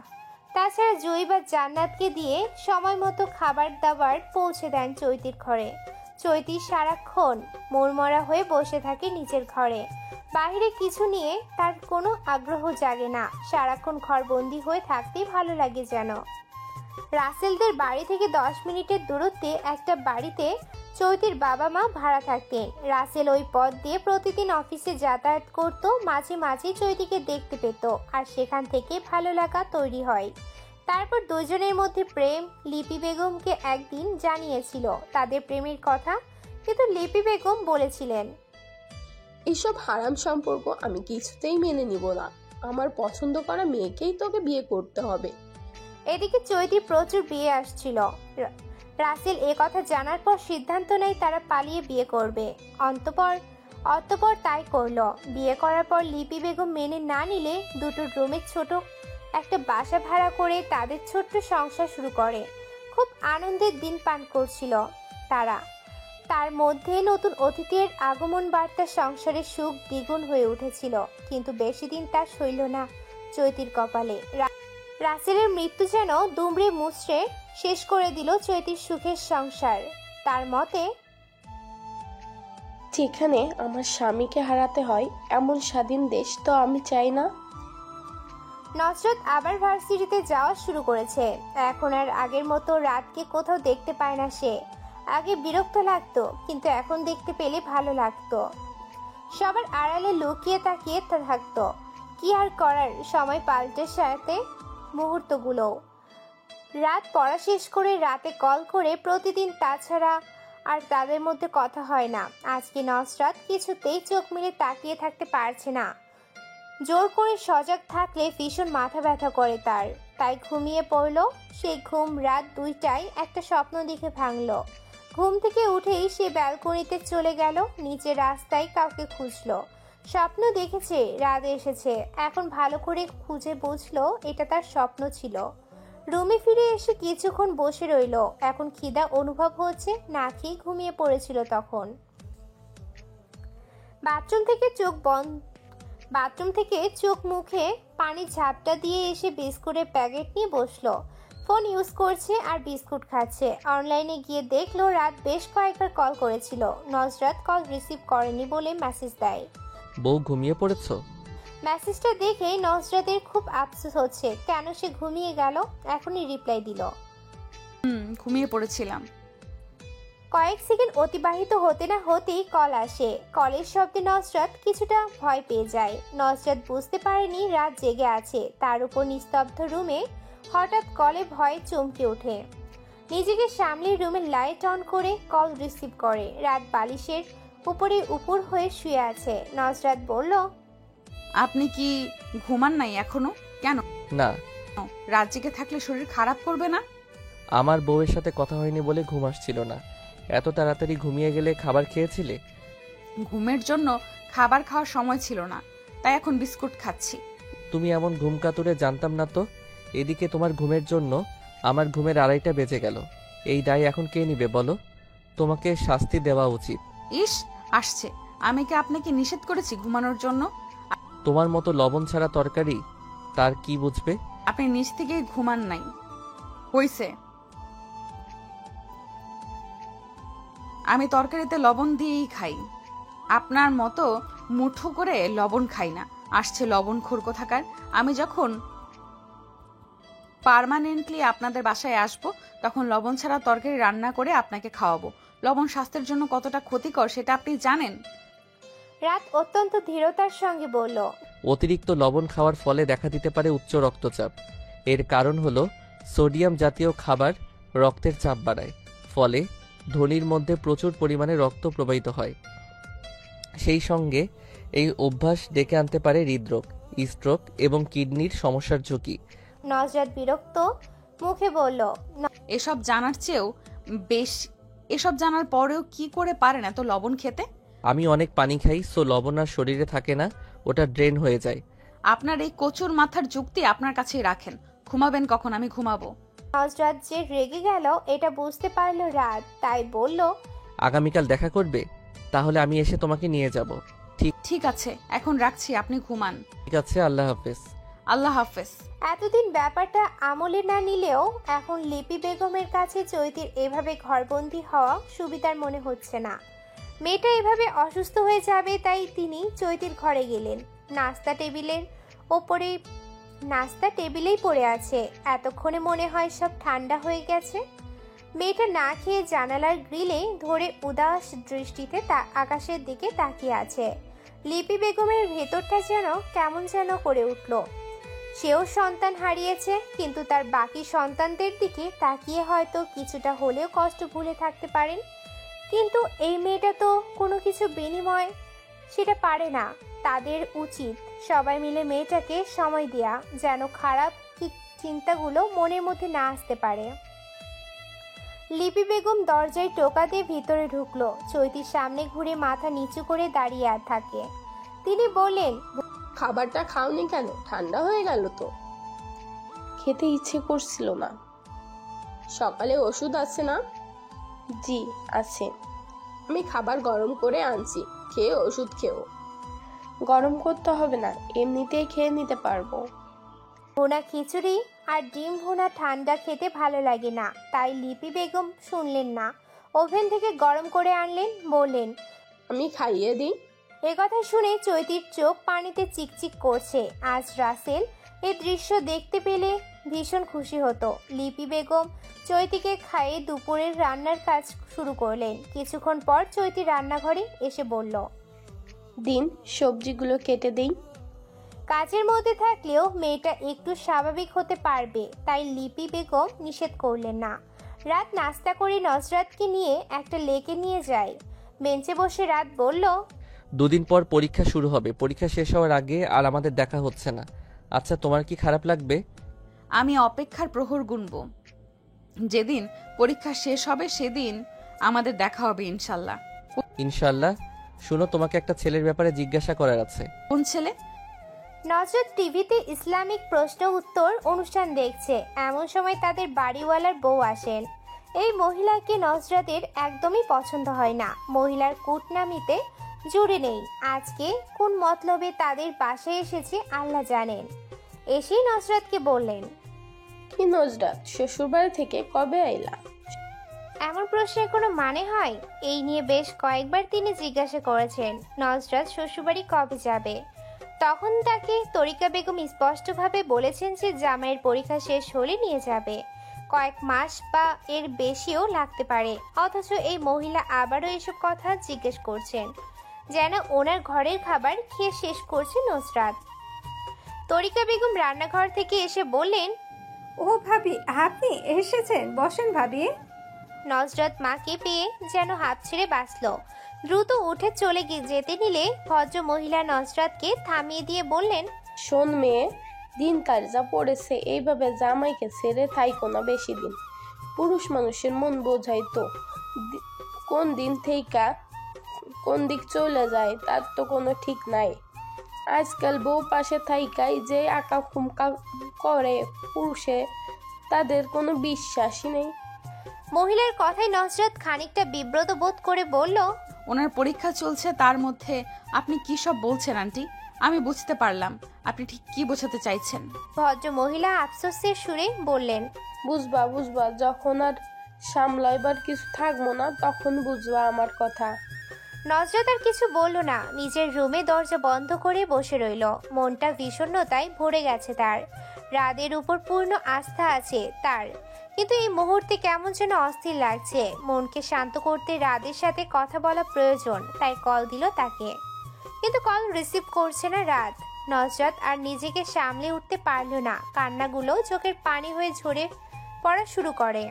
তাছাড়া জয়ী বা জান্নাতকে দিয়ে সময় মতো খাবার দাবার পৌঁছে দেন চৈতির ঘরে। চৈতি সারাক্ষণ মনমরা হয়ে বসে থাকে নিজের ঘরে। বাইরে কিছু নিয়ে তার কোনো আগ্রহ জাগে না। সারাক্ষণ ঘরবন্দি হয়ে থাকতেই ভালো লাগে যেন। রাসেলদের বাড়ি থেকে 10 মিনিটের দূরত্বে একটা বাড়িতে চৈতির বাবা মা ভাড়া থাকতেন। রাসেল ওই পথ দিয়ে প্রতিদিন অফিসে যাতায়াত করত। মাঝে মাঝে চৈতিকে দেখতে পেত আর সেখান থেকে ভালো লাগা তৈরি হয়। তারপর দুজনের মধ্যে প্রেম। লিপি বেগমকে একদিন জানিয়েছিল তাদের প্রেমের কথা, কিন্তু লিপি বেগম বলেছিলেন, এইসব হারাম সম্পর্ক আমি কিছুতেই মেনে নিব না। আমার পছন্দ করা মেয়েকেই তোকে বিয়ে করতে হবে। এদিকে চৈতির প্রচুর বিয়ে আসছিল। রাসেল এ কথা জানার পর সিদ্ধান্ত নেয় তারা পালিয়ে বিয়ে করবে। অতঃপর তাই করলো। বিয়ে করার পর লিপি বেগম মেনে না নিলে দুটো রুমের ছোট একটা বাসা ভাড়া করে তাদের ছোট্ট সংসার শুরু করে। খুব আনন্দের দিন পান করছিল তারা। তার মধ্যে নতুন অতিথির আগমন বার্তা সংসারের সুখ দ্বিগুণ হয়ে উঠেছিল। কিন্তু বেশি দিন তা সইল না চৈতির কপালে। রাসেলের মৃত্যু যেন দুমড়ে মুচড়ে শেষ করে দিল চৈতির সুখের সংসার। তার মতে, যেখানে আমার স্বামীকে হারাতে হয় এমন স্বাধীন দেশ তো আমি চাই না। নজরত আবার ভার্সিটিতে যাওয়া শুরু করেছে। এখন আর আগের মতো রাতকে কোথাও দেখতে পায় না সে। আগে বিরক্ত লাগতো, কিন্তু এখন দেখতে পেলে ভালো লাগতো। সবার আড়ালে লুকিয়ে তাকিয়ে থাকতো। কি আর করার, সময় পাল্টে সাথে মুহূর্তগুলো। রাত পড়া শেষ করে রাতে কল করে প্রতিদিন, তাছাড়া আর তাদের মধ্যে কথা হয় না। আজকে নজরাত কিছুতেই চোখ মেলে তাকিয়ে থাকতে পারছে না। জোর করে সজাগ থাকলে ভীষণ মাথা ব্যথা করে তার, তাই ঘুমিয়ে পড়ল। সেই ঘুম রাত 2টায় একটা স্বপ্ন দেখে ভাঙল। ঘুম থেকে উঠেই সে ব্যালকনিতে চলে গেল। নিচে রাস্তায় কাউকে খুঁজলো। স্বপ্ন দেখেছে রাত এসেছে, এখন ভালো করে খুঁজে বুঝলো এটা তার স্বপ্ন ছিল। রুমে ফিরে এসে কিছুক্ষণ বসে রইল। এখন খিদা অনুভব হচ্ছে, না খেয়ে ঘুমিয়ে পড়েছিল তখন। বাথরুম থেকে চোখ মুখে পানি ঝাপটা দিয়ে এসে বিস্কুটের প্যাকেট নিয়ে বসলো। ফোন ইউজ করছে আর বিস্কুট খাচ্ছে। অনলাইনে গিয়ে দেখলো রাত বেশ কয়েকবার কল করেছিল। নজরাত কল রিসিভ করেনি বলে মেসেজ দেয়। বউ ঘুমিয়ে পড়েছো? মেসেজটা দেখে নজরাতের খুব আফসোস হচ্ছে কেন সে ঘুমিয়ে গেল। এখনই রিপ্লাই দিল, ঘুমিয়ে পড়েছিলাম। কয়েক সেকেন্ড অতিবাহিত হতে না হতেই কল আসে। কলের শব্দে নজরাত কিছুটা ভয় পেয়ে যায়। নজরাত বুঝতে পারেনি রাত জেগে আছে। তার উপর নিস্তব্ধ রুমে হঠাৎ কলে ভয়ে চমকে ওঠে। নিজেকে সামলে রুমের লাইট অন করে কল রিসিভ করে। রাত বালিশের উপরে উপর হয়ে শুয়ে আছে। নজরাত বলল, আপনি কি ঘুমান নাই এখনো? কেন? না। রাত জেগে থাকলে শরীর খারাপ করবে না? আমার বউয়ের সাথে কথা হয়নি বলে ঘুম আসছিল না। এত তাড়াতাড়ি ঘুমিয়ে গেলে খাবার খেয়েছিলে? ঘুমের জন্য খাবার খাওয়ার সময় ছিল না, তাই এখন বিস্কুট খাচ্ছি। তুমি এমন ঘুম কাতুরে জানতাম না তো। এদিকে তোমার ঘুমের জন্য আমার ঘুমের 2:30 বেজে গেল। এই দায় এখন কে নিবে বলো? তোমাকে শাস্তি দেওয়া উচিত। ইস, আসছে। আমি কি আপনাকে নিষেধ করেছি ঘুমানোর জন্য? তোমার মতো লবণ ছাড়া তরকারি তার কি বুঝবে? আপনি নিজ থেকে ঘুমান নাই। হইছে, আমি তরকারিতে লবণ দিয়েই খাই। আপনার মতো মুঠো করে লবণ খাই না। আসছে লবণখোর কোথাকার। আমি যখন পার্মানেন্টলি আপনাদের বাসায় আসবো তখন লবণ ছাড়া তরকারি রান্না করে আপনাকে খাওয়াবো। লবণ স্বাস্থ্যের জন্য কতটা ক্ষতিকর সেটা আপনি জানেন? রাত অত্যন্ত ধীরতার সঙ্গে বলল, অতিরিক্ত লবণ খাওয়ার ফলে দেখা দিতে পারে উচ্চ রক্তচাপ। এর কারণ হলো সোডিয়াম জাতীয় খাবার রক্তের চাপ বাড়ায়, ফলে ধমনীর মধ্যে প্রচুর পরিমাণে রক্ত প্রবাহিত হয়। সেই সঙ্গে এই অভ্যাস ডেকে আনতে পারে হৃদরোগ, স্ট্রোক এবং কিডনির সমস্যার ঝুঁকি। নজরাত বিরক্ত মুখে বলল, এসব জানার চেয়েও এসব জানার পরেও কি করে পারেন এত লবণ খেতে? আমি অনেক পানি খাই, সো লবণ আর শরীরে থাকে না, ওটা ড্রেন হয়ে যায়। আপনার এই কচুর মাথার যুক্তি আপনার কাছেই রাখেন। ঘুমাবেন কখন? আমি ঘুমাবো। নজরাত যে রেগে গেল এটা বুঝতে পারলো রাত, তাই বলল, আগামীকাল দেখা করবে? তাহলে আমি এসে তোমাকে নিয়ে যাব। ঠিক আছে, এখন রাখছি, আপনি ঘুমান। ঠিক আছে, আল্লাহ হাফেজ। আল্লাহ হাফেজ। এতদিন ব্যাপারটা আমলে না নিলেও এখন লিপি বেগমের কাছে চৈতির এভাবে ঘরবন্দি হওয়া সুবিধার মনে হচ্ছে না। মেয়েটা এভাবে অসুস্থ হয়ে যাবে, তাই তিনি চৈতির ঘরে গেলেন। নাস্তা টেবিলেই পড়ে আছে। এতক্ষণে মনে হয় সব ঠান্ডা হয়ে গেছে। মেয়েটা না খেয়ে জানালার গ্রিলে ধরে উদাস দৃষ্টিতে আকাশের দিকে তাকিয়ে আছে। লিপি বেগমের ভেতরটা যেন কেমন যেন করে উঠল। সেও সন্তান হারিয়েছে, কিন্তু তার বাকি সন্তানদের দিকে তাকিয়ে হয়তো কিছুটা হলেও কষ্ট ভুলে থাকতে পারেন। কিন্তু এই মেয়েটা তো কোনো কিছু বিনিময় সেটা পারে না। তাদের উচিত সবাই মিলে মেয়েটাকে সময় দেয়া, যেন খারাপ চিন্তাগুলো মনের মধ্যে না আসতে পারে। লিপি বেগম দরজায় টোকা দিয়ে ভিতরে ঢুকলো। চৈতির সামনে ঘুরে মাথা নিচু করে দাঁড়িয়ে থাকে। তিনি বললেন, খাবারটা খাওনি কেন? ঠান্ডা হয়ে গেল তো। খেতে ইচ্ছে করছিল না। সকালে ওষুধ আছে না? জি আছে। আমি খাবার গরম করে আনছি, খেয়ে ওষুধ খেও। গরম করতে হবে না, এমনিতেই খেয়ে নিতে পারবো। ভুনা খিচুড়ি আর ডিম ভুনা ঠান্ডা খেতে ভালো লাগে না, তাই লিপি বেগম শুনলেন না। ওভেন থেকে গরম করে আনলেন, বললেন, আমি খাইয়ে দিই। এ কথা শুনে চৈতির চোখ পানিতে চিকচিক করছে। আজ রাসেল এই দৃশ্য দেখতে পেলে ভীষণ খুশি হতো। লিপি বেগম চৈতিকে খাইয়ে দুপুরের রান্নার কাজ শুরু করলেন। কিছুক্ষণ পর চৈতি রান্নাঘরে এসে বলল, দিন সবজিগুলো কেটে দিই। কাজের মধ্যে থাকলেও মেয়েটা একটু স্বাভাবিক হতে পারবে, তাই লিপি বেগম নিষেধ করলেন না। রাত নাস্তা করে নজরাতকে নিয়ে একটা লেকে নিয়ে যায়। বেঞ্চে বসে রাত বলল, দুদিন পর পরীক্ষা শুরু হবে, পরীক্ষা শেষ হওয়ার আগে আর আমাদের দেখা হচ্ছে না। আচ্ছা, তোমার কি খারাপ লাগবে? আমি অপেক্ষার প্রহর গুনব। যেদিন পরীক্ষা শেষ হবে সেদিন আমাদের দেখা হবে ইনশাল্লাহ। ইনশাল্লাহ। শুনো, তোমাকে একটা ছেলের ব্যাপারে জিজ্ঞাসা করার আছে। কোন ছেলে? নজরত টিভিতে ইসলামিক প্রশ্ন উত্তর অনুষ্ঠান দেখছে। এমন সময় তাদের বাড়িওয়ালার বউ আসেন। এই মহিলাকে নজরাতের একদমই পছন্দ হয় না। মহিলার কূটনামিতে জুড়ে নেই। আজকে কোন মতলবে তাদের বাসায় এসেছে আল্লাহ জানেন। এসেই নজরাতকে বললেন, কি নজরাত, শ্বশুরবাড়ি থেকে কবে আইলা? এমন প্রশ্নের কোনো মানে হয়? এই নিয়ে বেশ কয়েকবার তিনি জিজ্ঞাসা করেছেন নজরাত শ্বশুরবাড়ি কবে যাবে। তখন তাকে তরিকা বেগম স্পষ্টভাবে বলেছেন যে জামাইয়ের পরীক্ষা শেষ হলে নিয়ে যাবে। কয়েক মাস বা এর বেশিও লাগতে পারে। অথচ এই মহিলা আবারও এসব কথা জিজ্ঞেস করছেন, যেন ওনার ঘরের খাবার খেয়ে শেষ করছে নজরাত। তরিকা বেগম রান্নাঘর থেকে এসে বললেন, ও ভাবি, আপনি এসেছেন, বসেন ভাবি। নজরাত মাকে পেয়ে যেন হাত ছেড়ে বাঁচল। দ্রুত উঠে চলে যেতে নিলে ভদ্র মহিলা নজরাতকে থামিয়ে দিয়ে বললেন, শোন মেয়ে, দিনকাল যা পড়েছে, এইভাবে জামাইকে ছেড়ে থাইকো না বেশি দিন। পুরুষ মানুষের মন বোঝাই তো, কোন দিন থেকে কোন দিক চলে যায় তার তো কোনো ঠিক নাই। আজকাল বউ পাশে থাইকাই যে আঁকা খুমকা করে পুরুষে, তাদের কোনো বিশ্বাসই নেই। মহিলার কথায় নজরাত খানিকটা বিব্রত বোধ করে বলল, ওনার পরীক্ষা চলছে, তার মধ্যে আপনি কি সব বলছেন আন্টি? আমি বুঝতে পারলাম আপনি ঠিক কি বোঝাতে চাইছেন। ভদ্র মহিলা আফসোসের সুরে বললেন, বুঝবা বুঝবা, যখন আর সামলাইবার কিছু থাকবো না তখন বুঝবা আমার কথা। নজরাত আর কিছু বলল না, নিজের রুমে দরজা বন্ধ করে বসে রইল। মনটা বিষণ্ণতায় ভরে গেছে তার। রাদের উপর পূর্ণ আস্থা আছে তার, কিন্তু এই মুহূর্তে কেমন যেন অস্থির লাগছে। মনকে শান্ত করতে রাদের সাথে কথা বলা প্রয়োজন, তাই কল দিল তাকে, কিন্তু কল রিসিভ করছে না রাত। নজরাত আর নিজেকে সামলে উঠতে পারল না, কান্নাগুলো চোখের পানি হয়ে ঝরে পড়া শুরু করে।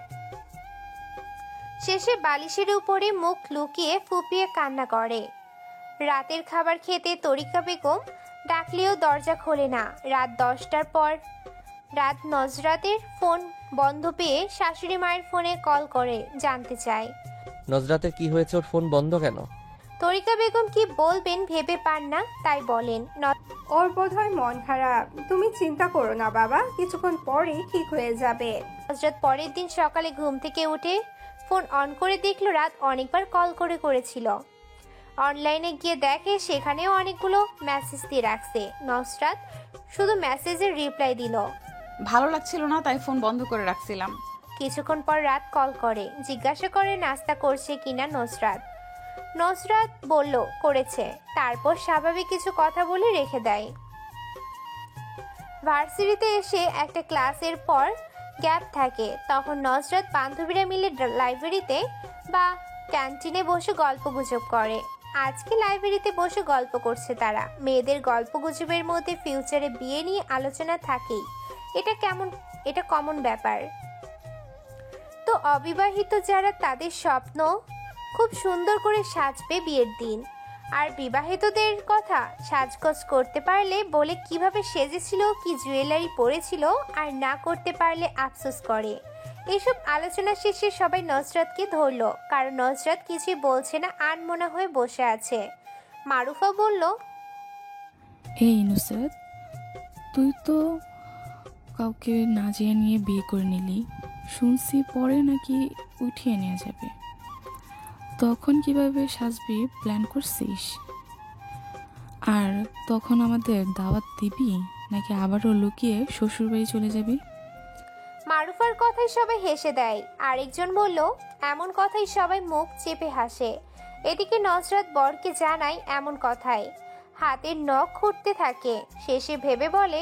শেষে বালিশের উপরে মুখ লুকিয়ে ফুপিয়ে কান্না করে। রাতের খাবার খেতে তরিকা বেগম ডাকলেও দরজা খোলে না। রাত 10টার পর রাত নজরাতের ফোন বন্ধ পেয়ে শাশুড়ি মায়ের ফোনে কল করে জানতে চায়, নজরাতের কি হয়েছে, ওর ফোন বন্ধ কেন? তরিকা বেগম কি বলবেন ভেবে পান না, তাই বলেন, ওর বোধহয় মন খারাপ। তুমি চিন্তা করো না বাবা, কিছুক্ষণ পরেই ঠিক হয়ে যাবে। নজরাত পরের দিন সকালে ঘুম থেকে উঠে ফোন অন করে দেখলো রাত অনেকবার কল করেছিল। অনলাইনে গিয়ে দেখে সেখানেও অনেকগুলো মেসেজ দিয়ে রাখছে। নজরাত শুধু মেসেজের রিপ্লাই দিল, ভালো লাগছিল না তাই ফোন বন্ধ করে রাখছিলাম। কিছুক্ষণ পর রাত কল করে, জিজ্ঞাসা করে নাস্তা করছে কিনা নজরাত বলল করেছে। তারপর স্বাভাবিক কিছু কথা বলে রেখে দেয়। ভার্সিটিতে এসে একটা ক্লাসের পর গ্যাপ থাকে, তখন নজরাত বান্ধবীরা মিলে লাইব্রেরিতে বা ক্যান্টিনে বসে গল্পগুজব করে। আজকে লাইব্রেরিতে বসে গল্প করছে তারা। মেয়েদের গল্পগুজবের মধ্যে ফিউচারে বিয়ে নিয়ে আলোচনা থাকেই, এটা কমন ব্যাপার। তো অবিবাহিত যারা, তাদের স্বপ্ন খুব সুন্দর করে সাজবে বিয়ের দিন। আর বিবাহিতদের কথা, সাজগোজ করতে পারলে বলে কিভাবে সেজেছিল, কি জুয়েলারি পরেছিল, আর না করতে পারলে আফসোস করে। এসব আলোচনা শেষে সবাই নজরাতকে ধরলো, কারণ নজরাত কিছুই বলছে না, আনমনা হয়ে বসে আছে। মারুফা বলল, এই নুসরাত, তুই তো কাউকে না যেয়ে নিয়ে বিয়ে করে নিলি, শুনছি পরে নাকি উঠিয়ে নিয়ে যাবে। তখন কিভাবে সাজবি প্ল্যান করছিস? আর তখন আমাদের দাওয়াত দিবি নাকি আবারও লুকিয়ে শ্বশুরবাড়ি চলে যাবি? মারুফার কথায় সবাই হেসে দেয়। আরেকজন বলল, এমন কথাই সবাই মুখ চেপে হাসে। এদিকে নজরাত বরকে জানায় এমন কথায়, হাতের নখ খুঁটতে থাকে। শেষে ভেবে বলে,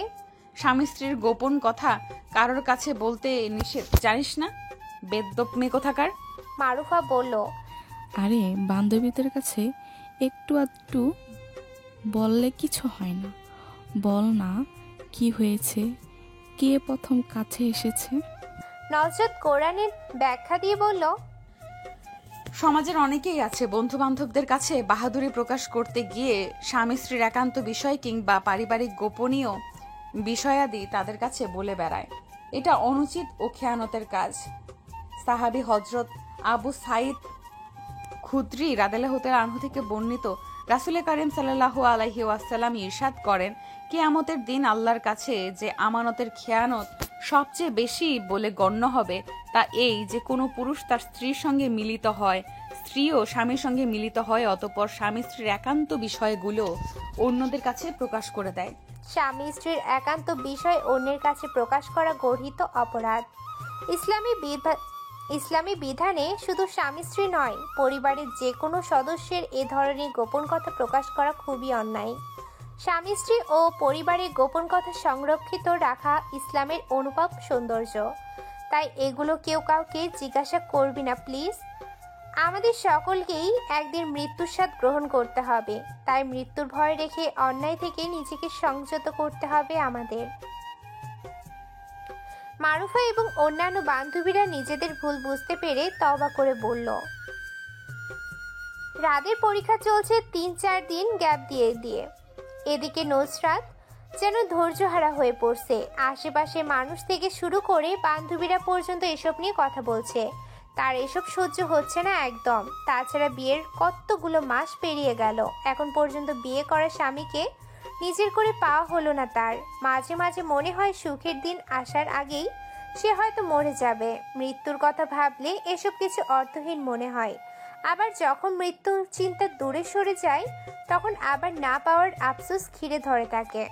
স্বামী স্ত্রীর গোপন কথা কারোর কাছে বলতে নিষেধ, জানিস না বেদ্যপ মেয়ে কোথাকার। মারুফা বলল, আরে বান্ধবীদের কাছে একটু আধটু বললে কিছু হয় না। বল না কি হয়েছে, কে প্রথম কাছে এসেছে। নজরাত কোরআনের ব্যাখ্যা দিয়ে বলল, সমাজের অনেকেই আছে বন্ধু বান্ধবদের কাছে বাহাদুরি প্রকাশ করতে গিয়ে স্বামী স্ত্রীর একান্ত বিষয় কিংবা পারিবারিক গোপনীয় বিষয়াদি তাদের কাছে বলে বেড়ায়। এটা অনুচিত ও খেয়ানতের কাজ। সাহাবী হযরত আবু সাঈদ খুদরি রাদিয়াল্লাহু তাআলা আনহু থেকে বর্ণিত, রাসূল করিম সাল্লাল্লাহু আলাইহি ওয়াসাল্লাম ইরশাদ করেন, কিয়ামতের দিন আল্লাহর কাছে যে আমানতের খেয়ানত সবচেয়ে বেশি বলে গণ্য হবে তা এই যে কোনো পুরুষ তার স্ত্রীর সঙ্গে মিলিত হয়, স্ত্রীও স্বামীর সঙ্গে মিলিত হয়, অতঃপর স্বামী স্ত্রীর একান্ত বিষয়গুলো অন্যদের কাছে প্রকাশ করে দেয়। স্বামী স্ত্রীর একান্ত বিষয় অন্যের কাছে প্রকাশ করা গর্হিত অপরাধ। ইসলামী বিধানে শুধু স্বামী স্ত্রী নয়, পরিবারের যে কোনো সদস্যের এ ধরনের গোপন কথা প্রকাশ করা খুবই অন্যায়। স্বামী স্ত্রী ও পরিবারের গোপন কথা সংরক্ষিত রাখা ইসলামের অনুপম সৌন্দর্য। তাই এগুলো কেউ কাউকে জিজ্ঞাসা করবি না প্লিজ। আমাদের সকলকেই একদিন মৃত্যুর স্বাদ গ্রহণ করতে হবে, তাই মৃত্যুর ভয় রেখে অন্যায় থেকে নিজেকে সংযত করতে হবে আমাদের। মারুফা এবং অন্যান্য বান্ধবীরা নিজেদের ভুল বুঝতে পেরে তওবা করে বলল। রাদের পরীক্ষা চলছে ৩-৪ দিন গ্যাপ দিয়ে। এদিকে নজরাত যেন ধৈর্যহারা হয়ে পড়ছে। আশেপাশে মানুষ থেকে শুরু করে বান্ধবীরা পর্যন্ত এসব নিয়ে কথা বলছে। তার এসব সহ্য হচ্ছে না একদম। তাছাড়া বিয়ের কতগুলো মাস পেরিয়ে গেল, এখন পর্যন্ত বিয়ে করা স্বামীকে নিজের করে পাওয়া হলো না তার। মাঝে মাঝে মনে হয় সুখের দিন আসার আগেই সে হয়তো মরে যাবে। মৃত্যুর কথা ভাবলে এসব কিছু অর্থহীন মনে হয়। আবার যখন মৃত্যু চিন্তা দূরে সরে যায় তখন আবার না পাওয়ার আফসোস ঘিরে ধরে তাকে।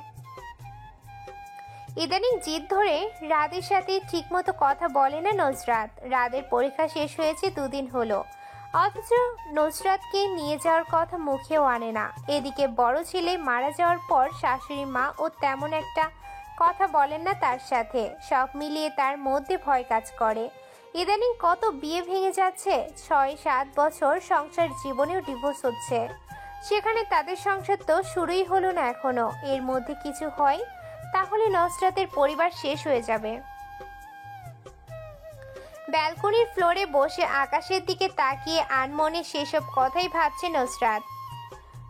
ইদানিং জিদ ধরে রাদের সাথে ঠিকমতো কথা বলে না নুসরাত। রাদের পরীক্ষা শেষ হয়েছে 2 দিন হলো, অথচ নুসরাতকে নিয়ে যাওয়ার কথা মুখেও আনে না। এদিকে বড় ছেলে মারা যাওয়ার পর শাশুড়ি মা ও তেমন একটা কথা বলেন না তার সাথে। সব মিলিয়ে তার মধ্যে ভয় কাজ করে। ইদানিং কত বিয়ে ভেঙে যাচ্ছে, 6-7 বছর সংসার জীবনেও ডিভোর্স হচ্ছে। সেখানে তাদের সংসার তো শুরুই হলো না এখনো। এর মধ্যে কিছু হয় তাহলে নুসরাতের পরিবার শেষ হয়ে যাবে। ব্যালকনির ফ্লোরে বসে আকাশের দিকে তাকিয়ে আনমনে সেসব কথাই ভাবছে নুসরাত।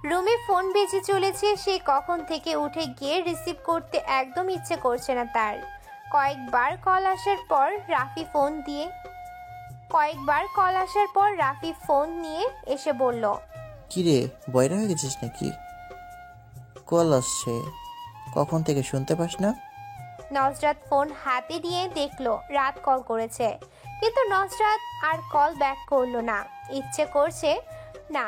রুমে ফোন বেজে চলেছে। সে কখন থেকে উঠে গিয়ে রিসিভ করতে একদম ইচ্ছে করছে না তার। কয়েকবার কল আসার পর রাফি ফোন নিয়ে এসে বলল, কিরে বয়রা হয়ে গেছিস নাকি? কল আসছে, কখন থেকে শুনতে পাস না? নুসরাত ফোন হাতে দিয়ে দেখলো রাত কল করেছে, কিন্তু নুসরাত আর কল ব্যাক করলো না। ইচ্ছে করছে না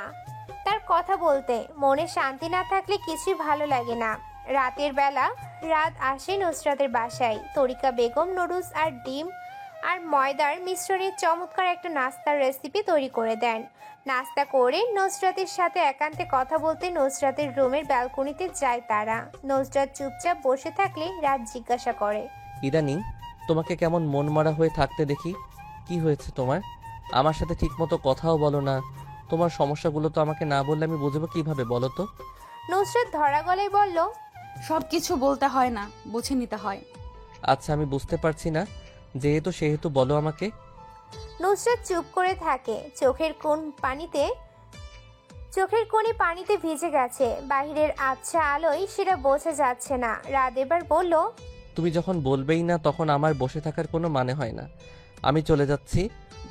তার কথা বলতে। মনে শান্তি না থাকলে কিছুই ভালো লাগে না। রাতের বেলা রাত আসে নুসরাতের বাসায়। তরিকা বেগম নুডলস আর ডিম আর ময়দার মিশ্রণে চমৎকার একটা নাস্তার রেসিপি তৈরি করে দেন। নাস্তা করে নুসরাতের সাথে একান্তে কথা বলতে নুসরাতের রুমের ব্যালকনিতে যায় তারা। নুসরাত চুপচাপ বসে থাকলে রাত জিজ্ঞাসা করে, ইদানিং তোমাকে কেমন মন মারা হয়ে থাকতে দেখি, কি হয়েছে তোমার? আমার সাথে ঠিকমতো কথাও বলো না। তোমার সমস্যাগুলো তো আমাকে না বললে আমি বুঝবো কিভাবে, বলো তো? নুসরাত ধরা গলায় বলল, সব কিছু বলতে হয় না, বুঝে নিতে হয়। আচ্ছা আমি বুঝতে পারছি না, যেহেতু সেহেতু বলো আমাকে। নুসরাত চুপ করে থাকে। চোখের কোণে পানিতে ভিজে গেছে। বাহিরের আবছা আলোয় সেটা বোঝা যাচ্ছে না। রাত এবার বলল, তুমি যখন বলবেই না তখন আমার বসে থাকার কোনো মানে হয় না। আমি চলে যাচ্ছি,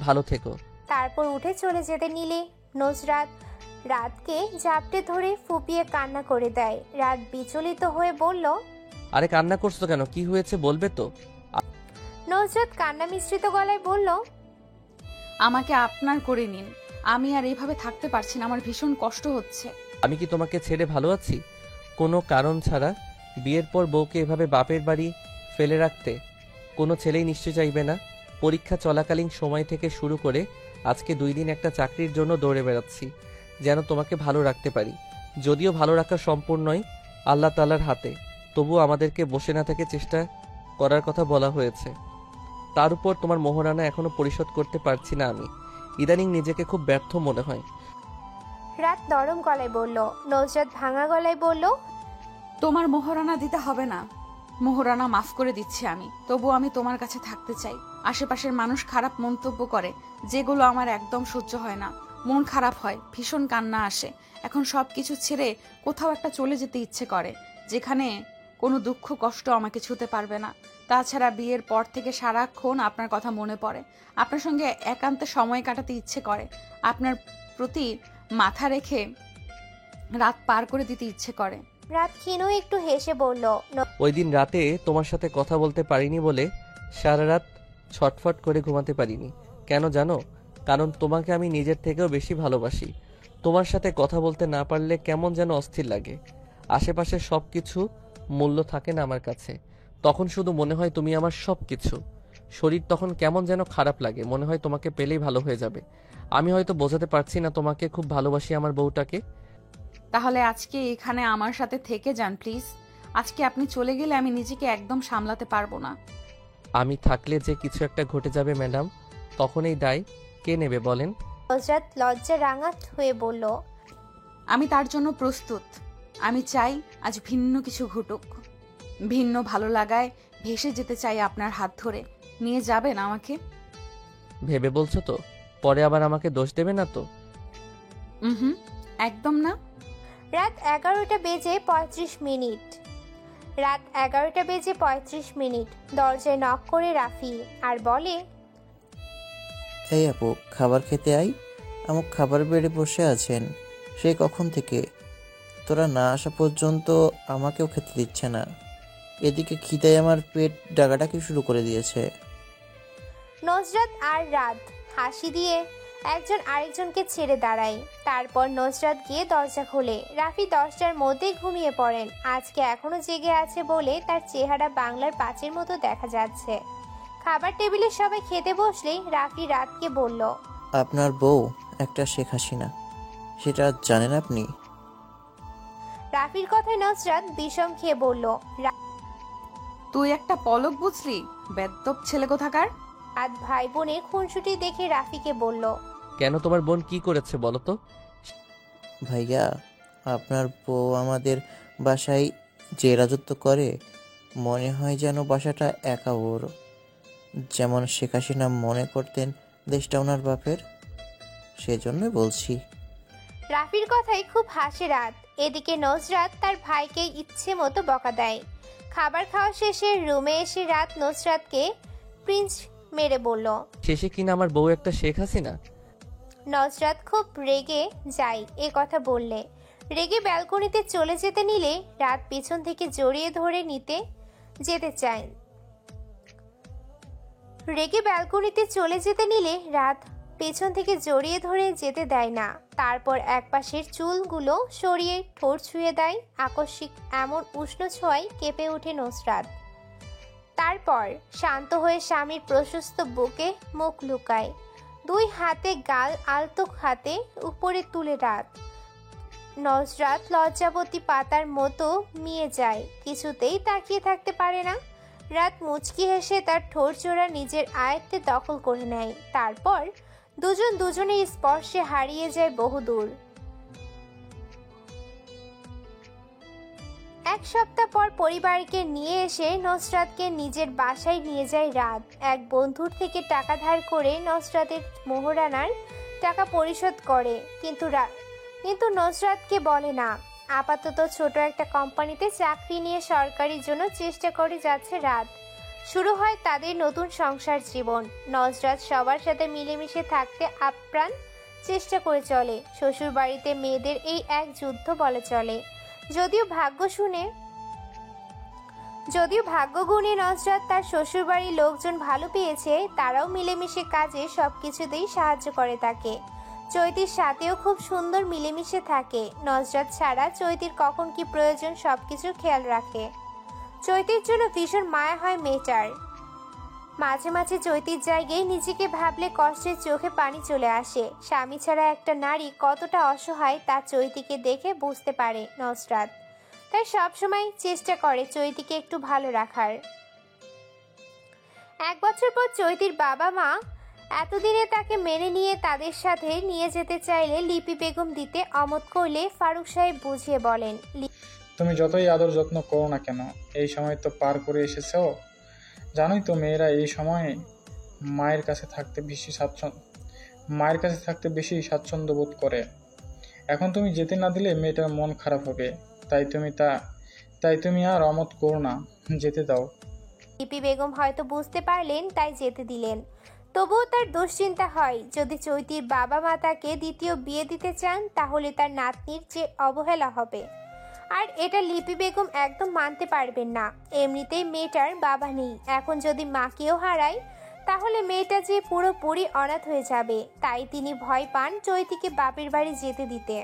ভালো থেকো। তারপর উঠে চলে যেতে নিলে নুসরাত রাতকে জাপটে ধরে ফুপিয়ে কান্না করে দেয়। রাত বিচলিত হয়ে বলল, আরে কান্না করছো কেন? কি হয়েছে বলবে তো? নুসরাত কান্না মিশ্রিত গলায় বলল, আমাকে আপনার করে নিন, আমি আর এইভাবে থাকতে পারছি না, আমার ভীষণ কষ্ট হচ্ছে। আমি কি তোমাকে ছেড়ে ভালো আছি? কোনো কারণ ছাড়া বিয়ের পর বউকে এভাবে বাপের বাড়ি ফেলে রাখতে কোনো ছেলেই নিশ্চয় চাইবে না। পরীক্ষা চলাকালীন সময় থেকে শুরু করে আজকে 2 দিন একটা চাকরির জন্য দৌড়ে বেড়াচ্ছি, যেন তোমাকে ভালো রাখতে পারি। যদিও ভালো রাখা সম্পূর্ণই আল্লাহ তাআলার হাতে, তবুও আমাদেরকে বসে না থেকে চেষ্টা করার কথা বলা হয়েছে। তার উপর তোমার মোহরানা এখনো পরিশোধ করতে পারছি না আমি। ইদানিং নিজেকে খুব ব্যর্থ মনে হয়। রাত নরম গলায় বলল। নুসরাত ভাঙা গলায় বলল, তোমার মোহরানা দিতে হবে না, মোহরানা মাফ করে দিচ্ছি আমি। তবু আমি তোমার কাছে থাকতে চাই। আশেপাশের মানুষ খারাপ মন্তব্য করে, যেগুলো আমার একদম সহ্য হয় না। মন খারাপ হয়, ভীষণ কান্না আসে। এখন সব কিছু ছেড়ে কোথাও একটা চলে যেতে ইচ্ছে করে, যেখানে কোনো দুঃখ কষ্ট আমাকে ছুতে পারবে না। তাছাড়া বিয়ের পর থেকে সারাক্ষণ আপনার কথা মনে পড়ে। আপনার সঙ্গে একান্তে সময় কাটাতে ইচ্ছে করে। আপনার প্রতি মাথা রেখে রাত পার করে দিতে ইচ্ছে করে। রাত ক্ষীণ একটু হেসে বলল, ওই দিন রাতে তোমার সাথে কথা বলতে পারিনি বলে সারা রাত ছটফট করে ঘুমাতে পারিনি। কেন জানো? কারণ তোমাকে আমি নিজের থেকেও বেশি ভালোবাসি। তোমার সাথে কথা বলতে না পারলে কেমন যেন অস্থির লাগে। আশেপাশে সব কিছু মূল্য থাকে না আমার কাছে। তখন শুধু মনে হয় তুমি আমার সব কিছু। শরীর তখন কেমন যেন খারাপ লাগে, মনে হয় তোমাকে পেলেই ভালো হয়ে যাবে। আমি হয়তো বোঝাতে পারছি না তোমাকে খুব ভালোবাসি আমার বউটাকে। তাহলে আজকে এখানে আমার সাথে থেকে যান প্লিজ। আজকে আপনি চলে গেলে আমি নিজেকে একদম সামলাতে পারবো না। আমি থাকলে যে কিছু একটা ঘটে যাবে ম্যাডাম, তখন এই দায় কে নেবে বলেন? নুসরাত লজ্জা রাঙা হয়ে বলল, আমি তার জন্য প্রস্তুত। আমি চাই আজ ভিন্ন কিছু ঘটুক। ভিন্ন ভালো লাগায় ভেসে যেতে চাই আপনার হাত ধরে। নিয়ে যাবেন আমাকে? ভেবে বলছো তো? পরে আবার আমাকে দোষ দেবে না তো? একদম না। রাত 11টা বেজে 35 মিনিট। দরজায় নক করে রাফি আর বলে, এই আপু, খাবার খেতে আই। আমার খাবার বেড়ে বসে আছেন সে কখন থেকে। তোরা না আসা পর্যন্ত আমাকেও খেতে দিচ্ছে না। এদিকে খিদায় আমার পেট ডাকাডাকি শুরু করে দিয়েছে। নজরাত আর রাত হাসি দিয়ে একজন আরেকজনকে ছেড়ে দাঁড়ায়। তারপর নজরাত গিয়ে দরজা খোলে। রাফি 10টার মধ্যেই ঘুমিয়ে পড়েন। আজকে এখনো জেগে আছে বলে তার চেহারা বাংলার 5-এর মতো দেখা যাচ্ছে। খাবার টেবিলে সবাই খেতে বসলেই রাফি রাতকে বলল, আপনার বউ একটা শেখ হাসিনা, সেটা জানেন আপনি? রাফির কথায় নজরাত বিষম খেয়ে বলল, তুই একটা পলক বুঝলি, বেদ্যপ ছেলে কোথাকার। রাত ভাই বোনের খুনসুটি দেখে রাফিকে বলল, কেন, তোমার বোন কি করেছে বলো তো? ভাইয়া, আপনার বউ আমাদের বাসায় যে রাজত্ব করে, মনে হয় যেন বাসাটা একা ওর। যেমন শেখ হাসিনা মনে করতেন দেশটা ওনার বাপের, সেজন্য বলছি। রাফির কথায় খুব হাসে রাত। এদিকে নজরাত তার ভাইকে ইচ্ছে মতো বকা দেয়। খাবার খাওয়া শেষে রুমে এসে রাত নজরাতকে প্রিন্স মেরে বলল, শেষে কিনা আমার বউ একটা শেখ হাসিনা। নজরাত খুব রেগে যায় এ কথা বললে। রেগে ব্যালকনিতে চলে যেতে নিলে রাত পিছন থেকে জড়িয়ে ধরে নিতে যেতে চায়। রেগে ব্যালকনিতে চলে যেতে নিলে রাত পেছন থেকে জড়িয়ে ধরে যেতে দেয় না। তারপর একপাশের চুলগুলো সরিয়ে ঠোঁট ছুঁয়ে দেয়। আকস্মিক এমন উষ্ণ ছোঁয়ায় কেঁপে ওঠে নজরাত। তারপর শান্ত হয়ে স্বামীর প্রশস্ত বুকে মুখ লুকায়। 2 হাতে গাল আলতো হাতে উপরে তুলে রাত। নজরাত লজ্জাবতী পাতার মতো মিয়ে যায়, কিছুতেই তাকিয়ে থাকতে পারে না। রাত মুচকি হেসে তার ঠোঁট জোড়া নিজের আয়ত্তে দখল করে নেয়। তারপর দুজন দুজনের স্পর্শে হারিয়ে যায় বহুদূর। 1 সপ্তাহ পর পরিবারকে নিয়ে এসে নসরাতকে নিজের বাসায় নিয়ে যায় রাত। এক বন্ধুর থেকে টাকা ধার করে নসরাতের মোহরানার টাকা পরিশোধ করে, কিন্তু নসরাতকে বলে না। আপাতত ছোট একটা কোম্পানিতে চাকরি নিয়ে সরকারির জন্য চেষ্টা করে যাচ্ছে রাত। শুরু হয় তাদের নতুন সংসার জীবন। নজরাত সবার সাথে মিলেমিশে থাকতে আপ্রাণ চেষ্টা করে চলে। শ্বশুর বাড়িতে মেয়েদের এই এক যুদ্ধ বলে চলে। যদিও ভাগ্য গুণে নজরাত তার শ্বশুর বাড়ির লোকজন ভালো পেয়েছে, তারাও মিলেমিশে কাজে সবকিছুতেই সাহায্য করে তাকে। চৈতির সাথেও খুব সুন্দর মিলেমিশে থাকে। নজরাত ছাড়া চৈতির কখন কি প্রয়োজন সবকিছু খেয়াল রাখে। চৈতির জন্য ভীষণ মায়া হয় মেয়েটার। মাঝে মাঝে চৈতির জায়গায় নিজেকে ভাবলে কষ্টের চোখে পানি চলে আসে। স্বামী ছাড়া একটা নারী কতটা অসহায় তা চৈতিকে দেখে বুঝতে পারে নজরাত। তাই সবসময় চেষ্টা করে চৈতিকে একটু ভালো রাখার। 1 বছর পর চৈতির বাবা মা এতদিনে তাকে মেনে নিয়ে তাদের সাথে নিয়ে যেতে চাইলে লিপি বেগম দিতে অমত করলে ফারুক সাহেব বুঝিয়ে বলেন, তুমি যতই আদর যত্ন করো না কেন, এই সময় তো পার করে এসেছো। জানোই তো মেয়েরা এই সময় মায়ের কাছে থাকতে বেশি স্বাচ্ছন্দ্য বোধ করে। এখন তুমি যেতে না দিলে মেয়েটার মন খারাপ হবে। তাই তুমি আর অমত করো না, যেতে দাও। লিপি বেগম হয়তো বুঝতে পারলেন, তাই যেতে দিলেন। তবুও তার দুশ্চিন্তা হয়, যদি চৈতির বাবা মা তাকে দ্বিতীয় বিয়ে দিতে চান তাহলে তার নাতনির যে অবহেলা হবে। আর এটা লিপি বেগম একদম মানতে পারবেন না। এমনিতেই মেয়েটার বাবা নেই, এখন যদি মাকেও হারায় তাহলে মেয়েটা যে পুরোপুরি অনাথ হয়ে যাবে। তাই তিনি ভয় পান চৈতিকে বাপের বাড়ি যেতে দিতে।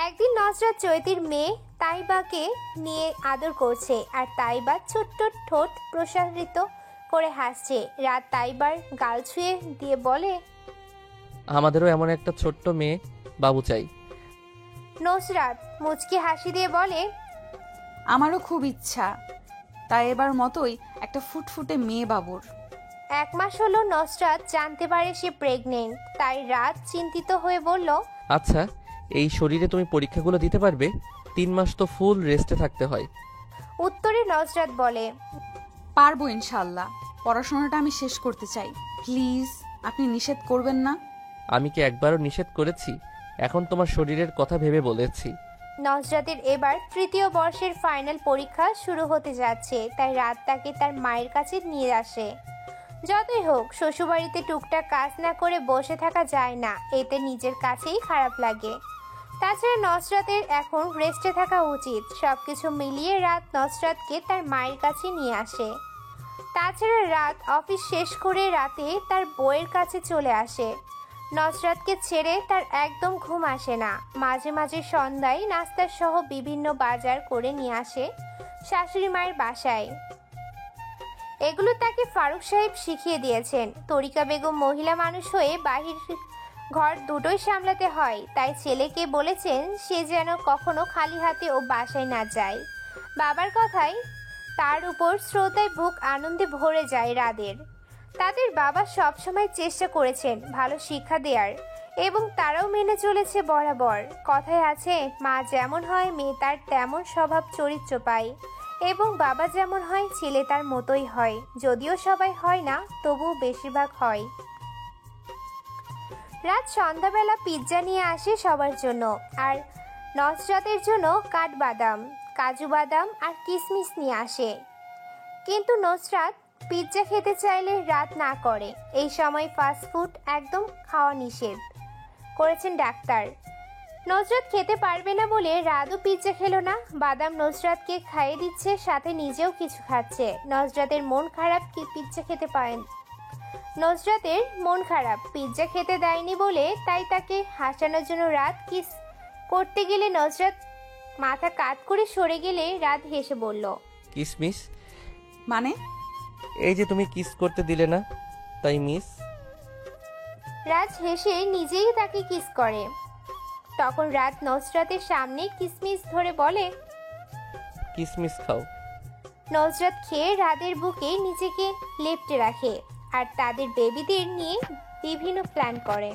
একদিন নজরাত চৈতির মেয়ে তাইবাকে নিয়ে আদর করছে, আর তাইবা ছোট্ট ঠোঁট প্রসারিত করে হাসছে। রাত তাইবার গাল ছুঁয়ে দিয়ে বলে, আমাদেরও এমন একটা ছোট্ট মেয়ে বাবু চাই। নজরাত মুচকি হাসি দিয়ে বলে, আমারও খুব ইচ্ছা, তাই এবার মতোই একটা ফুটফুটে মেয়ে বাবুর। 1 মাস হলো নজরাত জানতে পারে সে প্রেগনেন্ট। তাই রাত চিন্তিত হয়ে বলল, আচ্ছা, এই শরীরে তুমি পরীক্ষাগুলো দিতে পারবে? 3 মাস তো ফুল রেস্টে থাকতে হয়। উত্তরে নজরাত বলে, পারবো ইনশাল্লাহ। পড়াশোনাটা আমি শেষ করতে চাই, প্লিজ আপনি নিষেধ করবেন না। আমি কি একবারও নিষেধ করেছি? এখন তোমার শরীরের কথা ভেবে বলেছি। নজরাতের এবার 3য় বর্ষের ফাইনাল পরীক্ষা শুরু হতে যাচ্ছে, তাই রাত তাকে তার মায়ের কাছে নিয়ে আসে। যতই হোক শ্বশুরবাড়িতে টুকটাক কাজ না করে বসে থাকা যায় না, এতে নিজের কাছেই খারাপ লাগে। তাছাড়া নজরাতের এখন রেস্টে থাকা উচিত। সবকিছু মিলিয়ে রাত নজরাতকে তার মায়ের কাছে নিয়ে আসে। তাছাড়া রাত অফিস শেষ করে রাতে তার বউয়ের কাছে চলে আসে। নজরাতকে ছেড়ে তার একদম ঘুম আসে না। মাঝে মাঝে সন্ধ্যায় নাস্তার সহ বিভিন্ন বাজার করে নিয়ে আসে শাশুড়ি মায়ের বাসায়। এগুলো তাকে ফারুক সাহেব শিখিয়ে দিয়েছেন। তরিকা বেগম মহিলা মানুষ হয়ে বাহির ঘর দুটোই সামলাতে হয়, তাই ছেলেকে বলেছেন সে যেন কখনো খালি হাতে ও বাসায় না যায়। বাবার কথায় তার উপর শ্রদ্ধায় বুক আনন্দে ভরে যায় রাদের। তাদের বাবা সবসময় চেষ্টা করেছেন ভালো শিক্ষা দেওয়ার, এবং তারাও মেনে চলেছে বরাবর। কথায় আছে, মা যেমন হয় মেয়ে তার তেমন স্বভাব চরিত্র পায়, এবং বাবা যেমন হয় ছেলে তার মতোই হয়। যদিও সবাই হয় না, তবুও বেশিরভাগ হয়। রাত সন্ধ্যাবেলা পিৎজা নিয়ে আসে সবার জন্য, আর নজরাতের জন্য কাঠবাদাম, কাজু বাদাম আর কিশমিশ নিয়ে আসে। কিন্তু নজরাত পিৎজা খেতে চাইলে রাত না করে। এই সময় ফাস্টফুড একদম খাওয়া নিষেধ করেছেন ডাক্তার। নজরাত খেতে পারবে না বলে রাতও পিৎজা খেলো না। বাদাম নজরাতকে খাইয়ে দিচ্ছে, সাথে নিজেও কিছু খাচ্ছে। নজরাতের মন খারাপ, কি পিৎজা খেতে পারেন। নজরাতের মন খারাপ, পিৎজা খেতে দেয়নি বলে, তাই তাকে হাসানোর জন্য রাত কিস করতে গেলে নজরাত মাথা কাত করে সরে গেলে রাত হেসে বলল, কিসমিস মানে? এই যে তুমি কিস করতে দিলে না, তাই মিস। রাজ হেসে নিজেই তাকে কিস করে। তখন রাত নজরাতের সামনে কিসমিস ধরে বলে, কিসমিস খাও। নজরাত খেয়ে রাদের বুকে নিজেকে লেপ্টে রাখে আর তাদের বেবিদের নিয়ে বিভিন্ন প্ল্যান করে।